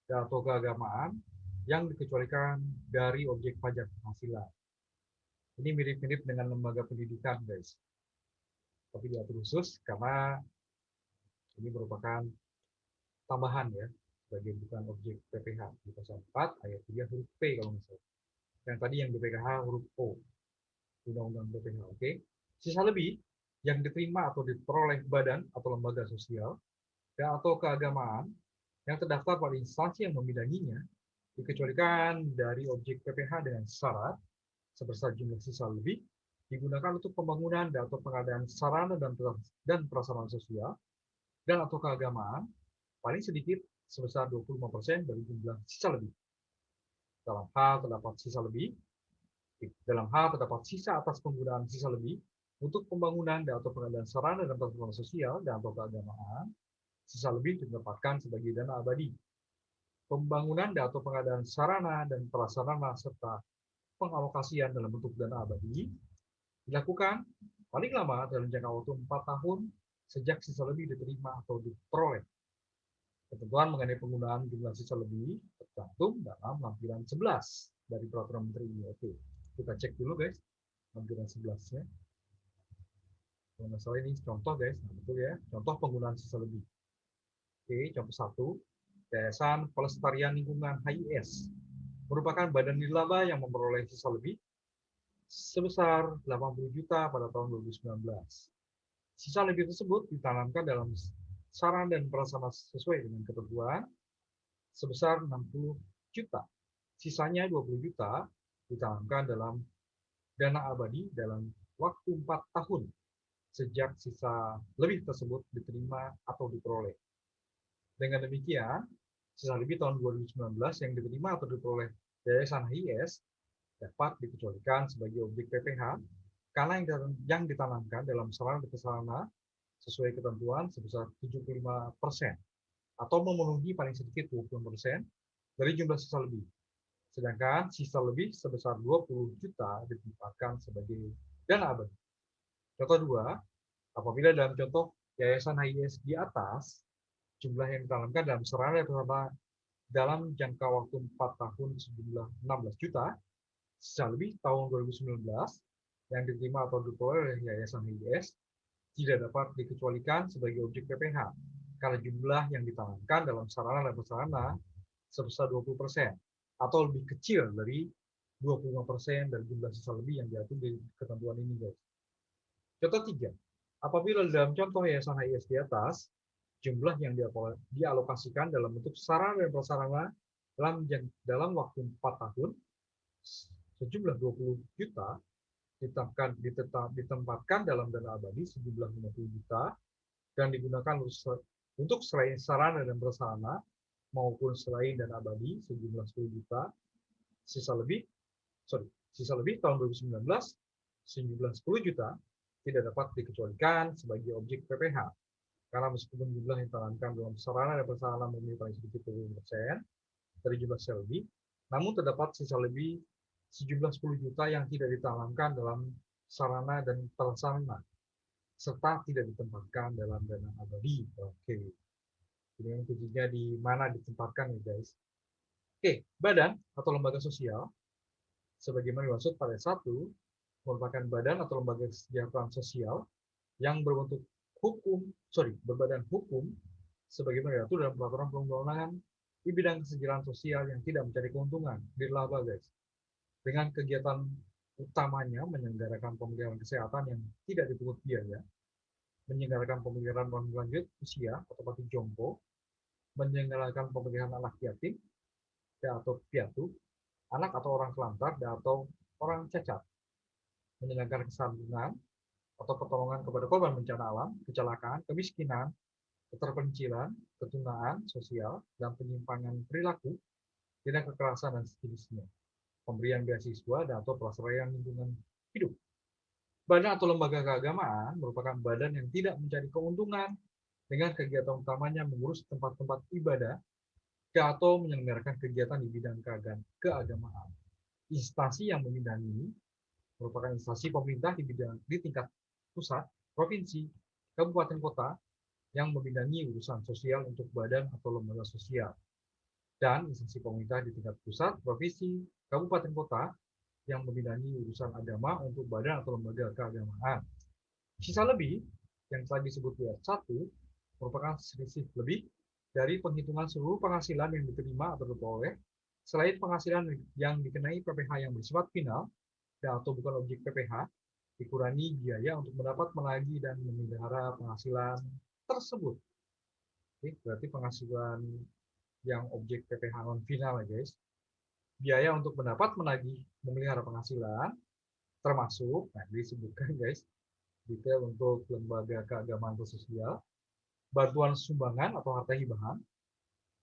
atau keagamaan yang dikecualikan dari objek pajak penghasilan. Ini mirip-mirip dengan lembaga pendidikan, guys. Tapi diatur khusus karena ini merupakan tambahan ya, sebagai bukan objek PPH di pasal 4 ayat 3 huruf P kalau misalnya. Yang tadi yang BPKH huruf O, Undang-Undang BPKH. Oke. Sisa lebih yang diterima atau diperoleh badan atau lembaga sosial atau keagamaan yang terdaftar pada instansi yang membidanginya dikecualikan dari objek PPH dengan syarat sebesar jumlah sisa lebih digunakan untuk pembangunan atau pengadaan sarana dan prasarana sosial dan atau keagamaan paling sedikit sebesar 25% dari jumlah sisa lebih. Dalam hal terdapat sisa atas penggunaan sisa lebih untuk pembangunan atau pengadaan sarana dan prasarana sosial dan atau keagamaan, sisa lebih ditempatkan sebagai dana abadi. Pembangunan atau pengadaan sarana dan prasarana serta pengalokasian dalam bentuk dana abadi dilakukan paling lama dalam jangka waktu 4 tahun sejak sisa lebih diterima atau diperoleh. Ketentuan mengenai penggunaan jumlah sisa lebih tercantum dalam lampiran 11 dari peraturan menteri ini. Oke, kita cek dulu guys lampiran 11-nya. Kalau nggak salah ini contoh guys, nah, betul ya, contoh penggunaan sisa lebih. Oke, contoh 1, Yayasan Pelestarian Lingkungan HIS merupakan badan nirlaba yang memperoleh sisa lebih sebesar 80 juta pada tahun 2019. Sisa lebih tersebut ditanamkan dalam sarana dan prasarana sesuai dengan ketentuan sebesar 60 juta. Sisanya 20 juta ditanamkan dalam dana abadi dalam waktu 4 tahun sejak sisa lebih tersebut diterima atau diperoleh. Dengan demikian, sisa lebih tahun 2019 yang diterima atau diperoleh Yayasan HIS dapat dikecualikan sebagai objek PPH karena yang ditanamkan dalam sarana dan prasarana sesuai ketentuan sebesar 75% atau memenuhi paling sedikit 20% dari jumlah sisa lebih. Sedangkan sisa lebih sebesar 20 juta ditempatkan sebagai dana abadi. Contoh 2, apabila dalam contoh Yayasan HIS di atas, jumlah yang ditanamkan dalam sarana dalam jangka waktu 4 tahun sejumlah 16 juta, sisa lebih tahun 2019 yang diterima atau diperoleh oleh Yayasan HIS tidak dapat dikecualikan sebagai objek PPH karena jumlah yang ditanamkan dalam sarana dan prasarana sebesar 20% atau lebih kecil dari 25% dari jumlah sisa lebih yang diatur di ketentuan ini, guys. Contoh 3, apabila dalam contoh Yayasan HIS di atas, jumlah yang dialokasikan dalam bentuk sarana dan prasarana dalam waktu 4 tahun sejumlah 20 juta ditempatkan dalam dana abadi sejumlah 50 juta dan digunakan untuk selain sarana dan prasarana maupun selain dana abadi sejumlah 10 juta. Sisa lebih tahun 2019 sejumlah 10 juta tidak dapat dikecualikan sebagai objek PPh. Karena meskipun jumlah yang ditanamkan dalam sarana dan prasarana memenuhi paling sedikit 20% dari jumlah sisa lebih, namun terdapat sisa lebih sejumlah 10 juta yang tidak ditanamkan dalam sarana dan prasarana serta tidak ditempatkan dalam dana abadi. Oke. Ini yang kuncinya di mana ditempatkan ya guys. Oke, badan atau lembaga sosial sebagaimana dimaksud pada 1 merupakan badan atau lembaga kesejahteraan sosial yang berbadan hukum sebagaimana diatur dalam peraturan perundang-undangan di bidang kesejahteraan sosial yang tidak mencari keuntungan. Dirlaba guys. Dengan kegiatan utamanya menyelenggarakan pemeliharaan kesehatan yang tidak dipungut biaya, menyelenggarakan pemeliharaan orang lanjut usia atau panti jompo, menyelenggarakan pemeliharaan anak yatim atau piatu, anak atau orang kelantar atau orang cacat, menyelenggarakan kesantunan atau pertolongan kepada korban bencana alam, kecelakaan, kemiskinan, keterpencilan, ketunaan sosial, dan penyimpangan perilaku, tindak kekerasan dan sejenisnya, pemberian beasiswa dan atau pelestarian lingkungan hidup. Badan atau lembaga keagamaan merupakan badan yang tidak mencari keuntungan dengan kegiatan utamanya mengurus tempat-tempat ibadah atau menyelenggarakan kegiatan di bidang keagamaan. Instansi yang membidangi ini merupakan instansi pemerintah di tingkat pusat, provinsi, kabupaten kota yang membidangi urusan sosial untuk badan atau lembaga sosial. Dan instansi pemerintah di tingkat pusat, provinsi, kabupaten kota yang membidangi urusan agama untuk badan atau lembaga keagamaan. Sisa lebih yang telah disebut di ayat 1 merupakan selisih lebih dari penghitungan seluruh penghasilan yang diterima atau diperoleh selain penghasilan yang dikenai PPh yang bersifat final dan atau bukan objek PPh, dikurangi biaya untuk mendapat menagih dan memelihara penghasilan tersebut. Oke, berarti penghasilan yang objek PPh non final ya guys. Biaya untuk mendapat menagih memelihara penghasilan termasuk, nah disebutkan guys, detail untuk lembaga keagamaan atau sosial, bantuan sumbangan atau harta hibahan,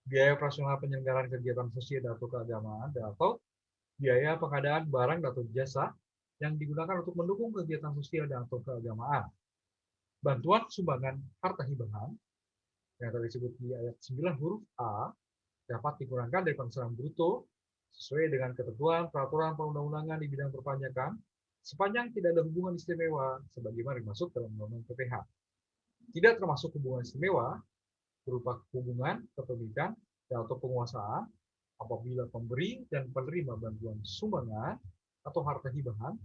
biaya operasional penyelenggaraan kegiatan sosial atau keagamaan, atau biaya pengadaan barang atau jasa yang digunakan untuk mendukung kegiatan sosial dan atau keagamaan. Bantuan sumbangan harta hibahan yang tadi disebut di ayat 9 huruf A dapat dikurangkan dari penghasilan bruto sesuai dengan ketentuan peraturan perundang-undangan di bidang perpajakan sepanjang tidak ada hubungan istimewa sebagaimana dimaksud dalam Undang-Undang PPh. Tidak termasuk hubungan istimewa berupa hubungan kepemilikan dan atau penguasaan apabila pemberi dan penerima bantuan sumbangan atau harta hibahan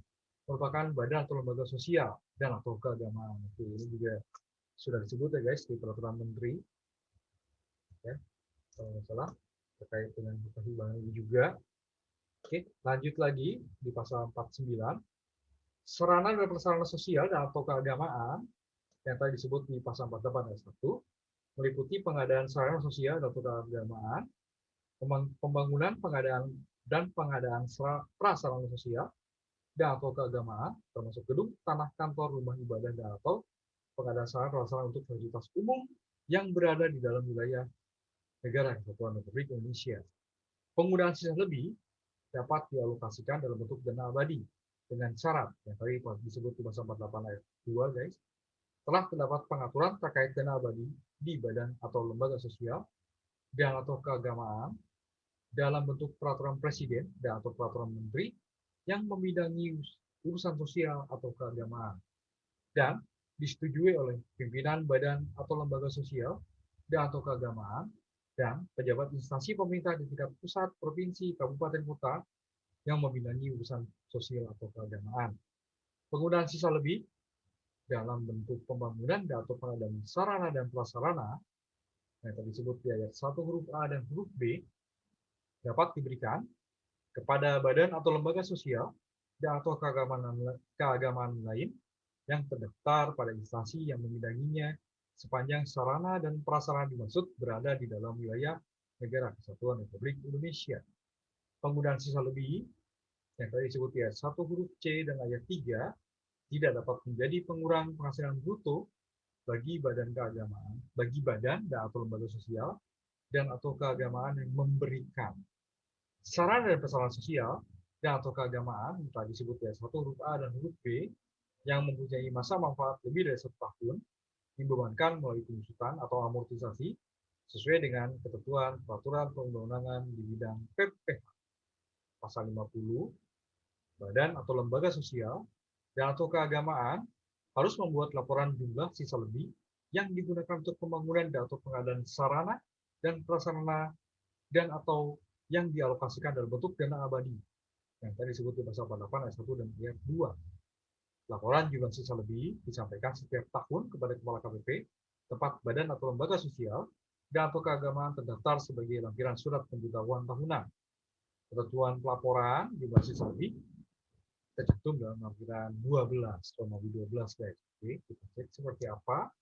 merupakan badan atau lembaga sosial dan atau keagamaan. Oke, ini juga sudah disebut ya guys di peraturan menteri. Ya, kalau nggak salah terkait dengan harta hibahan ini juga. Oke, lanjut lagi di pasal 49. Sarana dan prasarana sosial dan atau keagamaan yang tadi disebut di pasal 48 ayat 1 meliputi pengadaan sarana sosial dan atau keagamaan, pembangunan, pengadaan dan pengadaan prasarana sosial dan atau keagamaan termasuk gedung, tanah, kantor, rumah ibadah dan atau pengadaan sarana prasarana untuk fasilitas umum yang berada di dalam wilayah negara Kesatuan Republik Indonesia. Penggunaan sisa lebih dapat dialokasikan dalam bentuk dana abadi dengan syarat yang tadi disebut di pasal 48 ayat 2 guys. Telah terdapat pengaturan terkait dana abadi di badan atau lembaga sosial dan atau keagamaan dalam bentuk peraturan presiden dan atau peraturan menteri yang membidangi urusan sosial atau keagamaan dan disetujui oleh pimpinan badan atau lembaga sosial dan atau keagamaan dan pejabat instansi pemerintah di tingkat pusat, provinsi, kabupaten, kota yang membidangi urusan sosial atau keagamaan. Penggunaan sisa lebih dalam bentuk pembangunan atau pengadaan sarana dan prasarana yang tadi disebut di ayat 1 huruf A dan huruf B dapat diberikan kepada badan atau lembaga sosial dan atau keagamaan lain yang terdaftar pada instansi yang membidanginya sepanjang sarana dan prasarana dimaksud berada di dalam wilayah negara Kesatuan Republik Indonesia. Penggunaan sisa lebih yang tadi disebut di ayat 1 huruf C dan ayat 3 tidak dapat menjadi pengurang penghasilan bruto bagi badan keagamaan, bagi badan dan atau lembaga sosial dan atau keagamaan yang memberikan. sarana dan prasarana sosial dan atau keagamaan, tadi disebut ya 1 huruf A dan huruf B, yang mempunyai masa manfaat lebih dari 1 tahun, dibebankan melalui pengusutan atau amortisasi sesuai dengan ketentuan peraturan perundang-undangan di bidang PPh. Pasal 50, badan atau lembaga sosial dan atau keagamaan harus membuat laporan jumlah sisa lebih yang digunakan untuk pembangunan dan atau pengadaan sarana dan prasarana dan atau yang dialokasikan dalam bentuk dana abadi. Yang tadi disebut di pasal 48 ayat 1 dan ayat 2. Laporan jumlah sisa lebih disampaikan setiap tahun kepada Kepala KPP, tempat badan atau lembaga sosial, dan atau keagamaan terdaftar sebagai lampiran surat pemberitahuan tahunan. Ketentuan pelaporan jumlah sisa lebih tercantum dalam lampiran 12, Romawi 12 guys. Oke, kita cek seperti apa.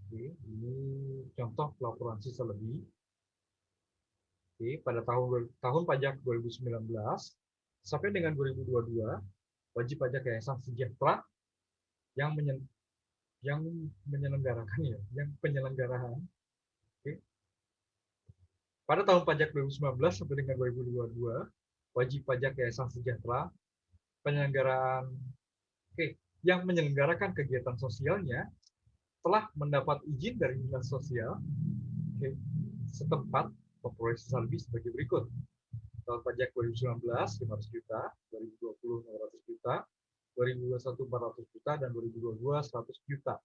Oke, ini contoh pelaporan sisa lebih. Oke, pada tahun pajak 2019 sampai dengan 2022, wajib pajak Yayasan Sejahtera yang menyelenggarakan ya, yang penyelenggaraan. Oke. Pada tahun pajak 2019 sampai dengan 2022, wajib pajak Yayasan Sejahtera penyelenggaraan yang menyelenggarakan kegiatan sosialnya telah mendapat izin dari dinas sosial setempat memperoleh sisa lebih sebagai berikut. Tahun pajak 2019 500 juta, 2020 600 juta, 2021 400 juta, dan 2022 100 juta.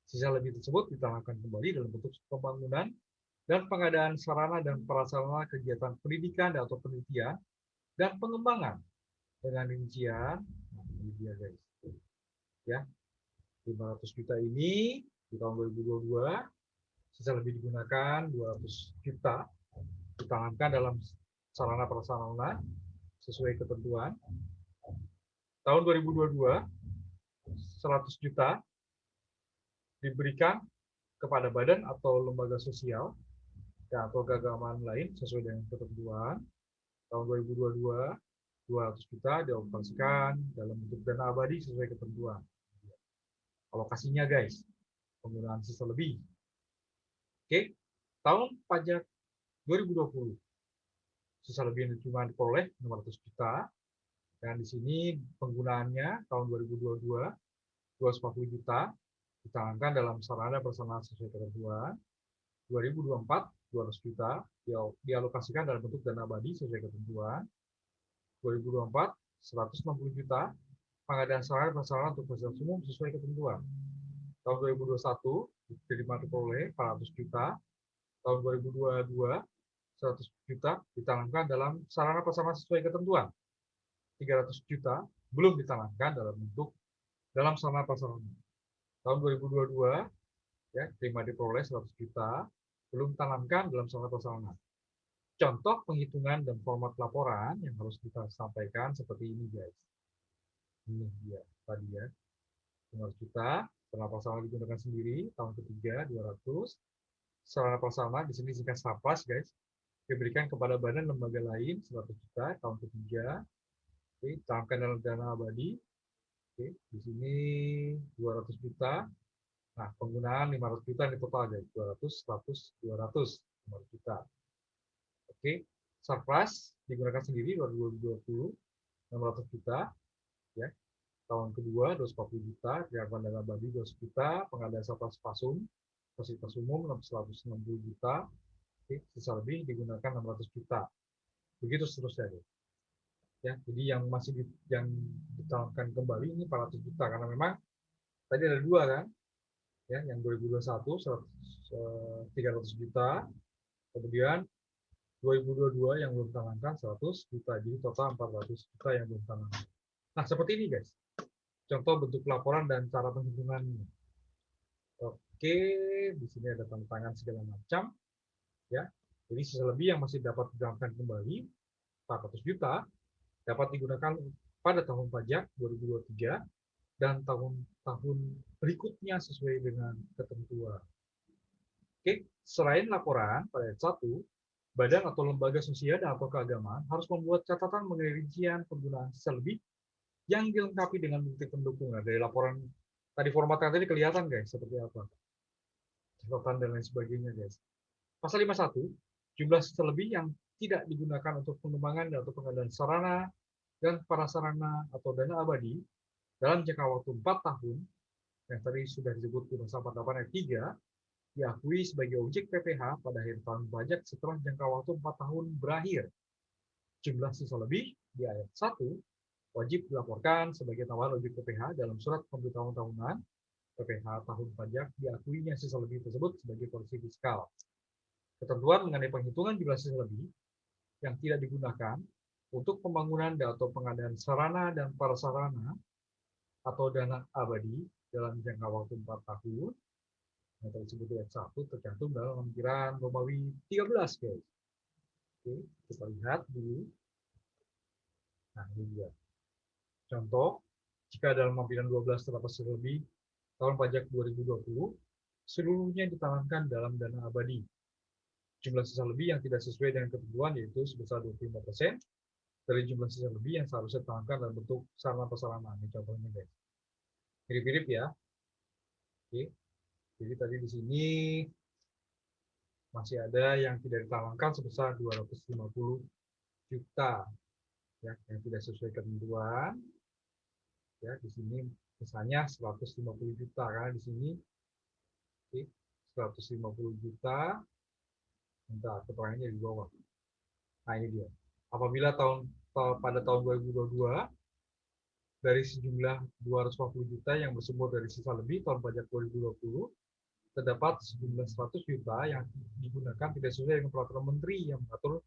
Sisa lebih tersebut ditanggung kembali dalam bentuk pembangunan dan pengadaan sarana dan prasarana kegiatan pendidikan atau penelitian dan pengembangan dengan rincian, nah ini dia guys, ya 500 juta ini di tahun 2022, sisa lebih digunakan 200 juta ditanamkan dalam sarana prasarana sesuai ketentuan. Tahun 2022 100 juta diberikan kepada badan atau lembaga sosial atau keagamaan lain sesuai dengan ketentuan. Tahun 2022 200 juta dialokasikan dalam bentuk dana abadi sesuai ketentuan. Alokasinya guys, penggunaan sisa lebih. Oke, tahun pajak 2020 sisa lebih yang cuma diperoleh 600 juta, dan di sini penggunaannya tahun 2022 240 juta ditanamkan dalam sarana prasarana sesuai ketentuan. 2024 200 juta dialokasikan dalam bentuk dana abadi sesuai ketentuan. 2024 160 juta pengadaan sarana prasarana untuk fasilitas umum sesuai ketentuan. Tahun 2021 diterima diperoleh 400 juta. Tahun 2022 100 juta ditanamkan dalam sarana prasarana sesuai ketentuan. 300 juta belum ditanamkan dalam bentuk dalam sarana prasarana. Tahun 2022 ya terima diperoleh 100 juta belum ditanamkan dalam sarana prasarana. Contoh penghitungan dan format laporan yang harus kita sampaikan seperti ini guys. Ini dia tadi ya. 500 juta, sarana prasarana digunakan sendiri, tahun ketiga 200. Sarana prasarana di sini singkat SAPAS guys. Diberikan kepada badan lembaga lain 100 juta, tahun ketiga. Oke, tanamkan dalam dana abadi. Oke, di sini 200 juta. Nah, penggunaan 500 juta di total guys. 200, 100, 200, 500 juta. Oke, surplus digunakan sendiri 2020 600 juta ya. Tahun kedua 240 juta, dilakukan dana abadi 200 juta, pengadaan surplus pasum, fasilitas umum 160 juta, oke, sisa lebih digunakan 600 juta. Begitu seterusnya. Ya, jadi yang masih yang ditanamkan kembali ini 400 juta karena memang tadi ada dua kan. Ya, yang 2021 300 juta, kemudian 2022 yang belum ditanamkan 100 juta, jadi total 400 juta yang belum ditanamkan. Nah, seperti ini guys. Contoh bentuk laporan dan cara penghitungannya. Oke, di sini ada tanda tangan segala macam. Ya, jadi sisa lebih yang masih dapat ditanamkan kembali 400 juta dapat digunakan pada tahun pajak 2023 dan tahun-tahun berikutnya sesuai dengan ketentuan. Oke, selain laporan pada ayat 1, badan atau lembaga sosial dan atau keagamaan harus membuat catatan mengenai rincian penggunaan sisa lebih yang dilengkapi dengan bukti pendukung. Nah, dari laporan tadi formatnya tadi kelihatan guys seperti apa. Catatan dan lain sebagainya guys. Pasal 51, jumlah sisa lebih yang tidak digunakan untuk pengembangan atau pengadaan sarana dan prasarana atau dana abadi dalam jangka waktu 4 tahun, yang tadi sudah disebut di pasal 48 ayat 3, diakui sebagai objek PPh pada akhir tahun pajak setelah jangka waktu 4 tahun berakhir. Jumlah sisa lebih di ayat 1 wajib dilaporkan sebagai tambahan objek PPh dalam surat pemberitahuan tahunan PPh tahun pajak diakuinya sisa lebih tersebut sebagai koreksi fiskal. Ketentuan mengenai penghitungan jumlah sisa lebih yang tidak digunakan untuk pembangunan atau pengadaan sarana dan prasarana atau dana abadi dalam jangka waktu 4 tahun yang tersebut ayat 1 tercantum dalam lampiran Romawi 13, guys. Oke, kita lihat dulu. Nah, ini dia. Contoh, jika dalam lampiran 12 terdapat sisa lebih tahun pajak 2020, seluruhnya ditanamkan dalam dana abadi. Jumlah sisa lebih yang tidak sesuai dengan ketentuan yaitu sebesar 25% dari jumlah sisa lebih yang seharusnya ditanamkan dalam bentuk sarana prasarana. Ini contohnya, guys. Mirip-mirip ya. Oke. Jadi tadi di sini masih ada yang tidak ditanamkan sebesar 250 juta ya, yang tidak sesuai ketentuan. Ya, di sini misalnya 150 juta karena di sini 150 juta. Bentar, keterangannya di bawah. Nah, ini dia. Apabila pada tahun 2022 dari sejumlah 240 juta yang bersumber dari sisa lebih tahun pajak 2020 terdapat sejumlah 100 juta yang digunakan tidak sesuai dengan peraturan menteri yang mengatur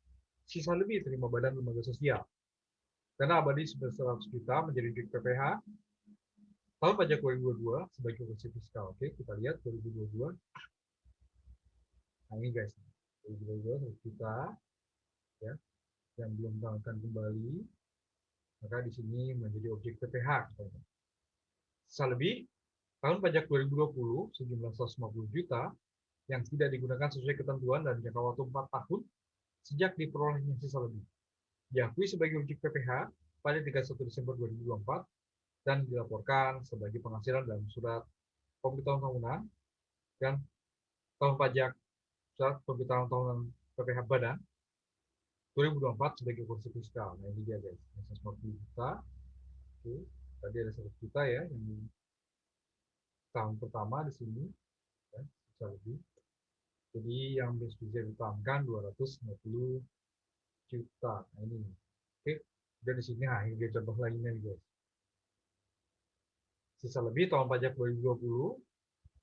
sisa lebih terima badan lembaga sosial. Dana abadi sebesar 100 juta menjadi objek PPh tahun pajak 2022 sebagai koreksi fiskal. Oke, kita lihat 2022. Nah, ini guys. 2022 100 juta ya, yang belum ditanamkan kembali, maka di sini menjadi objek PPh. Sisa lebih tahun pajak 2020 sejumlah 150 juta yang tidak digunakan sesuai ketentuan dan jangka waktu 4 tahun sejak diperolehnya sisa lebih. Diakui sebagai objek PPh pada 31 Desember 2024 dan dilaporkan sebagai penghasilan dalam surat pemberitahuan tahunan dan tahun pajak surat pemberitahuan tahunan PPh badan 2024 sebagai koreksi fiskal. Nah, ini dia guys, 150 juta. Oke, tadi ada 100 juta ya yang tahun pertama di sini ya, sisa lebih. Jadi yang bisa ditanamkan 250 juta. Nah, ini. Oke, dan di sini nah ini dia contoh lainnya nih guys. Sisa lebih tahun pajak 2020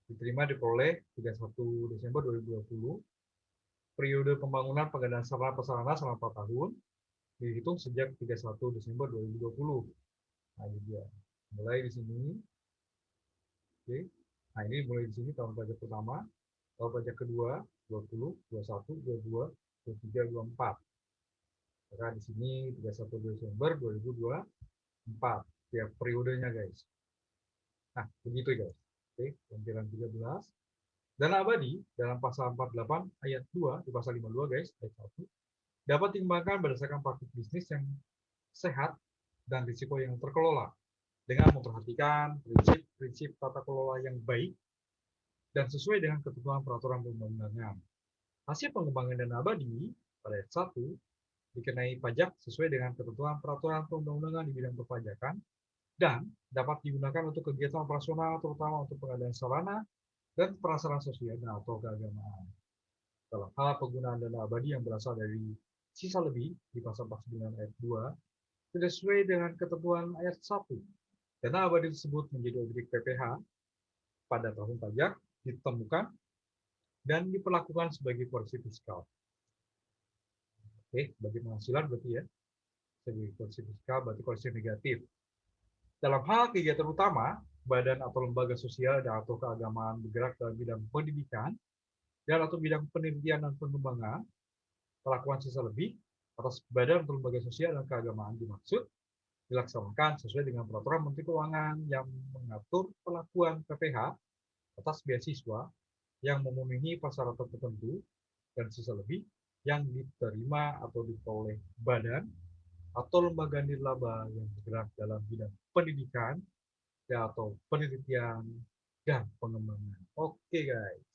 diterima diperoleh 31 Desember 2020. Periode pembangunan pengadaan sarana prasarana selama 4 tahun dihitung sejak 31 Desember 2020. Nah, ini dia. Mulai di sini. Oke. Nah, ini mulai di sini tahun pajak pertama, tahun pajak kedua 20, 21, 22, 23, 24. Maka di sini 31 Desember 2024 tiap periodenya guys. Nah, begitu guys. Oke, lampiran 13. Dana abadi dalam pasal 48 ayat 2 di pasal 52 guys, ayat 1 dapat dikembangkan berdasarkan praktik bisnis yang sehat dan risiko yang terkelola dengan memperhatikan prinsip-prinsip tata kelola yang baik dan sesuai dengan ketentuan peraturan perundang-undangan. Hasil pengembangan dana abadi pada ayat 1 dikenai pajak sesuai dengan ketentuan peraturan perundang-undangan di bidang perpajakan dan dapat digunakan untuk kegiatan operasional terutama untuk pengadaan sarana dan prasarana sosial atau keagamaan. Dalam hal penggunaan dana abadi yang berasal dari sisa lebih di pasal 49 ayat 2 tidak sesuai dengan ketentuan ayat 1. Dana abadi tersebut menjadi objek PPh pada tahun pajak ditemukan dan diperlakukan sebagai koreksi fiskal. Oke, bagi penghasilan berarti ya, sebagai koreksi fiskal berarti koreksi negatif. Dalam hal kegiatan utama, badan atau lembaga sosial dan atau keagamaan bergerak dalam bidang pendidikan dan atau bidang penelitian dan pengembangan, perlakuan sisa lebih atas badan atau lembaga sosial dan keagamaan dimaksud dilaksanakan sesuai dengan peraturan Menteri Keuangan yang mengatur perlakuan PPh atas beasiswa yang memenuhi persyaratan tertentu dan sisa lebih yang diterima atau diperoleh badan atau lembaga nirlaba yang bergerak dalam bidang pendidikan atau penelitian dan pengembangan. Oke guys.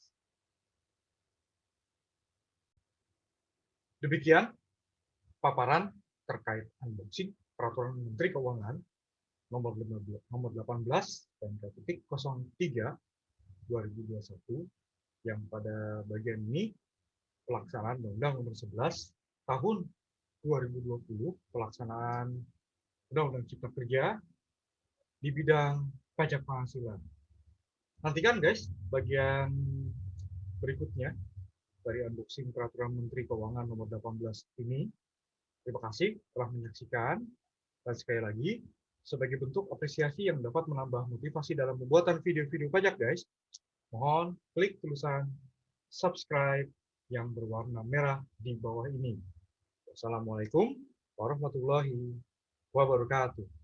Demikian paparan terkait unboxing Peraturan Menteri Keuangan nomor 18 PMK.03 2021 yang pada bagian ini pelaksanaan Undang-Undang Nomor 11 Tahun 2020 pelaksanaan Undang-Undang Cipta Kerja di bidang pajak penghasilan. Nantikan guys bagian berikutnya dari unboxing Peraturan Menteri Keuangan Nomor 18 ini. Terima kasih telah menyaksikan, dan sekali lagi sebagai bentuk apresiasi yang dapat menambah motivasi dalam pembuatan video-video pajak guys, mohon klik tulisan subscribe yang berwarna merah di bawah ini. Wassalamualaikum warahmatullahi wabarakatuh.